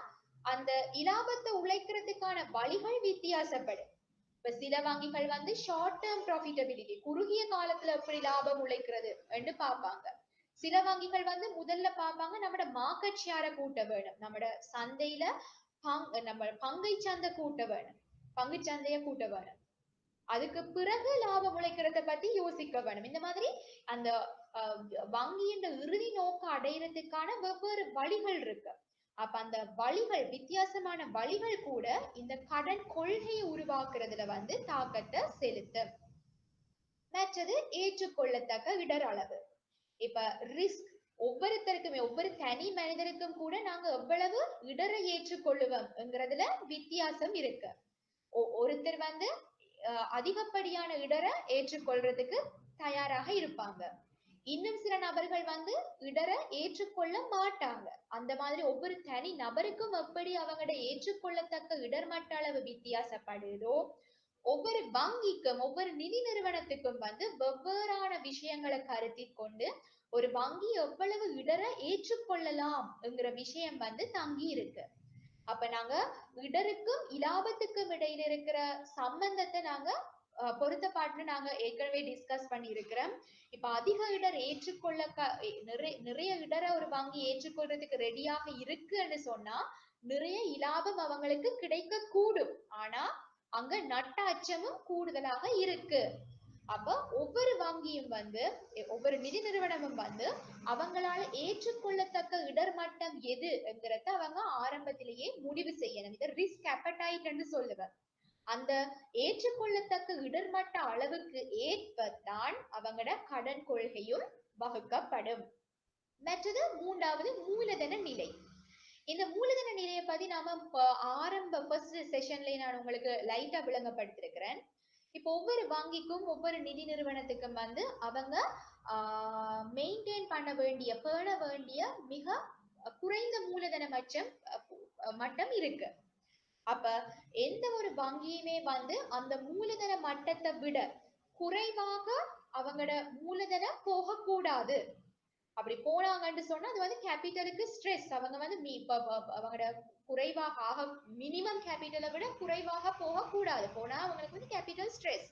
அந்த இலாபத்தை உழைக்கிறதுக்கான வழிகள் வித்தியாசப்படும். இப்ப சில வங்கிகள் வந்து ஷார்ட் டேர்ம் ப்ராஃபிட்டபிலிட்டி, குறுகிய காலத்துல எப்படி லாபம் உழைக்கிறது என்று பார்ப்பாங்க. சில வங்கிகள் வந்து முதல்ல பார்ப்பாங்க நம்மட மார்க்கெட் ஷேரை கூட்ட வேணும், நம்மட சந்தையில நம்ம பங்கை சந்தை கூட்ட வேணும், பங்கு சந்தைய கூட்ட வேணும், அதுக்கு பிறகு லாபம் உழைக்கிறத பத்தி யோசிக்க வேணும். இந்த மாதிரி அந்த வங்கியின் இறுதி நோக்க அடையிறதுக்கான வெவ்வேறு வழிகள் இருக்கு. அப்ப அந்த வழிகள், வித்தியாசமான வழிகள் கூட இந்த கடன் கொள்கையை உருவாக்குறதுல வந்து தாக்கத்தை செலுத்தும். மற்றது ஏற்றுக்கொள்ளத்தக்க இடர் அளவு. இப்ப ரிஸ்க் ஒவ்வொருத்தருக்குமே, ஒவ்வொரு தனி மனிதருக்கும் கூட நாங்க எவ்வளவு இடரை ஏற்றுக்கொள்ளுவோம்ங்கிறதுல வித்தியாசம் இருக்கு. ஒருத்தர் வந்து அதிகப்படியான இடரை ஏற்றுக்கொள்றதுக்கு தயாராக இருப்பாங்க, இன்னும் சில நபர்கள் வந்து இடரை ஏற்றுக்கொள்ள மாட்டாங்க. அந்த மாதிரி ஒவ்வொரு தனி நபருக்கும் எப்படி அவங்களோட ஏற்றுக்கொள்ளத்தக்க இடர்மட்ட அளவு வித்தியாசப்படுதோ, ஒவ்வொரு வங்கிக்கும் ஒவ்வொரு நிதி நிறுவனத்துக்கும் வந்து வெவ்வேறான விஷயங்களை கருத்தில் கொண்டு ஒரு வங்கி எவ்வளவு இடரை ஏற்றுக்கொள்ளலாம் என்கிற விஷயம் வந்து தங்கி இருக்கு. அப்ப நாங்க இடருக்கும் இலாபத்துக்கும் இடையில இருக்கிற சம்பந்தத்தை நாங்க பொருத்தப்பாட்டு நாங்க ஏற்கனவே டிஸ்கஸ் பண்ணி இருக்கிறோம். இப்ப அதிக இடர் ஏற்றுக்கொள்ள நிறைய இடரை ஒரு வங்கி ஏற்றுக்கொள்றதுக்கு ரெடியாக இருக்குன்னு சொன்னா நிறைய இலாபம் அவங்களுக்கு கிடைக்க கூடும். ஆனா அங்க நட்ட அச்சமும் கூடுதலாக இருக்கு. அப்ப ஒவ்வொரு வங்கியும் வந்து ஒவ்வொரு நிதி நிறுவனமும் வந்து அவங்களால ஏற்றுக்கொள்ளத்தக்க இடர்மட்டம் எது என்கிறத அவங்க ஆரம்பத்திலேயே முடிவு செய்யணும். இதை ரிஸ்க் அப்படைட்னு சொல்லுவேன். அந்த ஏற்றுக்கொள்ளத்தக்க இடர்மட்ட அளவுக்கு ஏற்பத்தான் அவங்களோட கடன் கொள்கையும் வகுக்கப்படும். மற்றது மூன்றாவது மூலதன நிலை. இந்த மூலதன நிலையை பத்தி நாம ஆரம்ப ஃபர்ஸ்ட் செஷன்ல நான் உங்களுக்கு லைட்டா விளங்கப்படுத்திருக்கிறேன். இப்போ ஒவ்வொரு வங்கிக்கும் ஒவ்வொரு நிதி நிறுவனத்துக்கும் வந்து அவங்க மெயின்டைன் பண்ண வேண்டிய, பேண வேண்டிய மிக குறைந்த மூலதன மட்டம் இருக்கு. அப்ப எந்த ஒரு வங்கியுமே வந்து அந்த மூலதன மட்டத்தை விட குறைவாக அவங்களோட மூலதனம் போகக்கூடாது. அப்படி போனாங்கன்னு சொன்னா அது வந்து கேபிட்டலுக்கு ஸ்ட்ரெஸ். அவங்க வந்து அவங்களோட குறைவாக மினிமம் கேபிட்டலை விட குறைவாக போகக்கூடாது. போனா அவங்களுக்கு வந்து கேபிட்டல் ஸ்ட்ரெஸ்.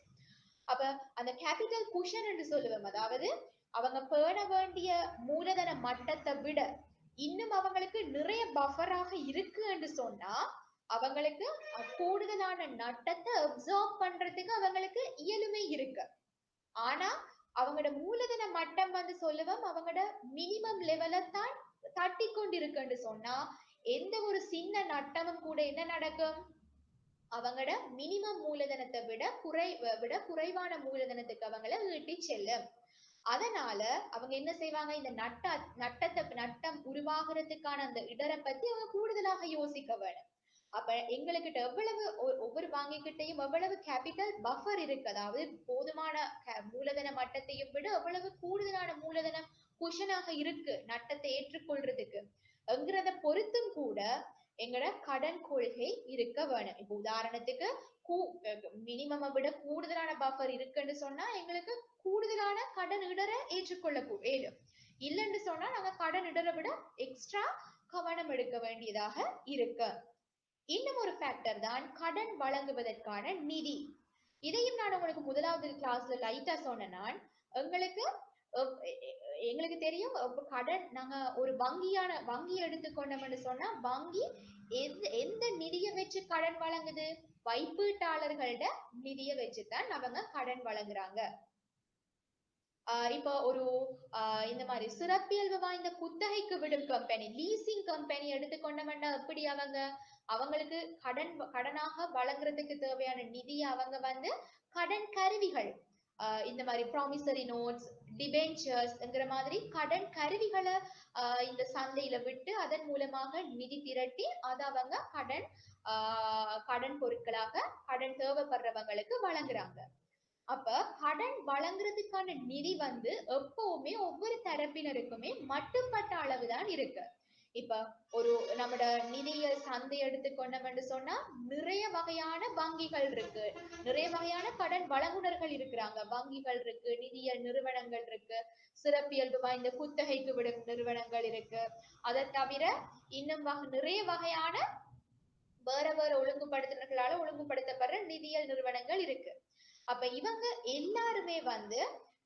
அப்ப அந்த கேபிட்டல் குஷன் என்று சொல்லுவோம், அதாவது அவங்க பேண வேண்டிய மூலதன மட்டத்தை விட இன்னும் அவங்களுக்கு நிறைய பஃபராக இருக்கு என்று சொன்னா அவங்களுக்கு கூடுதலான நட்டத்தை அப்சார்ப் பண்றதுக்கு அவங்களுக்கு இயலுமை இருக்கு. ஆனா அவங்களோட மூலதன மட்டம் வந்து சொல்லுவோம் அவங்களோட மினிமம் லெவலை தான் தட்டி கொண்டிருக்குன்னு சொன்னா எந்த ஒரு சின்ன நட்டமும் கூட என்ன நடக்கும்? அவங்களோட மினிமம் மூலதனத்தை விட குறைவான மூலதனத்துக்கு அவங்கள ஈட்டி செல்லும். அதனால அவங்க என்ன செய்வாங்க, இந்த நட்டம் உருவாகிறதுக்கான அந்த இடரை பத்தி அவங்க கூடுதலாக யோசிக்க வேணும். அப்ப எங்ககிட்ட எவ்வளவு ஒவ்வொரு வங்கிக்கிட்டையும் எவ்வளவு கேபிட்டல் பஃபர் இருக்கு, அதாவது போதுமான மூலதன மட்டத்தையும் விட எவ்வளவு கூடுதலான மூலதனம் குஷனாக இருக்கு நட்டத்தை ஏற்றுக்கொள்றதுக்கு என்கிறத பொறுத்தும் கூட எங்கட கடன் கொள்கை இருக்க வேணும். இப்ப உதாரணத்துக்கு மினிமம் விட கூடுதலான பஃபர் இருக்குன்னு சொன்னா எங்களுக்கு கூடுதலான கடன் இடரை ஏற்றுக்கொள்ள இயலும். இல்லைன்னு சொன்னா நாங்க கடன் இடரை விட எக்ஸ்ட்ரா கவனம் எடுக்க வேண்டியதாக இருக்கு. இன்னும் ஒரு ஃபேக்டர் தான் கடன் வழங்குவதற்கான நிதி. இதையும் நான் உங்களுக்கு முதலாவது கிளாஸ்ல லைட்டா சொன்னேன். எங்களுக்கு தெரியும், கடன் நாங்க ஒரு வங்கி எடுத்துக்கொண்டோம்னு சொன்னா வங்கி எந்த நிதியை வச்சு கடன் வழங்குது, வைப்பீட்டாளர்களோட நிதியை வச்சுதான் அவங்க கடன் வழங்குறாங்க. இப்போ ஒரு இந்த மாதிரி சிறப்பியல்பு வாய்ந்த குத்தகைக்கு விடும் கம்பெனி, லீசிங் கம்பெனி எடுத்துக்கொண்டோம்னா எப்படி அவங்களுக்கு கடனாக வழங்குறதுக்கு தேவையான நிதியை அவங்க கடன் கருவிகள், இந்த மாதிரி ப்ராமிசரி நோட்ஸ், டிபென்ச்சர்ஸ்ங்கிற மாதிரி கடன் கருவிகளை இந்த சந்தையில விட்டு அதன் மூலமாக நிதி திரட்டி அதை அவங்க கடன் பொருட்களாக கடன் தேவைப்படுறவங்களுக்கு வழங்குறாங்க. அப்ப கடன் வழங்குறதுக்கான நிதி எப்பவுமே ஒவ்வொரு தரப்பினருக்குமே மட்டுப்பட்ட அளவுதான் இருக்கு. இப்ப ஒரு நம்மட நிதியியல் சந்தை எடுத்துக்கொண்டோம்னு சொன்னா நிறைய வகையான வங்கிகள் இருக்கு, நிறைய வகையான கடன் வழங்குனர்கள் இருக்கிறாங்க. வங்கிகள் இருக்கு, நிதியியல் நிறுவனங்கள் இருக்கு, சிறப்பியல்பு வாய்ந்த குத்தகைக்கு விடும் நிறுவனங்கள் இருக்கு. அதை தவிர இன்னும் நிறைய வகையான வேற ஒழுங்குபடுத்தினர்களால ஒழுங்குபடுத்தப்படுற நிதியியல் நிறுவனங்கள் இருக்கு. அப்ப இவங்க எல்லாருமே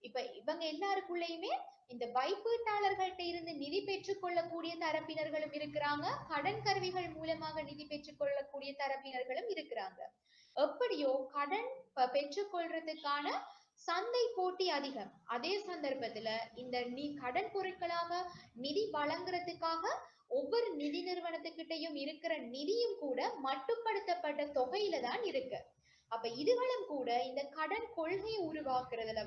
இப்ப இவங்க எல்லாருக்குள்ளயுமே இந்த வைப்பீட்டாளர்கள்ட்ட இருந்து நிதி பெற்றுக் கொள்ளக்கூடிய தரப்பினர்களும் இருக்கிறாங்க, கடன் கருவிகள் மூலமாக நிதி பெற்றுக் கொள்ளக்கூடிய தரப்பினர்களும் இருக்கிறாங்க. எப்படியோ கடன் பெற்றுக்கொள்றதுக்கான சந்தை போட்டி அதிகம். அதே சந்தர்ப்பத்துல இந்த கடன் பொருட்களாக நிதி வழங்குறதுக்காக ஒவ்வொரு நிதி நிறுவனத்துக்கிட்டையும் இருக்கிற நிதியும் கூட மட்டுப்படுத்தப்பட்ட தொகையில தான் இருக்கு. அப்ப இதுகளும் கூட இந்த கடன் கொள்கையை உருவாக்குறதுல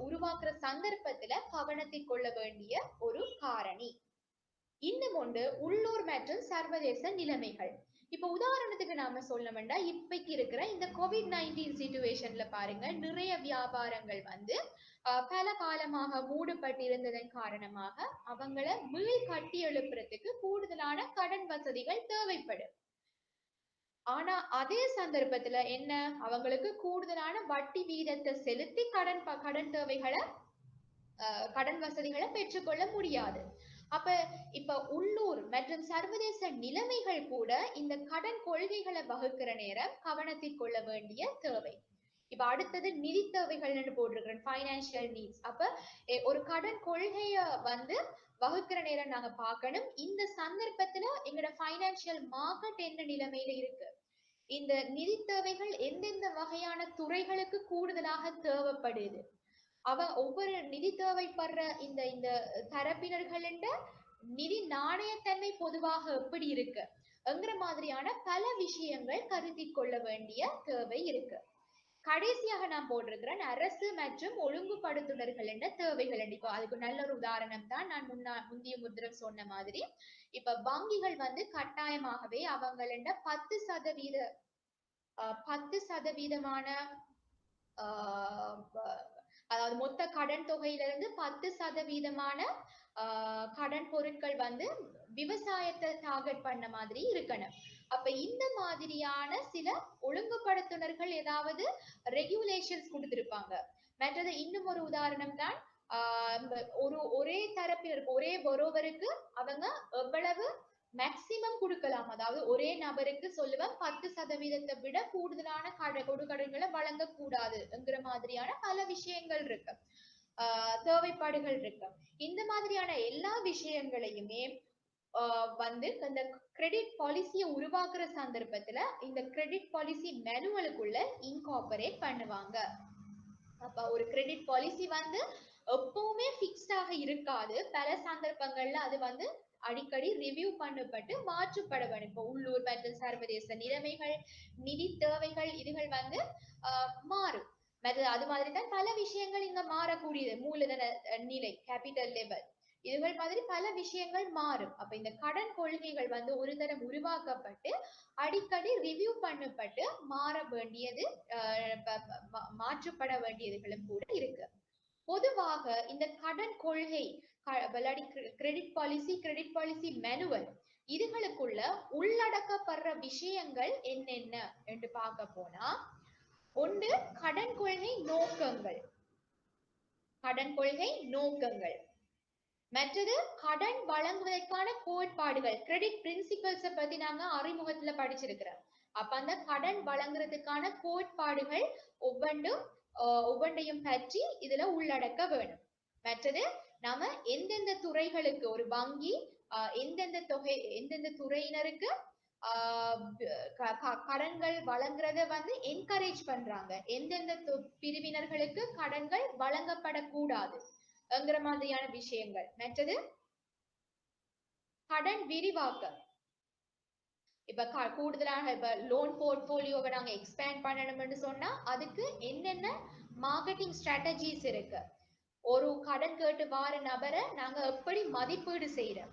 உருவாக்குற சந்தர்ப்பத்துல கவனத்தில் கொள்ள வேண்டிய ஒரு காரணி. இன்னும் ஒன்று உள்ளூர் மற்றும் சர்வதேச நிலைமைகள். இப்ப உதாரணத்துக்கு நாம சொல்லணும்னா இப்பைக்கு இருக்கிற இந்த COVID-19 சிச்சுவேஷன்ல பாருங்க, நிறைய வியாபாரங்கள் பல காலமாக மூடப்பட்டிருந்ததன் காரணமாக அவங்கள மீள் கட்டி எழுப்புறதுக்கு கூடுதலான கடன் வசதிகள் தேவைப்படும். ஆனா அதே சந்தர்ப்பத்துல என்ன, அவங்களுக்கு கூடுதலான வட்டி வீதத்தை செலுத்தி கடன் தேவைகளை கடன் வசதிகளை பெற்றுக்கொள்ள முடியாது. அப்ப இப்ப உள்ளூர் மற்றும் சர்வதேச நிலைமைகள் கூட இந்த கடன் கொள்கைகளை வகுக்கிற நேரம் கவனத்தில் கொள்ள வேண்டிய தேவை. இப்ப அடுத்தது நிதி தேவைகள்னு போட்டிருக்கிறேன், ஃபைனான்சியல் நீட்ஸ். அப்ப ஒரு கடன் கொள்கைய வகுக்கிற நேரம் நாங்க பார்க்கணும், இந்த சந்தர்ப்பத்துல எங்களோட ஃபைனான்சியல் மார்க்கெட் என்ன நிலைமையில இருக்கு, இந்த நிதி தேவைகள் எந்தெந்த வகையான துறைகளுக்கு கூடுதலாக தேவைப்படுது, ஒவ்வொரு நிதி தேவைப்படுற இந்த இந்த தரப்பினர்களின் நிதி நாணயத்தன்மை பொதுவாக எப்படி இருக்கு என்கிற மாதிரியான பல விஷயங்கள் கருத்தில் கொள்ள வேண்டிய தேவை இருக்கு. கடைசியாக நான் போட்டிருக்கிறேன் அரசு மற்றும் ஒழுங்குபடுத்துனர்கள் என்ற தேவைகள். இப்போ அதுக்கு நல்ல ஒரு உதாரணம் தான் நான் முந்தைய முத்திரம் சொன்ன மாதிரி, இப்ப வங்கிகள் கட்டாயமாகவே அவங்கள 10% அதாவது மொத்த கடன் தொகையிலிருந்து 10% கடன் பொருட்கள் விவசாயத்தை டார்கெட் பண்ண மாதிரி இருக்கணும். அப்ப இந்த மாதிரியான சில ஒழுங்குபடுத்துனர்கள் ஏதாவது ரெகுலேஷன்ஸ் கொடுத்திருப்பாங்க. மற்றது இன்னும் ஒரு உதாரணம் தான், ஒரே தரப்பினருக்கு ஒரே பொரோவருக்கு அவங்க எவ்வளவு மேக்சிமம் கொடுக்கலாம், அதாவது ஒரே நபருக்கு சொல்லுவேன் 10% விட கூடுதலான கொடுக்கடன்களை வழங்கக்கூடாது என்கிற மாதிரியான பல விஷயங்கள் இருக்கு, தேவைப்பாடுகள் இருக்கு. இந்த மாதிரியான எல்லா விஷயங்களையுமே இந்த கிரெடிட் பாலிசியை உருவாக்குற சந்தர்ப்பத்துல இந்த கிரெடிட் பாலிசி மேனுவலுக்குள்ள இன்கார்பரேட் பண்ணுவாங்க. அப்ப ஒரு கிரெடிட் பாலிசி எப்பவுமே பிக்ஸ்டாக இருக்காது, பல சந்தர்ப்பங்கள்ல அது அடிக்கடி ரிவ்யூ பண்ணப்பட்டு மாற்றப்பட வேண்டும். இப்போ உள்ளூர் மற்றும் சர்வதேச நிலைமைகள், நிதி தேவைகள் இதுகள் வந்து மாறும். அது மாதிரி தான் பல விஷயங்கள் இங்க மாறக்கூடியது. மூலதன நிலை, கேபிட்டல் லெவல் இதுகள் மாதிரி பல விஷயங்கள் மாறும். அப்ப இந்த கடன் கொள்கைகள் வந்து ஒரு தரம் உருவாக்கப்பட்டு அடிக்கடி ரிவ்யூ பண்ணப்பட்டு மாற வேண்டியது மாற்றப்பட வேண்டியதுகளும் கூட இருக்கு. பொதுவாக இந்த கடன் கொள்கை கிரெடிட் பாலிசி மேனுவல் இதுகளுக்குள்ள உள்ளடக்கப்படுற விஷயங்கள் என்னென்ன என்று பார்க்க போனா, ஒன்று கடன் கொள்கை நோக்கங்கள். மற்றது கடன் வழங்குவதற்கான கோட்பாடுகள், கிரெடிட் பிரின்சிபல்ஸ் பத்தி நாங்க அறிமுகத்துல படிச்சிருக்கிறோம். அப்ப அந்த கடன் வழங்குறதுக்கான கோட்பாடுகள் ஒவ்வொன்றையும் பற்றி இதுல உள்ளடக்க வேணும். மற்றது நாம எந்தெந்த துறைகளுக்கு ஒரு வங்கி எந்தெந்த துறையினருக்கு கடன்கள் வழங்குறத வந்து என்கரேஜ் பண்றாங்க, எந்தெந்த பிரிவினர்களுக்கு கடன்கள் வழங்கப்படக்கூடாது என்கிற மாதிரியான விஷயங்கள். மற்றது கடன் விரிவாக்கம். இப்ப கூடுதலாக இப்ப லோன் போர்ட்போலியோவை நாங்க எக்ஸ்பேண்ட் பண்ணணும்னு சொன்னா அதுக்கு என்னென்ன மார்க்கெட்டிங் ஸ்ட்ராட்டஜிஸ் இருக்கு, ஒரு கடன் கேட்டு வார நபரை நாங்க எப்படி மதிப்பீடு செய்யறோம்,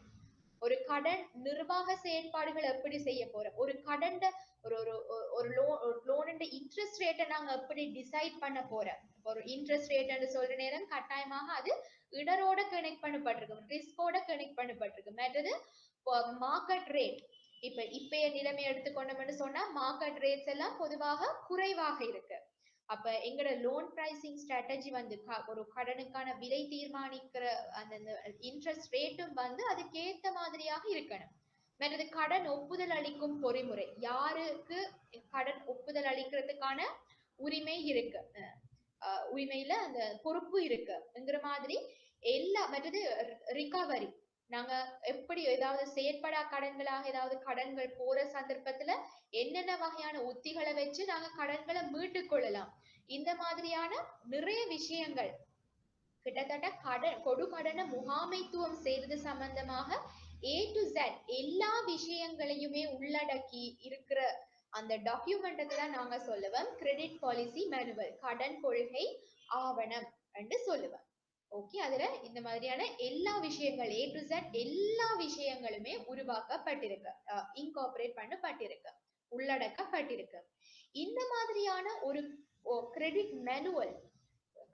ஒரு கடன் நிர்வாக செயற்பாடுகள் எப்படி செய்ய போறோம், ஒரு கடன் ஒரு லோன் இன்ட்ரெஸ்ட் ரேட்டை நாங்க எப்படி டிசைட் பண்ண போறோம். ஒரு இன்ட்ரெஸ்ட் ரேட் சொல்ற நேரம் கட்டாயமாக அது இடரோட கனெக்ட் பண்ணப்பட்டிருக்கும், ரிஸ்கோட கனெக்ட் பண்ணப்பட்டிருக்கும். மற்றது மார்க்கெட் ரேட். இப்ப நிலைமை எடுத்துக்கொண்டோம்னு சொன்னா மார்க்கெட் ரேட்ஸ் எல்லாம் பொதுவாக குறைவாக இருக்கு. அப்ப எங்களோட லோன் பிரைசிங் ஸ்ட்ராட்டஜி வந்து ஒரு கடனுக்கான விலை தீர்மானிக்கிற அந்த இன்ட்ரெஸ்ட் ரேட்டும் வந்து அதுக்கு ஏத்த மாதிரியாக இருக்கணும். மற்றது கடன் ஒப்புதல் அளிக்கும் பொறிமுறை, யாருக்கு கடன் ஒப்புதல் அளிக்கிறதுக்கான உரிமை இருக்கு, உரிமையில அந்த பொறுப்பு இருக்குங்கிற மாதிரி எல்லா. மற்றது ரிகவரி, நாங்க எப்படி ஏதாவது செயற்படா கடன்களாக ஏதாவது கடன்கள் போற சந்தர்ப்பத்துல என்னென்ன வகையான உத்திகளை வச்சு நாங்க கடன்களை மீட்டு கொள்ளலாம், இந்த மாதிரியான நிறைய விஷயங்கள் கிட்டத்தட்ட கொடுகடனை முகாமைத்துவம் செய்வது சம்பந்தமாக A to Z எல்லா விஷயங்களையுமே உள்ளடக்கி இருக்கிற அந்த டாக்குமெண்ட்டை தான் நாங்க சொல்லுவோம் கிரெடிட் பாலிசி மேனுவல், கடன் கொள்கை ஆவணம் என்று சொல்லுவோம். ஓகே, அதுல இந்த மாதிரியான எல்லா விஷயங்கள் A to Z எல்லா விஷயங்களுமே உருவாக்கப்பட்டிருக்கு, இன்கார்பரேட் பண்ணப்பட்டிருக்கு, உள்ளடக்கப்பட்டிருக்கு. இந்த மாதிரியான ஒரு கிரெடிட் மேனுவல்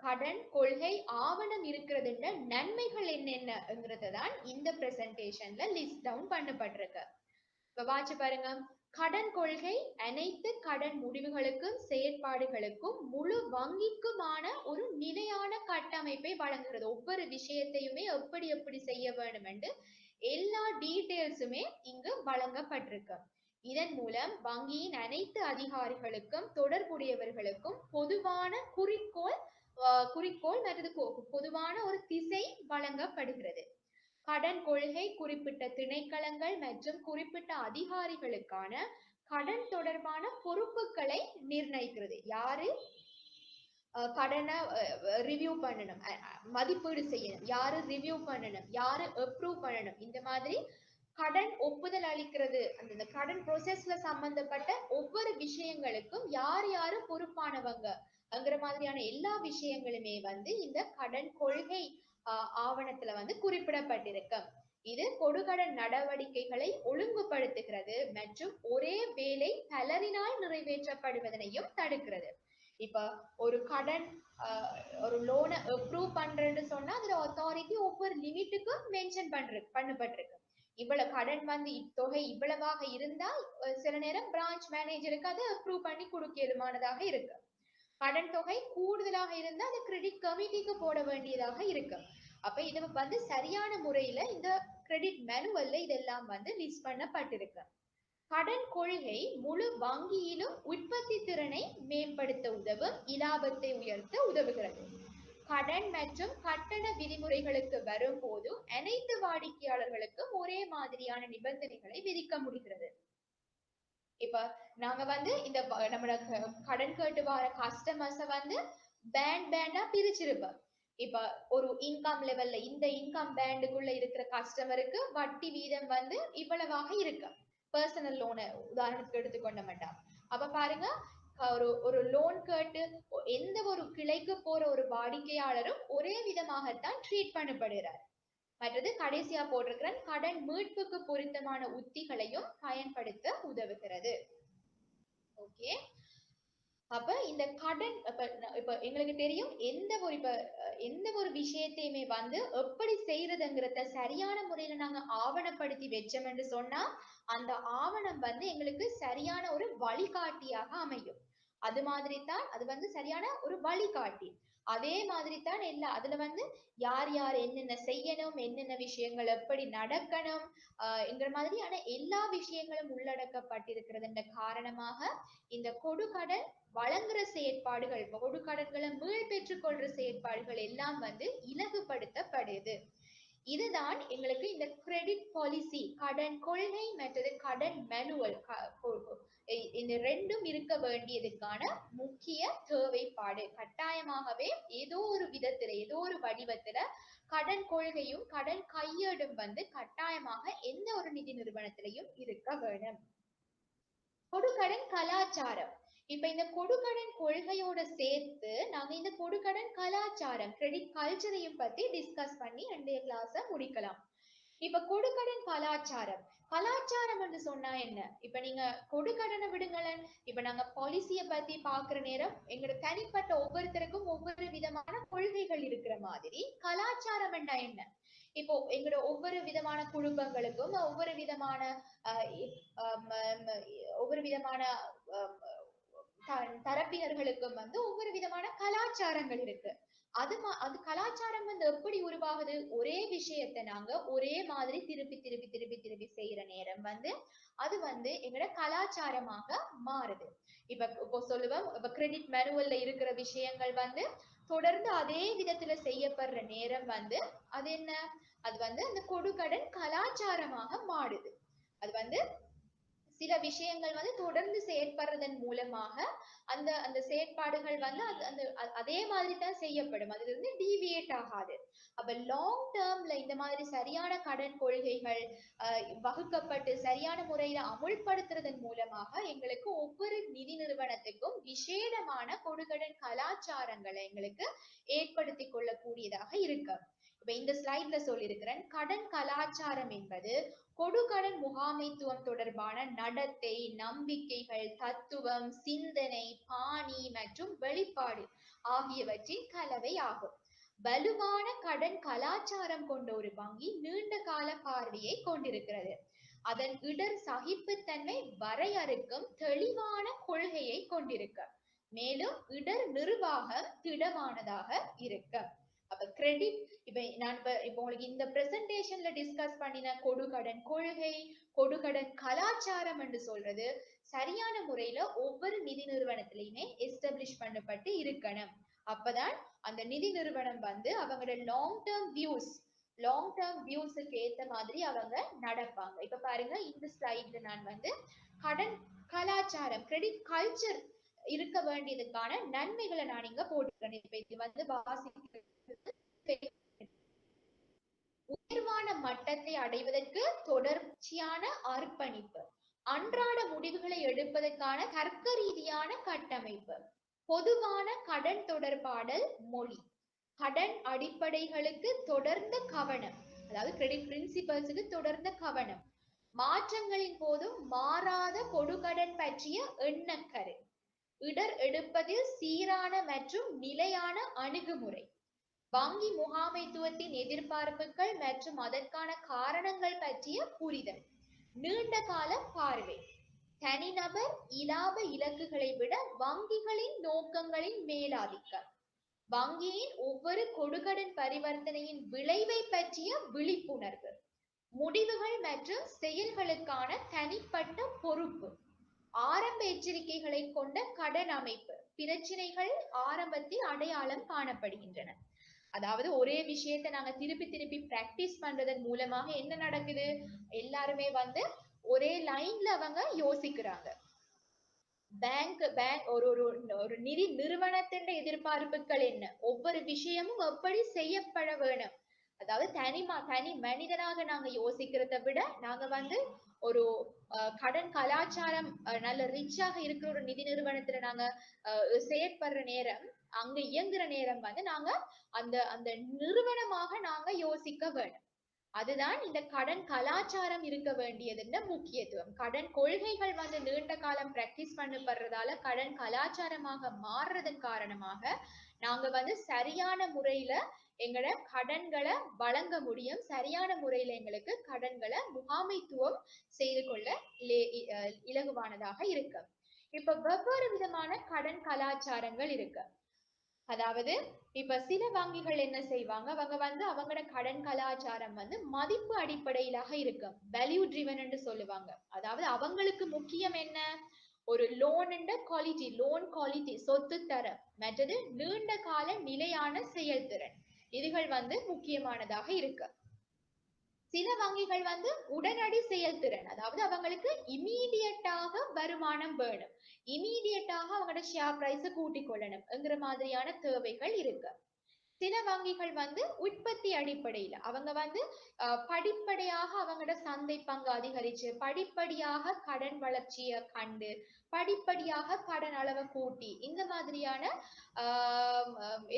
கடன் கொள்கை ஆவணம் இருக்கிறதுன்ற நன்மைகள் என்னென்னங்கிறதான் இந்த பிரசன்டேஷன்ல லிஸ்ட் டவுன் பண்ணப்பட்டிருக்கு. இப்ப வாட்சி பாருங்க. கடன் கொள்கை அனைத்து கடன் முடிவுகளுக்கும் செயற்பாடுகளுக்கும் முழு வங்கிக்குமான ஒரு நிலையான கட்டமைப்பை வழங்குகிறது. ஒவ்வொரு விஷயத்தையுமே எப்படி எப்படி செய்ய வேண்டும் என்று எல்லா டீட்டெயில்ஸுமே இங்கு வழங்கப்பட்டிருக்கு. இதன் மூலம் வங்கியின் அனைத்து அதிகாரிகளுக்கும் தொடர்புடையவர்களுக்கும் பொதுவான குறிக்கோள் மற்றும் பொதுவான ஒரு திசை வழங்கப்படுகிறது. கடன் கொள்கை குறிப்பிட்ட திணைக்களங்கள் மற்றும் குறிப்பிட்ட அதிகாரிகளுக்கான கடன் தொடர்பான பொறுப்புகளை நிர்ணயிக்கிறது. யாரு கடனை ரிவ்யூ பண்ணணும், மதிப்பீடு செய்யணும், யாரு ரிவ்யூ பண்ணணும், யாரு அப்ரூவ் பண்ணணும், இந்த மாதிரி கடன் ஒப்புதல் அளிக்கிறது அந்த கடன் ப்ரோசஸ்ல சம்பந்தப்பட்ட ஒவ்வொரு விஷயங்களுக்கும் யார் யாரு பொறுப்பானவங்கங்கிற மாதிரியான எல்லா விஷயங்களுமே வந்து இந்த கடன் கொள்கை ஆவணத்துல வந்து குறிப்பிடப்பட்டிருக்கு. இது கொடுகடன் நடவடிக்கைகளை ஒழுங்குபடுத்துகிறது மற்றும் ஒரே வேலை பலரினால் நிறைவேற்றப்படுவதனையும் தடுக்கிறது. இப்ப ஒரு கடன் ஒரு லோனை அப்ரூவ் பண்றேன்னு சொன்னா அதுல அத்தாரிட்டி ஒவ்வொரு லிமிட்டுக்கும் மென்ஷன் பண்ணப்பட்டிருக்கு. இவ்வளவு கடன் வந்து தொகை இவ்வளவாக இருந்தா சில நேரம் பிரான்ச் மேனேஜருக்கு அதை அப்ரூவ் பண்ணி கொடுக்கலுமானதாக இருக்கு. கடன் தொகை கூடுதலாக இருந்தா அது கிரெடிட் கமிட்டிக்கு போட வேண்டியதாக இருக்கு. அப்ப இது வந்து சரியான முறையில இந்த கிரெடிட் மேனுவல்ல இதெல்லாம் வந்து லிஸ்ட் பண்ணப்பட்டிருக்கு. கடன் கொள்கை முழு வங்கியிலும் உற்பத்தி திறனை மேம்படுத்த உதவும், இலாபத்தை உயர்த்த உதவுகிறது. கடன் மற்றும் கட்டண விதிமுறைகளுக்கு வரும்போது அனைத்து வாடிக்கையாளர்களுக்கும் ஒரே மாதிரியான நிபந்தனைகளை விதிக்க முடிகிறது. இப்ப நாங்க வந்து இந்த நம்மளோட கடன் கேட்டு வர கஸ்டமர்ஸ வந்து பேண்டா பிரிச்சிருப்போம். இப்ப ஒரு இன்கம் லெவல்ல இந்த இன்கம் பேண்டுக்குள்ள இருக்கிற கஸ்டமருக்கு வட்டி வீதம் வந்து இவ்வளவாக இருக்கு. பர்சனல் லோனை உதாரணத்துக்கு எடுத்துக்கொண்ட மாட்டான். அப்ப பாருங்க, ஒரு ஒரு லோன் கேட்டு எந்த ஒரு கிளைக்கு போற ஒரு வாடிக்கையாளரும் ஒரே விதமாகத்தான் ட்ரீட் பண்ணப்படுகிறார். மற்றது கடைசியா போட்டிருக்கிறேன், கடன் மீட்புக்கு பொருத்தமான உத்திகளையும் பயன்படுத்த உதவுகிறது. ஓகே, அப்ப இந்த கடன் இப்ப எங்களுக்கு தெரியும் எந்த ஒரு விஷயத்தையுமே வந்து எப்படி செய்யறதுங்கிறத சரியான முறையில நாங்க ஆவணப்படுத்தி வச்சோம் என்று சொன்னா அந்த ஆவணம் வந்து எங்களுக்கு சரியான ஒரு வழிகாட்டியாக அமையும். அது மாதிரி தான் அது வந்து சரியான ஒரு வழிகாட்டி. அதே மாதிரி தான் அதுல வந்து யார் யார் என்னென்ன செய்யணும், என்னென்ன விஷயங்கள் எப்படி நடக்கணும் என்கிற மாதிரியான எல்லா விஷயங்களும் உள்ளடக்கப்பட்டிருக்கிறது காரணமாக இந்த கொடுக்கடன் வழங்குற செயற்பாடுகள், கொடுக்கடன்களை மீள் பெற்றுக் கொள்ற செயற்பாடுகள் எல்லாம் வந்து இலகுபடுத்தப்படுது. இதுதான் எங்களுக்கு இந்த கிரெடிட் பாலிசி, கடன் கொள்கை மற்றது கடன் மேனுவல், இந்த ரெண்டும் இருக்க வேண்டியதுக்கான முக்கிய தேவைப்பாடு. கட்டாயமாகவே ஏதோ ஒரு விதத்துல ஏதோ ஒரு வடிவத்துல கடன் கொள்கையும் கடன் கையேடும் வந்து கட்டாயமாக எந்த ஒரு நிதி நிறுவனத்திலையும் இருக்க வேண்டும். கொடுக்கடன் கலாச்சாரம், இப்ப இந்த கொடுக்கடன் கொள்கையோட சேர்த்து நாங்க இந்த கொடுக்கடன் கலாச்சாரம் கிரெடிட் கல்ச்சரையும் பத்தி டிஸ்கஸ் பண்ணி இன்றைய கிளாஸ முடிக்கலாம். இப்ப கொடுக்கடன் கலாச்சாரம், கலாச்சாரம் என்று சொன்னா என்ன? இப்ப நீங்க கொடுக்கடனை விடுங்களேன், இப்ப நாங்க பாலிசிய பத்தி பாக்குற நேரம் எங்களோட தனிப்பட்ட ஒவ்வொருத்தருக்கும் ஒவ்வொரு விதமான கொள்கைகள் இருக்கிற மாதிரி கலாச்சாரம் என்றா என்ன? இப்போ எங்களோட ஒவ்வொரு விதமான குடும்பங்களுக்கும் ஒவ்வொரு விதமான ஒவ்வொரு விதமான தரப்பினர்களுக்கும் வந்து ஒவ்வொரு விதமான கலாச்சாரங்கள் இருக்கு. அது கலாச்சாரம் வந்து எப்படி உருவாகுது? ஒரே விஷயத்தை நாங்க ஒரே மாதிரி திருப்பி திருப்பி திருப்பி திருப்பி செய்யற நேரம் வந்து அது வந்து எங்களோட கலாச்சாரமாக மாறுது. இப்போ சொல்லுவோம், இப்ப கிரெடிட் மேனுவல்ல இருக்கிற விஷயங்கள் வந்து தொடர்ந்து அதே விதத்துல செய்யப்படுற நேரம் வந்து அது என்ன? அது வந்து அந்த கொடுக்கடன் கலாச்சாரமாக மாறுது. அது வந்து சில விஷயங்கள் வந்து தொடர்ந்து செயற்படுறதன் மூலமாக அந்த அந்த செயற்பாடுகள் வந்து அதே மாதிரி தான் செய்யப்படும். அதுல இருந்து டீவியேட் ஆகாது. அப்ப லாங் டேர்ம்ல இந்த மாதிரி சரியான கடன் கொள்கைகள் வகுக்கப்பட்டு சரியான முறையில அமுல்படுத்துறதன் மூலமாக எங்களுக்கு ஒவ்வொரு நிதி நிறுவனத்துக்கும் விசேடமான கொடுக்கடன் கலாச்சாரங்களை எங்களுக்கு ஏற்படுத்தி கொள்ளக்கூடியதாக இருக்கு. இப்ப இந்த ஸ்லைட்ல சொல்லியிருக்கிறேன், கடன் கலாச்சாரம் என்பது கொடுக்கடன் முகாமைத்துவம் தொடர்பான நடத்தை, நம்பிக்கைகள், தத்துவம், சிந்தனை, பாணி மற்றும் வெளிப்பாடு ஆகியவற்றின் கலவை ஆகும். வலுவான கடன் கலாச்சாரம் கொண்ட ஒரு வங்கி நீண்ட கால பார்வையை கொண்டிருக்கிறது. அதன் இடர் சகிப்புத்தன்மை வரையறுக்கும் தெளிவான கொள்கையை கொண்டிருக்க, மேலும் இடர் நிர்வாகம் திடமானதாக இருக்க. அப்ப கிரெடிட், இப்ப உங்களுக்கு இந்த பிரசன்டேஷன்ல டிஸ்கஸ் பண்ணின கொடுக்கடன் கொள்கை, கொடுக்கடன் கலாச்சாரம் என்று சொல்றது சரியான முறையில ஒவ்வொரு நிதி நிறுவனத்திலையுமே எஸ்டாப்ளிஷ் பண்ணப்பட்டு இருக்கணும். அப்பதான் அந்த நிதி நிறுவனம் வந்து அவங்களோட லாங் டேர்ம் வியூஸுக்கு ஏத்த மாதிரி அவங்க நடப்பாங்க. இப்ப பாருங்க, இந்த ஸ்லைட்ல நான் வந்து கடன் கலாச்சாரம், கிரெடிட் கல்ச்சர் இருக்க வேண்டியதுக்கான நன்மைகளை நான் இங்க போட்டுக்கிறேன். இப்ப இது வந்து உயர்வான மட்டத்தை அடைவதற்கு தொடர்ச்சியான அர்ப்பணிப்பு, அன்றாட முடிவுகளை எடுப்பதற்கான தர்க்க ரீதியான கட்டமைப்பு, பொதுவான கடன் தொடர்பாடல் மொழி, கடன் அடிப்படைகளுக்கு தொடர்ந்த கவனம், அதாவது கிரெடிட் பிரின்சிபல்ஸுக்கு தொடர்ந்த கவனம், மாற்றங்களின் போதும் மாறாத கொடுக்கடன் பற்றிய எண்ணக்கரு, இடர் எடுப்பதில் சீரான மற்றும் நிலையான அணுகுமுறை, வங்கி முகாமைத்துவத்தின் எதிர்பார்ப்புகள் மற்றும் அதற்கான காரணங்கள் பற்றிய புரிதல், நீண்ட கால பார்வை, தனிநபர் இலாப இலக்குகளை விட வங்கிகளின் நோக்கங்களின் மேலாதிக்கம், வங்கியின் ஒவ்வொரு கொடுக்கடன் பரிவர்த்தனையின் விளைவை பற்றிய விழிப்புணர்வு, முடிவுகள் மற்றும் செயல்களுக்கான தனிப்பட்ட பொறுப்பு, ஆரம்ப எச்சரிக்கைகளை கொண்ட கடன் அமைப்பு, பிரச்சனைகள் ஆரம்பத்தில் அடையாளம் காணப்படுகின்றன. அதாவது ஒரே விஷயத்தை நாங்க திருப்பி திருப்பி பிராக்டிஸ் பண்றதன் மூலமாக என்ன நடக்குது? எல்லாருமே வந்து ஒரே லைன்ல அவங்க யோசிக்கிறாங்க. பேங்க் ஒரு ஒரு ஒரு நிதி நிறுவனத்தின் எதிர்பார்ப்புகள் என்ன, ஒவ்வொரு விஷயமும் எப்படி செய்யப்பட வேணும். அதாவது தனி மனிதனாக நாங்க யோசிக்கிறத விட நாங்க வந்து ஒரு கடன் கலாச்சாரம் நல்ல ரிச்சாக இருக்கிற ஒரு நிதி நிறுவனத்துல நாங்க செயற்படுற நேரம், அங்க இயங்குற நேரம் வந்து நாங்க அந்த அந்த நிறுவனமாக நாங்க யோசிக்க வேணும். அதுதான் இந்த கடன் கலாச்சாரம் இருக்க வேண்டியதுன்ற முக்கியத்துவம். கடன் கொள்கைகள் வந்து நீண்ட காலம் பிராக்டிஸ் பண்ணப்படுறதால கடன் கலாச்சாரமாக மாறுறதன் காரணமாக நாங்க வந்து சரியான முறையில எங்களோட கடன்களை வழங்க முடியும், சரியான முறையில எங்களுக்கு கடன்களை முகாமைத்துவம் செய்து கொள்ள இலகுவானதாக இருக்கு. இப்ப வெவ்வேறு விதமான கடன் கலாச்சாரங்கள் இருக்கு. அதாவது இப்ப சில வங்கிகள் என்ன செய்வாங்க, அவங்க வந்து அவங்களோட கடன் கலாச்சாரம் வந்து மதிப்பு அடிப்படையிலாக இருக்கும், வேல்யூ ட்ரிவன் என்று சொல்லுவாங்க. அதாவது அவங்களுக்கு முக்கியம் என்ன, ஒரு லோன் குவாலிட்டி சொத்து தரம், மற்றது நீண்ட கால நிலையான செயல்திறன், இதுகள் வந்து முக்கியமானதாக இருக்கு. சில வங்கிகள் வந்து உடனடி செயல்திறன், அதாவது அவங்களுக்கு இமீடியட்டாக வருமானம் வேணும், இமீடியட்டாக அவங்களோட ஷேர் பிரைஸ கூட்டிக் கொள்ளணும்ங்கிற மாதிரியான தேவைகள் இருக்கு. சில வங்கிகள் வந்து உற்பத்தி அடிப்படையில அவங்க வந்து படிப்படியாக அவங்களோட சந்தை பங்கு அதிகரிச்சு படிப்படியாக கடன் வளர்ச்சியை கண்டு படிப்படியாக கடன் அளவை கூட்டி இந்த மாதிரியான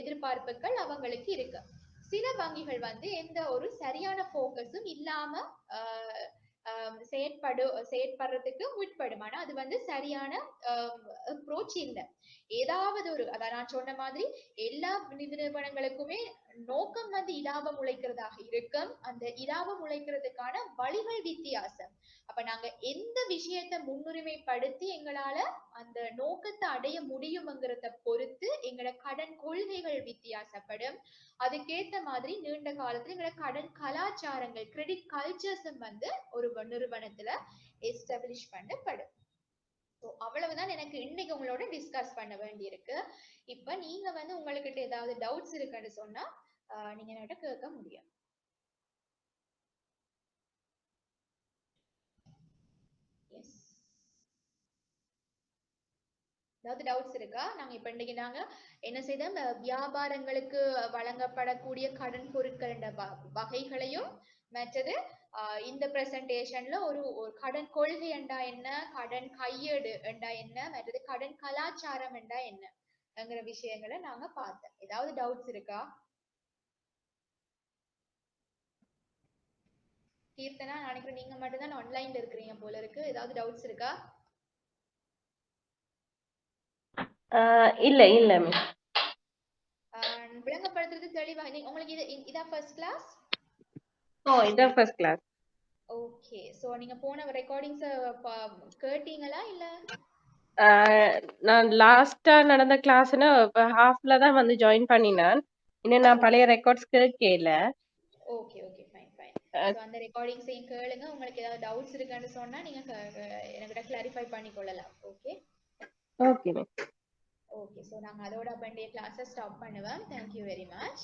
எதிர்பார்ப்புகள் அவங்களுக்கு இருக்கு. சில வங்கிகள் வந்து எந்த ஒரு சரியான போக்கஸும் இல்லாம செயற்படுறதுக்கு முற்படும். ஆனா அது வந்து சரியான அப்ரோச் இல்லை. ஏதாவது ஒரு, அதான் நான் சொன்ன மாதிரி எல்லா நிதி நிறுவனங்களுக்குமே நோக்கம் வந்து இலாபம் உழைக்கிறதாக இருக்கும். அந்த இலாபம் உழைக்கிறதுக்கான வழிகள் வித்தியாசம். அப்ப நாங்க எந்த விஷயத்தை முன்னுரிமைப்படுத்தி எங்களால அந்த நோக்கத்தை அடைய முடியும்ங்கிறத பொறுத்து எங்களோட கடன் கொள்கைகள் வித்தியாசப்படும். அதுக்கேற்ற மாதிரி நீண்ட காலத்துல எங்களோட கடன் கலாச்சாரங்கள் கிரெடிட் கல்ச்சர்ஸும் வந்து ஒரு நிறுவனத்துல எஸ்டாப்ளிஷ் பண்ணப்படும். அவ்வளவுதான் எனக்கு இன்னைக்கு உங்களோட டிஸ்கஸ் பண்ண வேண்டி இருக்கு. இப்ப நீங்க வந்து உங்ககிட்ட ஏதாவது டவுட்ஸ் இருக்குன்னு சொன்னா நீங்க என்கிட்ட கேட்க முடியும். ஏதாவது டவுட்ஸ் இருக்கா? நாங்க இப்ப இன்னைக்கு நாங்க என்ன செய்தோம், வியாபாரங்களுக்கு வழங்கப்படக்கூடிய கடன் பொருட்கள் வகைகளையும், மற்றது இந்த பிரசன்டேஷன்ல ஒரு கடன் கொள்கை என்றா என்ன, கடன் கையேடு என்றா என்ன, மற்றது கடன் கலாச்சாரம் என்றா என்னங்கிற விஷயங்களை நாங்க பார்த்தோம். ஏதாவது டவுட்ஸ் இருக்கா? கீர்த்தனா, நினைக்கிறேன் நீங்க மட்டும் தான் ஆன்லைன்ல இருக்கிறீங்க போல இருக்கு. ஏதாவது டவுட்ஸ் இருக்கா? இல்ல இல்ல மிஸ். விளங்கப்படுத்துறது தெளிவா உங்களுக்கு இதான் ஃபர்ஸ்ட் கிளாஸ்? இதான் ஃபர்ஸ்ட் கிளாஸ். ஓகே, சோ நீங்க போன ரெக்கார்டிங்ஸ் கேட்டீங்களா இல்ல? நான் லாஸ்டா நடந்த கிளாஸ்னா ஹாஃப்ல தான் வந்து ஜாயின் பண்ணினேன். இன்னும் நான் பழைய ரெக்கார்ட்ஸ் கேட்கல. Okay okay, fine fine. So அந்த ரெக்கார்டிங்ஸையும் கேளுங்க. உங்களுக்கு ஏதாவது டவுட்ஸ் இருக்குன்னு சொன்னா நீங்க என்கிட்ட கிளாரிஃபை பண்ணி கொள்ளலாம். Okay okay miss. Okay, so நாங்க அதோட அப்ப கிளாஸை ஸ்டாப் பண்ணுவேன். Thank you very much.